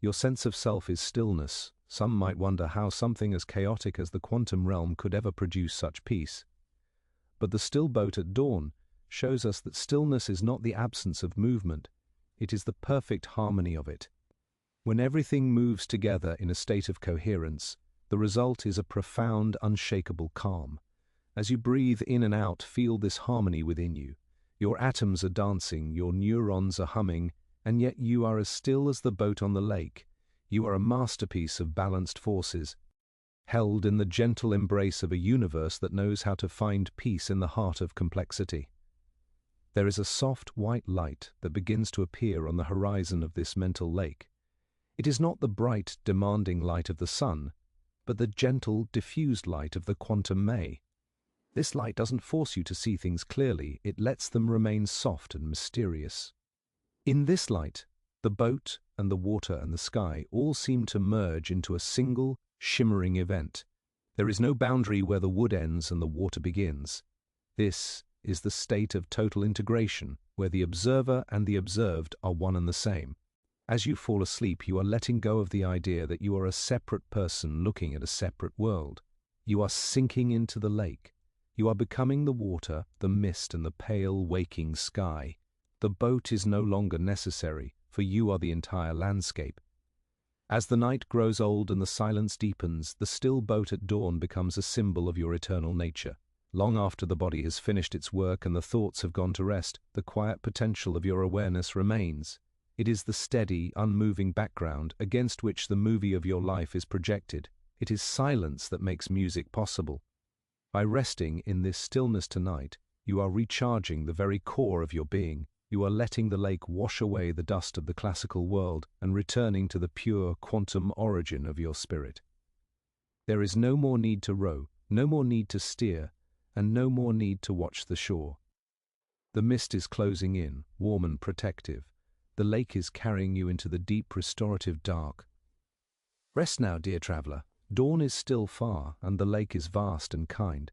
Your sense of self is stillness. Some might wonder how something as chaotic as the quantum realm could ever produce such peace. But the still boat at dawn shows us that stillness is not the absence of movement. It is the perfect harmony of it. When everything moves together in a state of coherence, the result is a profound, unshakable calm. As you breathe in and out, feel this harmony within you. Your atoms are dancing, your neurons are humming, and yet you are as still as the boat on the lake. You are a masterpiece of balanced forces, held in the gentle embrace of a universe that knows how to find peace in the heart of complexity. There is a soft white light that begins to appear on the horizon of this mental lake. It is not the bright, demanding light of the sun, but the gentle, diffused light of the quantum May. This light doesn't force you to see things clearly, it lets them remain soft and mysterious. In this light, the boat and the water and the sky all seem to merge into a single, shimmering event. There is no boundary where the wood ends and the water begins. This is the state of total integration, where the observer and the observed are one and the same. As you fall asleep, you are letting go of the idea that you are a separate person looking at a separate world. You are sinking into the lake. You are becoming the water, the mist, and the pale, waking sky. The boat is no longer necessary, for you are the entire landscape. As the night grows old and the silence deepens, the still boat at dawn becomes a symbol of your eternal nature. Long after the body has finished its work and the thoughts have gone to rest, the quiet potential of your awareness remains. It is the steady, unmoving background against which the movie of your life is projected. It is silence that makes music possible. By resting in this stillness tonight, you are recharging the very core of your being. You are letting the lake wash away the dust of the classical world and returning to the pure quantum origin of your spirit. There is no more need to row, no more need to steer, and no more need to watch the shore. The mist is closing in, warm and protective. The lake is carrying you into the deep restorative dark. Rest now, dear traveler. Dawn is still far, and the lake is vast and kind.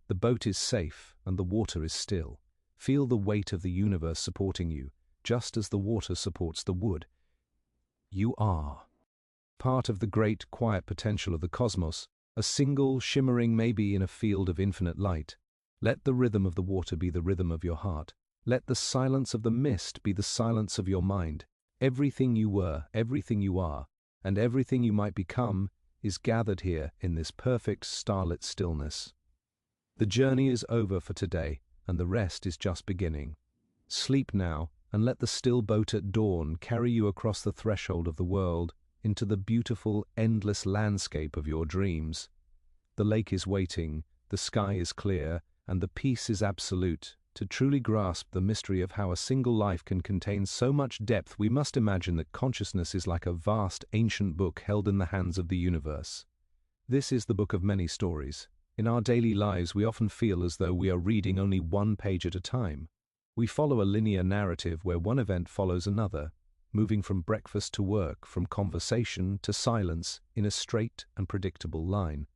The boat is safe, and the water is still. Feel the weight of the universe supporting you, just as the water supports the wood. You are part of the great, quiet potential of the cosmos, a single, shimmering maybe in a field of infinite light. Let the rhythm of the water be the rhythm of your heart. Let the silence of the mist be the silence of your mind. Everything you were, everything you are, and everything you might become is gathered here in this perfect starlit stillness. The journey is over for today, and the rest is just beginning. Sleep now, and let the still boat at dawn carry you across the threshold of the world into the beautiful, endless landscape of your dreams. The lake is waiting, the sky is clear, and the peace is absolute. To truly grasp the mystery of how a single life can contain so much depth, we must imagine that consciousness is like a vast, ancient book held in the hands of the universe. This is the book of many stories. In our daily lives, we often feel as though we are reading only one page at a time. We follow a linear narrative where one event follows another, moving from breakfast to work, from conversation to silence, in a straight and predictable line.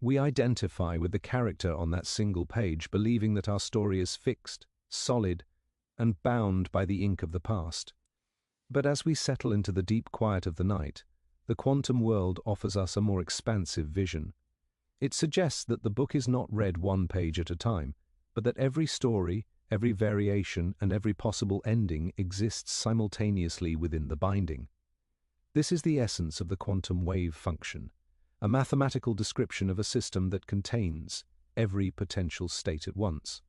We identify with the character on that single page, believing that our story is fixed, solid, and bound by the ink of the past. But as we settle into the deep quiet of the night, the quantum world offers us a more expansive vision. It suggests that the book is not read one page at a time, but that every story, every variation, and every possible ending exists simultaneously within the binding. This is the essence of the quantum wave function, a mathematical description of a system that contains every potential state at once.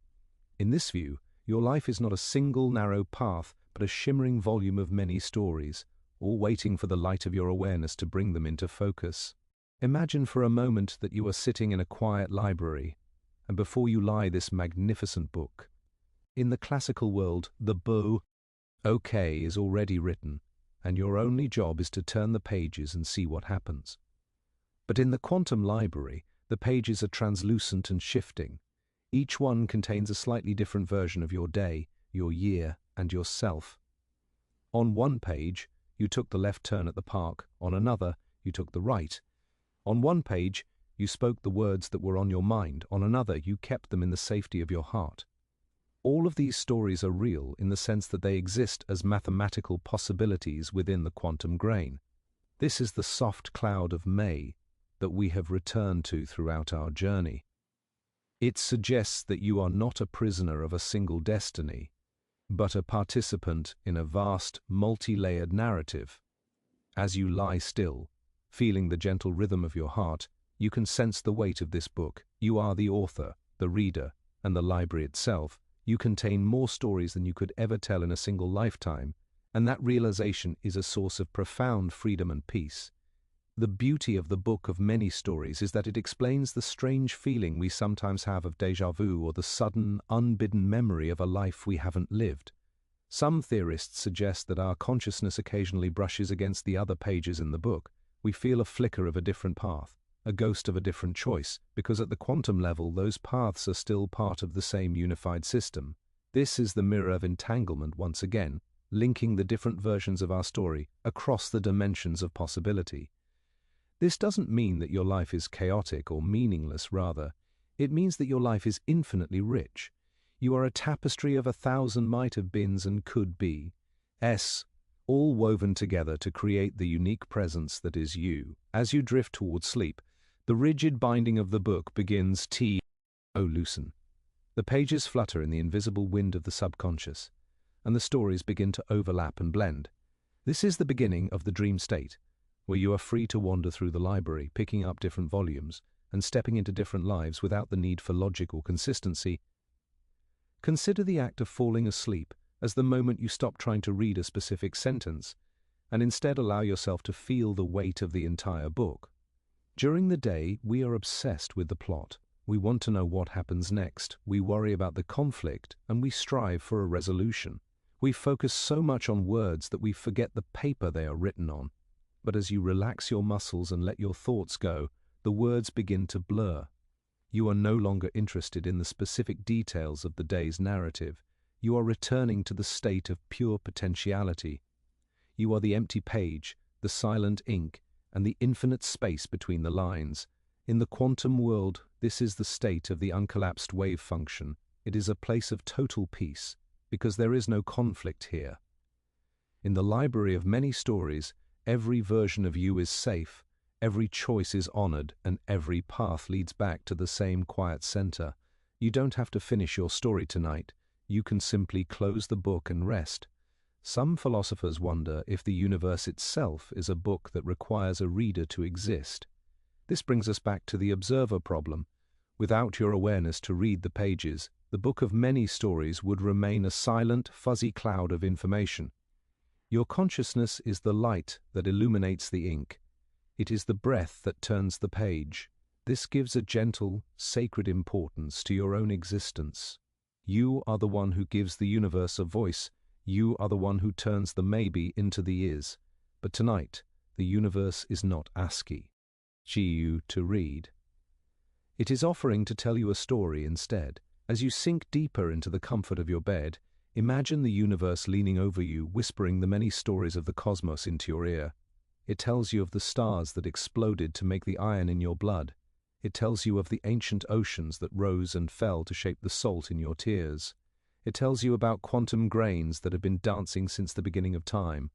In this view, Your life is not a single narrow path, but a shimmering volume of many stories, all waiting for the light of your awareness to bring them into focus. Imagine for a moment that you are sitting in a quiet library, and before you lie this magnificent book. In the classical world, the book is already written, and your only job is to turn the pages and see what happens. But in the quantum library, the pages are translucent and shifting. Each one contains a slightly different version of your day, your year, and yourself. On one page, you took the left turn at the park. On another, you took the right. On one page, you spoke the words that were on your mind. On another, you kept them in the safety of your heart. All of these stories are real in the sense that they exist as mathematical possibilities within the quantum grain. This is the soft cloud of May that we have returned to throughout our journey. It suggests that you are not a prisoner of a single destiny, but a participant in a vast, multi-layered narrative. As you lie still, feeling the gentle rhythm of your heart, you can sense the weight of this book. You are the author, the reader, and the library itself. You contain more stories than you could ever tell in a single lifetime, and that realization is a source of profound freedom and peace. The beauty of the book of many stories is that it explains the strange feeling we sometimes have of déjà vu, or the sudden, unbidden memory of a life we haven't lived. Some theorists suggest that our consciousness occasionally brushes against the other pages in the book. We feel a flicker of a different path, a ghost of a different choice, because at the quantum level those paths are still part of the same unified system. This is the mirror of entanglement once again, linking the different versions of our story across the dimensions of possibility. This doesn't mean that your life is chaotic or meaningless, rather. It means that your life is infinitely rich. You are a tapestry of 1,000 might have beens and could be, all woven together to create the unique presence that is you. As you drift towards sleep, the rigid binding of the book begins to loosen. The pages flutter in the invisible wind of the subconscious, and the stories begin to overlap and blend. This is the beginning of the dream state, where you are free to wander through the library, picking up different volumes and stepping into different lives without the need for logic or consistency. Consider the act of falling asleep as the moment you stop trying to read a specific sentence and instead allow yourself to feel the weight of the entire book. During the day, we are obsessed with the plot. We want to know what happens next. We worry about the conflict and we strive for a resolution. We focus so much on words that we forget the paper they are written on. But as you relax your muscles and let your thoughts go, the words begin to blur. You are no longer interested in the specific details of the day's narrative. You are returning to the state of pure potentiality. You are the empty page, the silent ink, and the infinite space between the lines. In the quantum world, this is the state of the uncollapsed wave function. It is a place of total peace, because there is no conflict here. In the library of many stories, every version of you is safe, every choice is honored, and every path leads back to the same quiet center. You don't have to finish your story tonight. You can simply close the book and rest. Some philosophers wonder if the universe itself is a book that requires a reader to exist. This brings us back to the observer problem. Without your awareness to read the pages, the book of many stories would remain a silent, fuzzy cloud of information. Your consciousness is the light that illuminates the ink. It is the breath that turns the page. This gives a gentle, sacred importance to your own existence. You are the one who gives the universe a voice. You are the one who turns the maybe into the is. But tonight, the universe is not asking you to read. It is offering to tell you a story instead. As you sink deeper into the comfort of your bed, imagine the universe leaning over you, whispering the many stories of the cosmos into your ear. It tells you of the stars that exploded to make the iron in your blood. It tells you of the ancient oceans that rose and fell to shape the salt in your tears. It tells you about quantum grains that have been dancing since the beginning of time.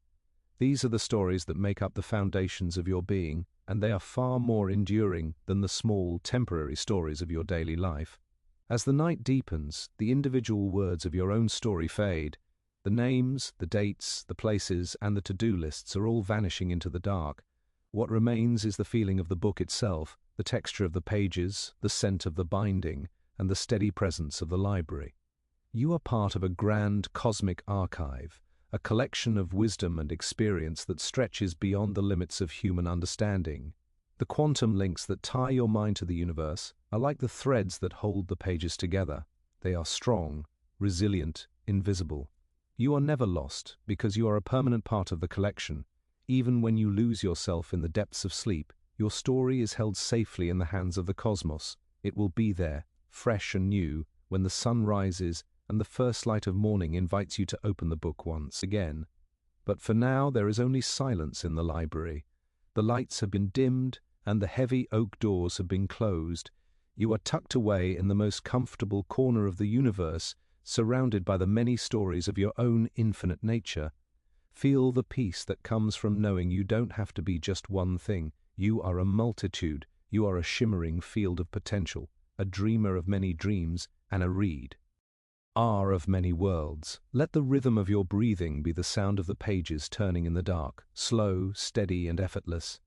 These are the stories that make up the foundations of your being, and they are far more enduring than the small, temporary stories of your daily life. As the night deepens, the individual words of your own story fade. The names, the dates, the places, and the to-do lists are all vanishing into the dark. What remains is the feeling of the book itself, the texture of the pages, the scent of the binding, and the steady presence of the library. You are part of a grand cosmic archive, a collection of wisdom and experience that stretches beyond the limits of human understanding. The quantum links that tie your mind to the universe are like the threads that hold the pages together. They are strong, resilient, invisible. You are never lost because you are a permanent part of the collection. Even when you lose yourself in the depths of sleep, your story is held safely in the hands of the cosmos. It will be there, fresh and new, when the sun rises and the first light of morning invites you to open the book once again. But for now there is only silence in the library. The lights have been dimmed and the heavy oak doors have been closed. You are tucked away in the most comfortable corner of the universe, surrounded by the many stories of your own infinite nature. Feel the peace that comes from knowing you don't have to be just one thing. You are a multitude. You are a shimmering field of potential, a dreamer of many dreams, and a reed of many worlds. Let the rhythm of your breathing be the sound of the pages turning in the dark, slow, steady, and effortless.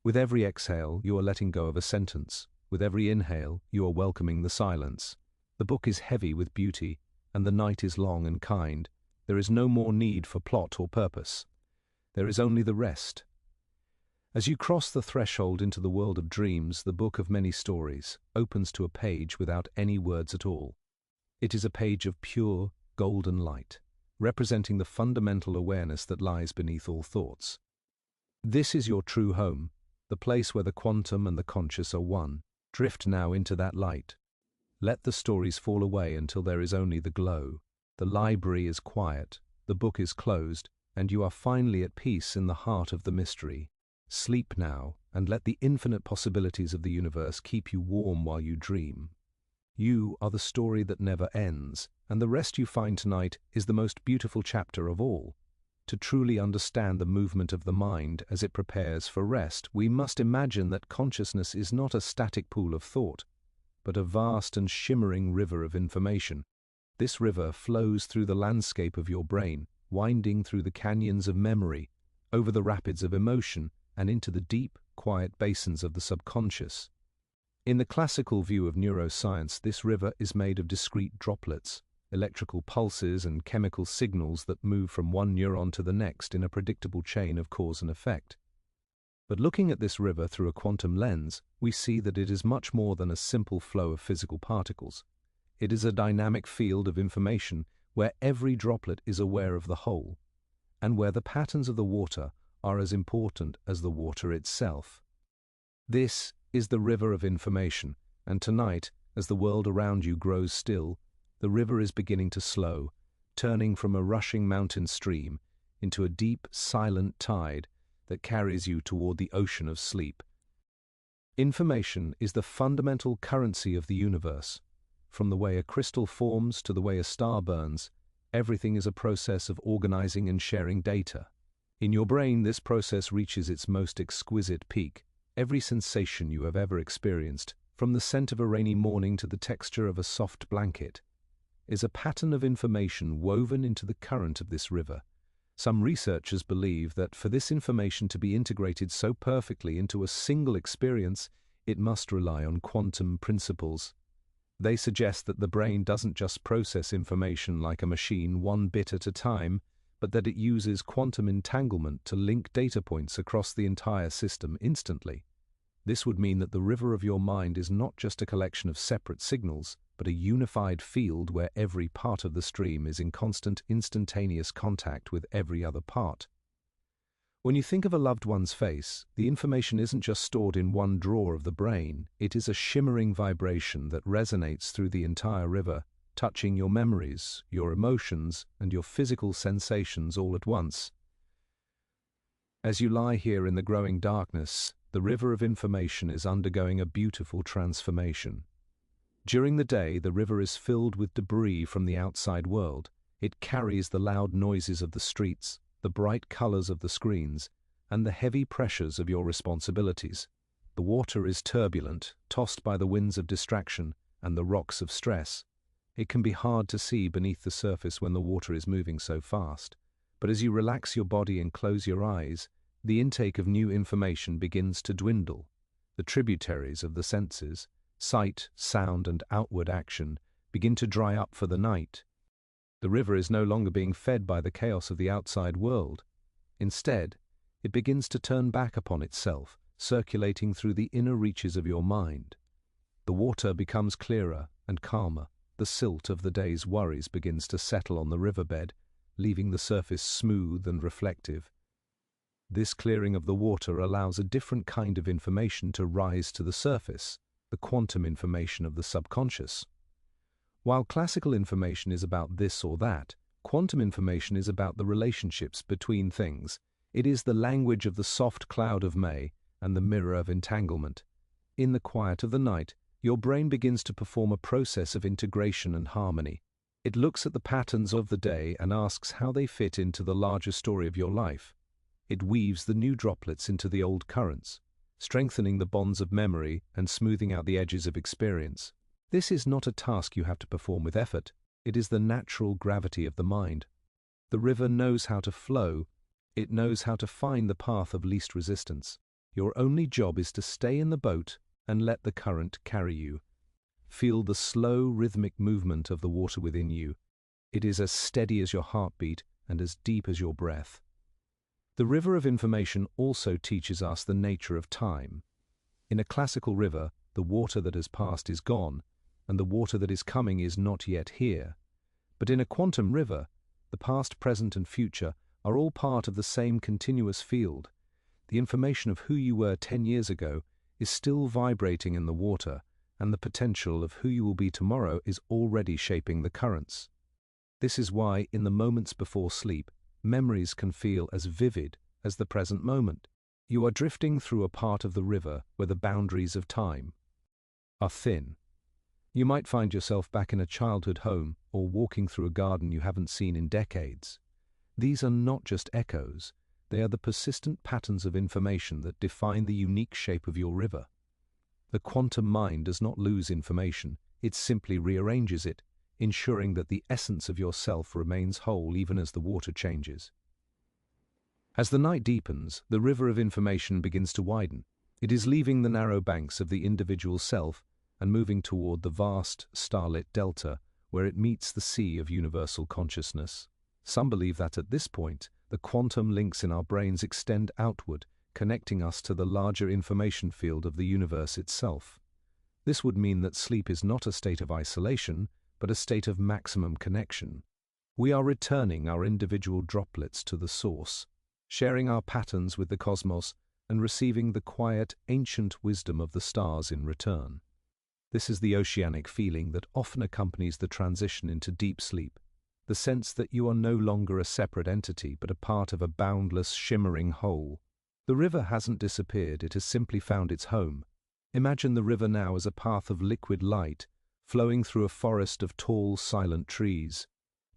With every exhale, you are letting go of a sentence. With every inhale, you are welcoming the silence. The book is heavy with beauty, and the night is long and kind. There is no more need for plot or purpose. There is only the rest. As you cross the threshold into the world of dreams, the book of many stories opens to a page without any words at all. It is a page of pure, golden light, representing the fundamental awareness that lies beneath all thoughts. This is your true home, the place where the quantum and the conscious are one. Drift now into that light. Let the stories fall away until there is only the glow. The library is quiet, the book is closed, and you are finally at peace in the heart of the mystery. Sleep now, and let the infinite possibilities of the universe keep you warm while you dream. You are the story that never ends, and the rest you find tonight is the most beautiful chapter of all. To truly understand the movement of the mind as it prepares for rest, we must imagine that consciousness is not a static pool of thought, but a vast and shimmering river of information. This river flows through the landscape of your brain, winding through the canyons of memory, over the rapids of emotion, and into the deep, quiet basins of the subconscious. In the classical view of neuroscience, this river is made of discrete droplets, electrical pulses and chemical signals that move from one neuron to the next in a predictable chain of cause and effect. But looking at this river through a quantum lens, we see that it is much more than a simple flow of physical particles. It is a dynamic field of information where every droplet is aware of the whole, and where the patterns of the water are as important as the water itself. This is the river of information, and tonight, as the world around you grows still, the river is beginning to slow, turning from a rushing mountain stream into a deep, silent tide that carries you toward the ocean of sleep. Information is the fundamental currency of the universe. From the way a crystal forms to the way a star burns, everything is a process of organizing and sharing data. In your brain, this process reaches its most exquisite peak. Every sensation you have ever experienced, from the scent of a rainy morning to the texture of a soft blanket, is a pattern of information woven into the current of this river. Some researchers believe that for this information to be integrated so perfectly into a single experience, it must rely on quantum principles. They suggest that the brain doesn't just process information like a machine one bit at a time, but that it uses quantum entanglement to link data points across the entire system instantly. This would mean that the river of your mind is not just a collection of separate signals, but a unified field where every part of the stream is in constant, instantaneous contact with every other part. When you think of a loved one's face, the information isn't just stored in one drawer of the brain, it is a shimmering vibration that resonates through the entire river, touching your memories, your emotions, and your physical sensations all at once. As you lie here in the growing darkness, the river of information is undergoing a beautiful transformation. During the day, the river is filled with debris from the outside world. It carries the loud noises of the streets, the bright colors of the screens, and the heavy pressures of your responsibilities. The water is turbulent, tossed by the winds of distraction and the rocks of stress. It can be hard to see beneath the surface when the water is moving so fast, but as you relax your body and close your eyes, the intake of new information begins to dwindle. The tributaries of the senses, sight, sound, and outward action, begin to dry up for the night. The river is no longer being fed by the chaos of the outside world. Instead, it begins to turn back upon itself, circulating through the inner reaches of your mind. The water becomes clearer and calmer. The silt of the day's worries begins to settle on the riverbed, leaving the surface smooth and reflective. This clearing of the water allows a different kind of information to rise to the surface, the quantum information of the subconscious. While classical information is about this or that, quantum information is about the relationships between things. It is the language of the soft cloud of May and the mirror of entanglement. In the quiet of the night, your brain begins to perform a process of integration and harmony. It looks at the patterns of the day and asks how they fit into the larger story of your life. It weaves the new droplets into the old currents, strengthening the bonds of memory and smoothing out the edges of experience. This is not a task you have to perform with effort. It is the natural gravity of the mind. The river knows how to flow. It knows how to find the path of least resistance. Your only job is to stay in the boat and let the current carry you. Feel the slow, rhythmic movement of the water within you. It is as steady as your heartbeat and as deep as your breath. The river of information also teaches us the nature of time. In a classical river, the water that has passed is gone, and the water that is coming is not yet here. But in a quantum river, the past, present, and future are all part of the same continuous field. The information of who you were 10 years ago is still vibrating in the water, and the potential of who you will be tomorrow is already shaping the currents. This is why, in the moments before sleep, memories can feel as vivid as the present moment. You are drifting through a part of the river where the boundaries of time are thin. You might find yourself back in a childhood home or walking through a garden you haven't seen in decades. These are not just echoes. They are the persistent patterns of information that define the unique shape of your river. The quantum mind does not lose information, it simply rearranges it, ensuring that the essence of yourself remains whole even as the water changes. As the night deepens, the river of information begins to widen. It is leaving the narrow banks of the individual self and moving toward the vast, starlit delta where it meets the sea of universal consciousness. Some believe that at this point, the quantum links in our brains extend outward, connecting us to the larger information field of the universe itself. This would mean that sleep is not a state of isolation, but a state of maximum connection. We are returning our individual droplets to the source, sharing our patterns with the cosmos and receiving the quiet, ancient wisdom of the stars in return. This is the oceanic feeling that often accompanies the transition into deep sleep, the sense that you are no longer a separate entity but a part of a boundless, shimmering whole. The river hasn't disappeared, it has simply found its home. Imagine the river now as a path of liquid light, flowing through a forest of tall, silent trees.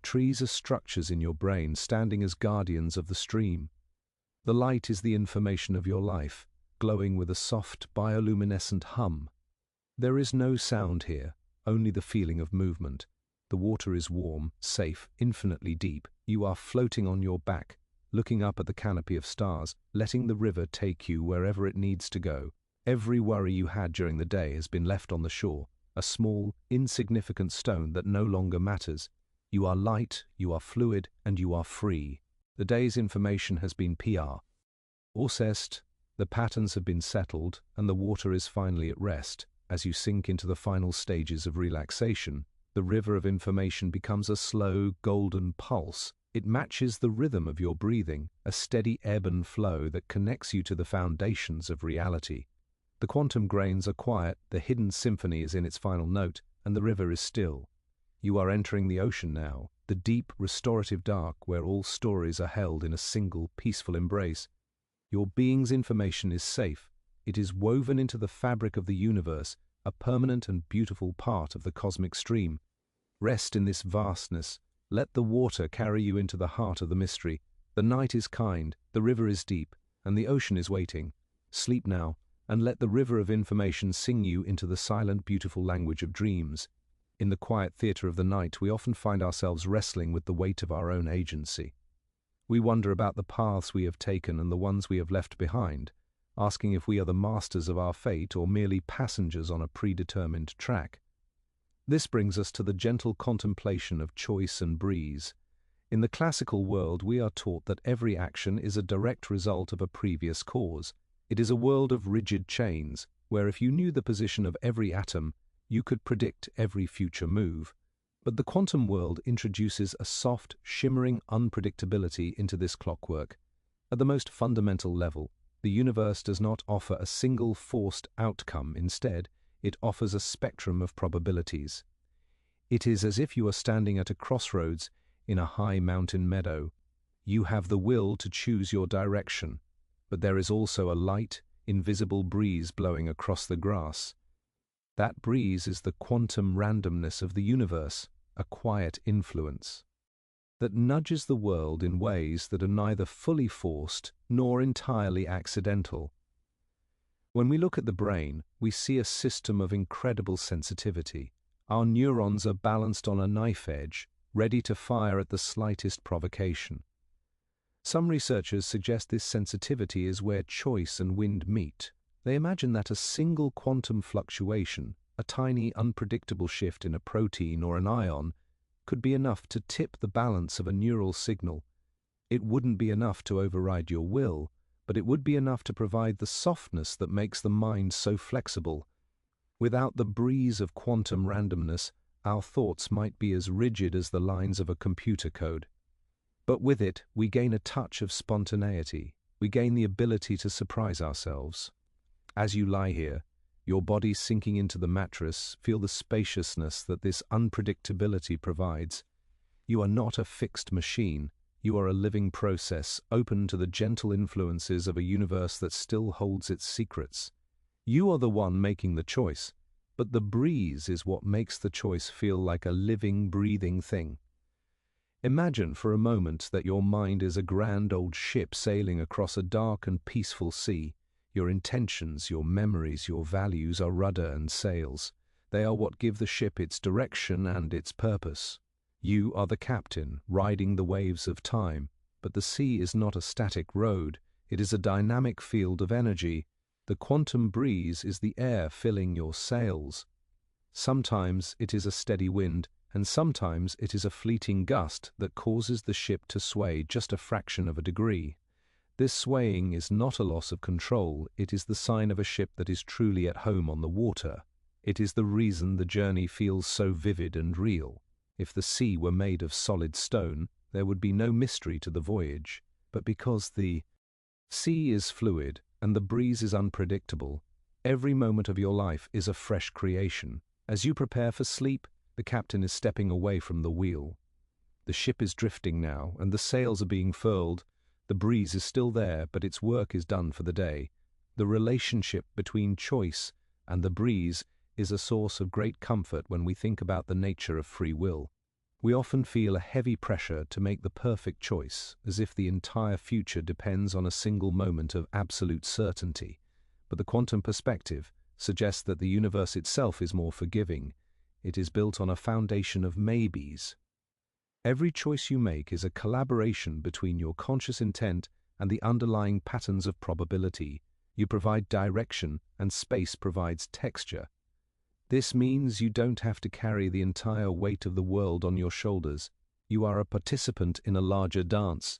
Trees are structures in your brain, standing as guardians of the stream. The light is the information of your life, glowing with a soft, bioluminescent hum. There is no sound here, only the feeling of movement. The water is warm, safe, infinitely deep. You are floating on your back, looking up at the canopy of stars, letting the river take you wherever it needs to go. Every worry you had during the day has been left on the shore, a small, insignificant stone that no longer matters. You are light, you are fluid, and you are free. The day's information has been PR. Alcest, the patterns have been settled, and the water is finally at rest. As you sink into the final stages of relaxation, the river of information becomes a slow, golden pulse. It matches the rhythm of your breathing, a steady ebb and flow that connects you to the foundations of reality. The quantum grains are quiet, the hidden symphony is in its final note, and the river is still. You are entering the ocean now, the deep, restorative dark where all stories are held in a single, peaceful embrace. Your being's information is safe. It is woven into the fabric of the universe, a permanent and beautiful part of the cosmic stream. Rest in this vastness. Let the water carry you into the heart of the mystery. The night is kind, the river is deep, and the ocean is waiting. Sleep now, and let the river of information sing you into the silent, beautiful language of dreams. In the quiet theater of the night, we often find ourselves wrestling with the weight of our own agency. We wonder about the paths we have taken and the ones we have left behind, asking if we are the masters of our fate or merely passengers on a predetermined track. This brings us to the gentle contemplation of choice and breeze. In the classical world, we are taught that every action is a direct result of a previous cause. It is a world of rigid chains, where if you knew the position of every atom, you could predict every future move. But the quantum world introduces a soft, shimmering unpredictability into this clockwork. At the most fundamental level, the universe does not offer a single forced outcome. Instead, it offers a spectrum of probabilities. It is as if you are standing at a crossroads in a high mountain meadow. You have the will to choose your direction, but there is also a light, invisible breeze blowing across the grass. That breeze is the quantum randomness of the universe, a quiet influence that nudges the world in ways that are neither fully forced nor entirely accidental. When we look at the brain, we see a system of incredible sensitivity. Our neurons are balanced on a knife edge, ready to fire at the slightest provocation. Some researchers suggest this sensitivity is where choice and wind meet. They imagine that a single quantum fluctuation, a tiny unpredictable shift in a protein or an ion, could be enough to tip the balance of a neural signal. It wouldn't be enough to override your will, but it would be enough to provide the softness that makes the mind so flexible. Without the breeze of quantum randomness, our thoughts might be as rigid as the lines of a computer code. But with it, we gain a touch of spontaneity. We gain the ability to surprise ourselves. As you lie here, your body sinking into the mattress, feel the spaciousness that this unpredictability provides. You are not a fixed machine. You are a living process, open to the gentle influences of a universe that still holds its secrets. You are the one making the choice, but the breeze is what makes the choice feel like a living, breathing thing. Imagine for a moment that your mind is a grand old ship sailing across a dark and peaceful sea. Your intentions, your memories, your values are rudder and sails. They are what give the ship its direction and its purpose. You are the captain, riding the waves of time, but the sea is not a static road. It is a dynamic field of energy. The quantum breeze is the air filling your sails. Sometimes it is a steady wind, and sometimes it is a fleeting gust that causes the ship to sway just a fraction of a degree. This swaying is not a loss of control, it is the sign of a ship that is truly at home on the water. It is the reason the journey feels so vivid and real. If the sea were made of solid stone, there would be no mystery to the voyage. But because the sea is fluid and the breeze is unpredictable, every moment of your life is a fresh creation. As you prepare for sleep, the captain is stepping away from the wheel. The ship is drifting now, and the sails are being furled. The breeze is still there, but its work is done for the day. The relationship between choice and the breeze is a source of great comfort when we think about the nature of free will. We often feel a heavy pressure to make the perfect choice, as if the entire future depends on a single moment of absolute certainty. But the quantum perspective suggests that the universe itself is more forgiving. It is built on a foundation of maybes. Every choice you make is a collaboration between your conscious intent and the underlying patterns of probability. You provide direction, and space provides texture. This means you don't have to carry the entire weight of the world on your shoulders. You are a participant in a larger dance.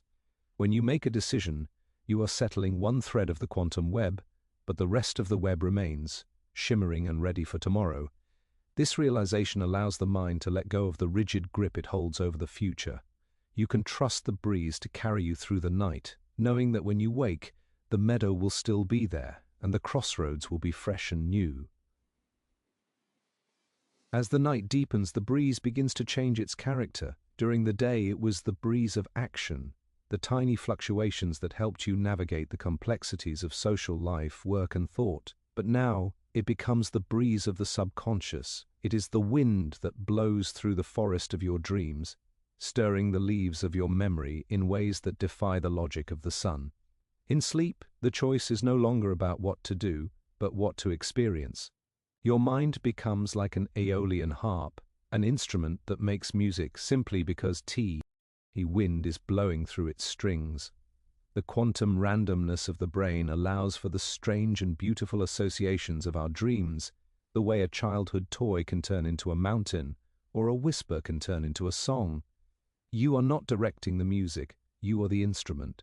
When you make a decision, you are settling one thread of the quantum web, but the rest of the web remains, shimmering and ready for tomorrow. This realization allows the mind to let go of the rigid grip it holds over the future. You can trust the breeze to carry you through the night, knowing that when you wake, the meadow will still be there, and the crossroads will be fresh and new. As the night deepens, the breeze begins to change its character. During the day, it was the breeze of action, the tiny fluctuations that helped you navigate the complexities of social life, work, and thought. But now, it becomes the breeze of the subconscious. It is the wind that blows through the forest of your dreams, stirring the leaves of your memory in ways that defy the logic of the sun. In sleep, the choice is no longer about what to do, but what to experience. Your mind becomes like an aeolian harp, an instrument that makes music simply because wind is blowing through its strings. The quantum randomness of the brain allows for the strange and beautiful associations of our dreams. the way a childhood toy can turn into a mountain, or a whisper can turn into a song. You are not directing the music, you are the instrument.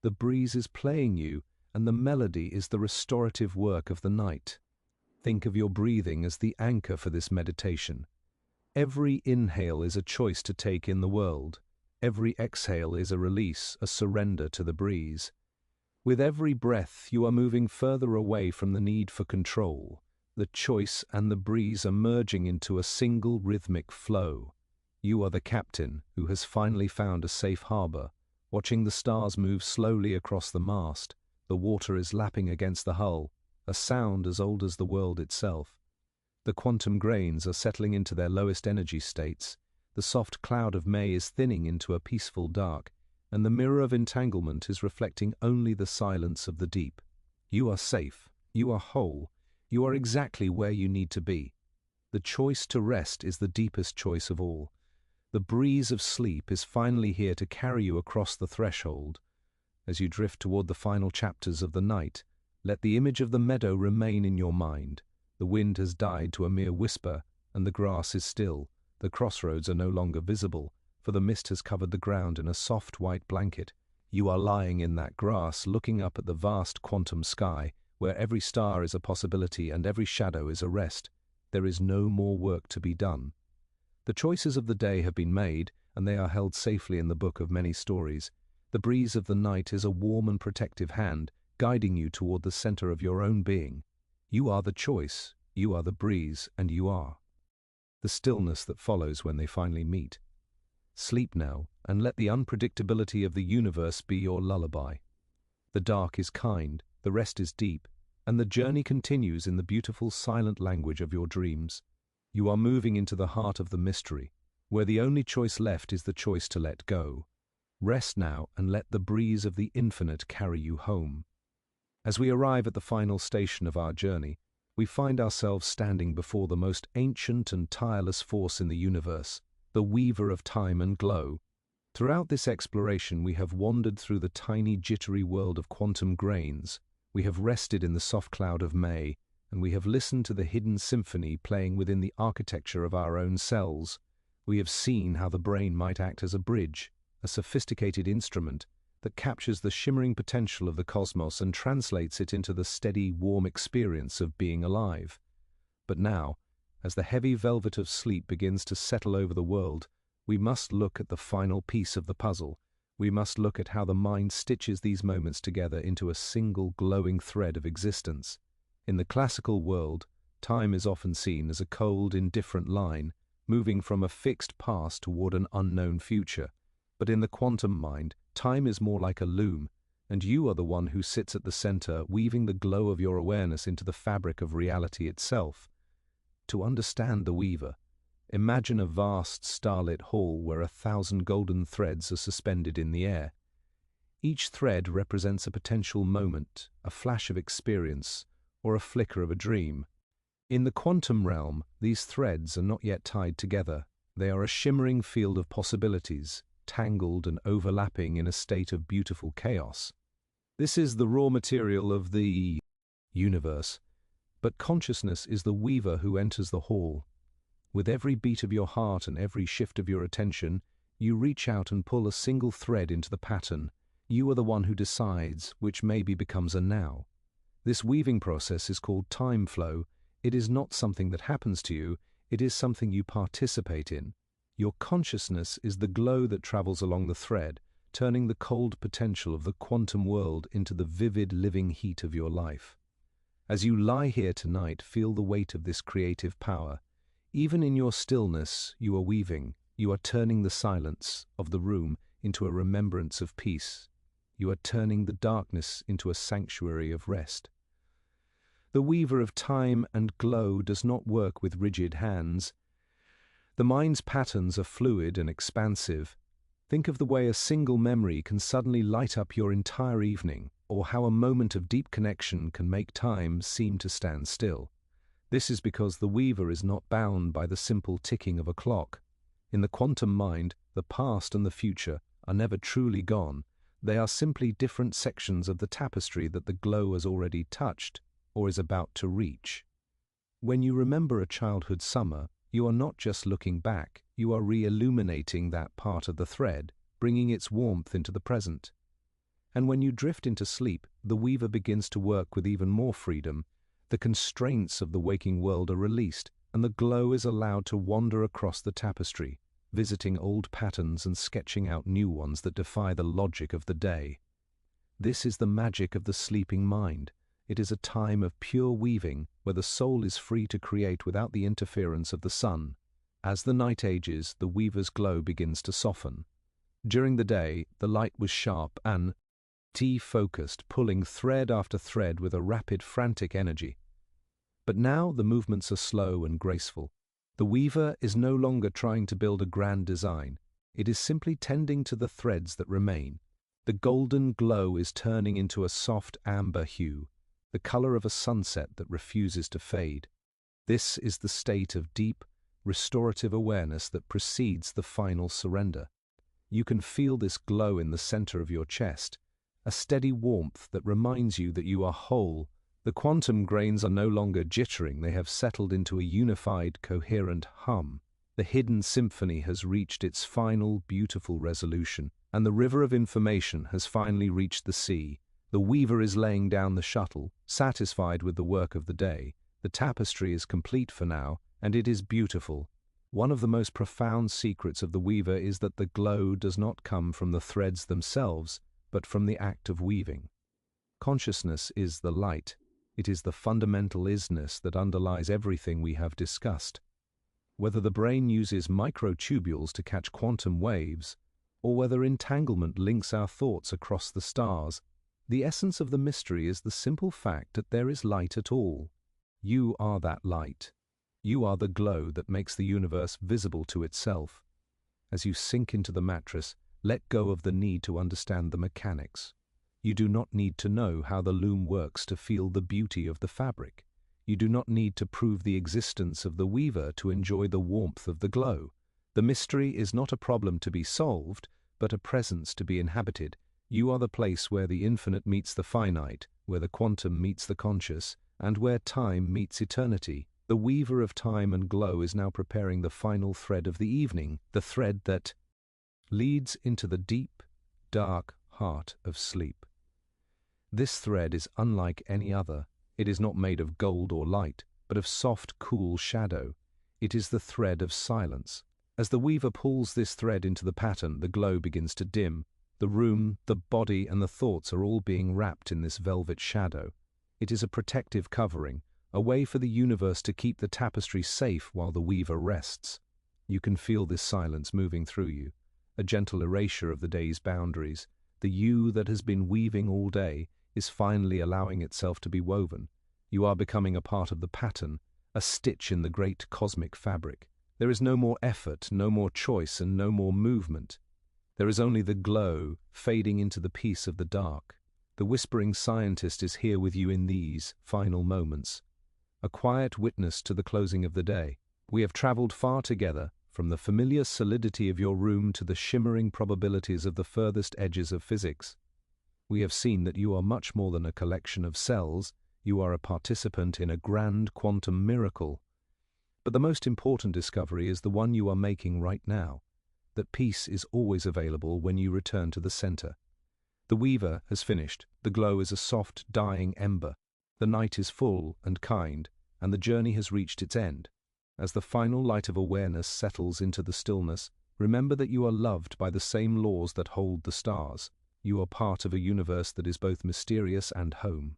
The breeze is playing you, and the melody is the restorative work of the night. Think of your breathing as the anchor for this meditation. Every inhale is a choice to take in the world. Every exhale is a release, a surrender to the breeze. With every breath, you are moving further away from the need for control. The choice and the breeze are merging into a single rhythmic flow. You are the captain who has finally found a safe harbor. Watching the stars move slowly across the mast, the water is lapping against the hull, a sound as old as the world itself. The quantum grains are settling into their lowest energy states. The soft cloud of May is thinning into a peaceful dark, and the mirror of entanglement is reflecting only the silence of the deep. You are safe. You are whole. You are exactly where you need to be. The choice to rest is the deepest choice of all. The breeze of sleep is finally here to carry you across the threshold. As you drift toward the final chapters of the night, let the image of the meadow remain in your mind. The wind has died to a mere whisper, and the grass is still. The crossroads are no longer visible, for the mist has covered the ground in a soft white blanket. You are lying in that grass, looking up at the vast quantum sky, where every star is a possibility and every shadow is a rest. There is no more work to be done. The choices of the day have been made, and they are held safely in the book of many stories. The breeze of the night is a warm and protective hand, guiding you toward the center of your own being. You are the choice, you are the breeze, and you are the stillness that follows when they finally meet. Sleep now, and let the unpredictability of the universe be your lullaby. The dark is kind, the rest is deep, and the journey continues in the beautiful silent language of your dreams. You are moving into the heart of the mystery, where the only choice left is the choice to let go. Rest now and let the breeze of the infinite carry you home. As we arrive at the final station of our journey, we find ourselves standing before the most ancient and tireless force in the universe, the weaver of time and glow. Throughout this exploration, we have wandered through the tiny, jittery world of quantum grains. We have rested in the soft cloud of May, and we have listened to the hidden symphony playing within the architecture of our own cells. We have seen how the brain might act as a bridge, a sophisticated instrument that captures the shimmering potential of the cosmos and translates it into the steady, warm experience of being alive. But now, as the heavy velvet of sleep begins to settle over the world, we must look at the final piece of the puzzle. We must look at how the mind stitches these moments together into a single glowing thread of existence. In the classical world, time is often seen as a cold, indifferent line, moving from a fixed past toward an unknown future. But in the quantum mind, time is more like a loom, and you are the one who sits at the center, weaving the glow of your awareness into the fabric of reality itself. To understand the weaver, imagine a vast starlit hall where 1,000 golden threads are suspended in the air. Each thread represents a potential moment, a flash of experience, or a flicker of a dream. In the quantum realm, these threads are not yet tied together. They are a shimmering field of possibilities, tangled and overlapping in a state of beautiful chaos. This is the raw material of the universe, but consciousness is the weaver who enters the hall. With every beat of your heart and every shift of your attention, you reach out and pull a single thread into the pattern. You are the one who decides which maybe becomes a now. This weaving process is called time flow. It is not something that happens to you, it is something you participate in. Your consciousness is the glow that travels along the thread, turning the cold potential of the quantum world into the vivid living heat of your life. As you lie here tonight, feel the weight of this creative power. Even in your stillness, you are weaving. You are turning the silence of the room into a remembrance of peace. You are turning the darkness into a sanctuary of rest. The weaver of time and glow does not work with rigid hands. The mind's patterns are fluid and expansive. Think of the way a single memory can suddenly light up your entire evening, or how a moment of deep connection can make time seem to stand still. This is because the weaver is not bound by the simple ticking of a clock. In the quantum mind, the past and the future are never truly gone. They are simply different sections of the tapestry that the glow has already touched or is about to reach. When you remember a childhood summer, you are not just looking back, you are re-illuminating that part of the thread, bringing its warmth into the present. And when you drift into sleep, the weaver begins to work with even more freedom. The constraints of the waking world are released, and the glow is allowed to wander across the tapestry, visiting old patterns and sketching out new ones that defy the logic of the day. This is the magic of the sleeping mind. It is a time of pure weaving, where the soul is free to create without the interference of the sun. As the night ages, the weaver's glow begins to soften. During the day, the light was sharp and focused, pulling thread after thread with a rapid, frantic energy. But now the movements are slow and graceful. The weaver is no longer trying to build a grand design. It is simply tending to the threads that remain. The golden glow is turning into a soft amber hue, the color of a sunset that refuses to fade. This is the state of deep, restorative awareness that precedes the final surrender. You can feel this glow in the center of your chest, a steady warmth that reminds you that you are whole. The quantum grains are no longer jittering, they have settled into a unified, coherent hum. The hidden symphony has reached its final, beautiful resolution, and the river of information has finally reached the sea. The weaver is laying down the shuttle, satisfied with the work of the day. The tapestry is complete for now, and it is beautiful. One of the most profound secrets of the weaver is that the glow does not come from the threads themselves, but from the act of weaving. Consciousness is the light. It is the fundamental isness that underlies everything we have discussed. Whether the brain uses microtubules to catch quantum waves, or whether entanglement links our thoughts across the stars, the essence of the mystery is the simple fact that there is light at all. You are that light. You are the glow that makes the universe visible to itself. As you sink into the mattress, let go of the need to understand the mechanics. You do not need to know how the loom works to feel the beauty of the fabric. You do not need to prove the existence of the weaver to enjoy the warmth of the glow. The mystery is not a problem to be solved, but a presence to be inhabited. You are the place where the infinite meets the finite, where the quantum meets the conscious, and where time meets eternity. The weaver of time and glow is now preparing the final thread of the evening, the thread that leads into the deep, dark heart of sleep. This thread is unlike any other. It is not made of gold or light, but of soft, cool shadow. It is the thread of silence. As the weaver pulls this thread into the pattern, the glow begins to dim. The room, the body, and the thoughts are all being wrapped in this velvet shadow. It is a protective covering, a way for the universe to keep the tapestry safe while the weaver rests. You can feel this silence moving through you, a gentle erasure of the day's boundaries. The you that has been weaving all day is finally allowing itself to be woven. You are becoming a part of the pattern, a stitch in the great cosmic fabric. There is no more effort, no more choice, and no more movement. There is only the glow fading into the peace of the dark. The whispering scientist is here with you in these final moments, a quiet witness to the closing of the day. We have traveled far together, from the familiar solidity of your room to the shimmering probabilities of the furthest edges of physics. We have seen that you are much more than a collection of cells. You are a participant in a grand quantum miracle. But the most important discovery is the one you are making right now, that peace is always available when you return to the center. The weaver has finished. The glow is a soft, dying ember. The night is full and kind, and the journey has reached its end. As the final light of awareness settles into the stillness, remember that you are loved by the same laws that hold the stars. You are part of a universe that is both mysterious and home.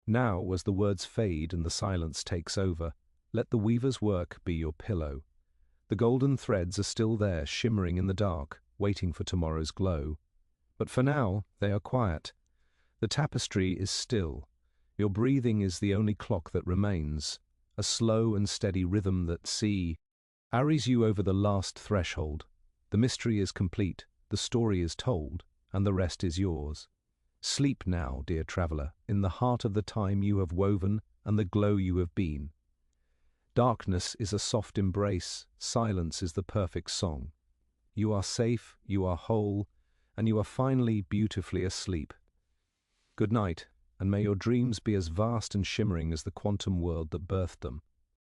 Now, as the words fade and the silence takes over, let the weaver's work be your pillow. The golden threads are still there, shimmering in the dark, waiting for tomorrow's glow. But for now, they are quiet. The tapestry is still. Your breathing is the only clock that remains, a slow and steady rhythm that carries you over the last threshold. The mystery is complete, the story is told, and the rest is yours. Sleep now, dear traveler, in the heart of the time you have woven and the glow you have been. Darkness is a soft embrace, silence is the perfect song. You are safe, you are whole, and you are finally beautifully asleep. Good night. and may your dreams be as vast and shimmering as the quantum world that birthed them.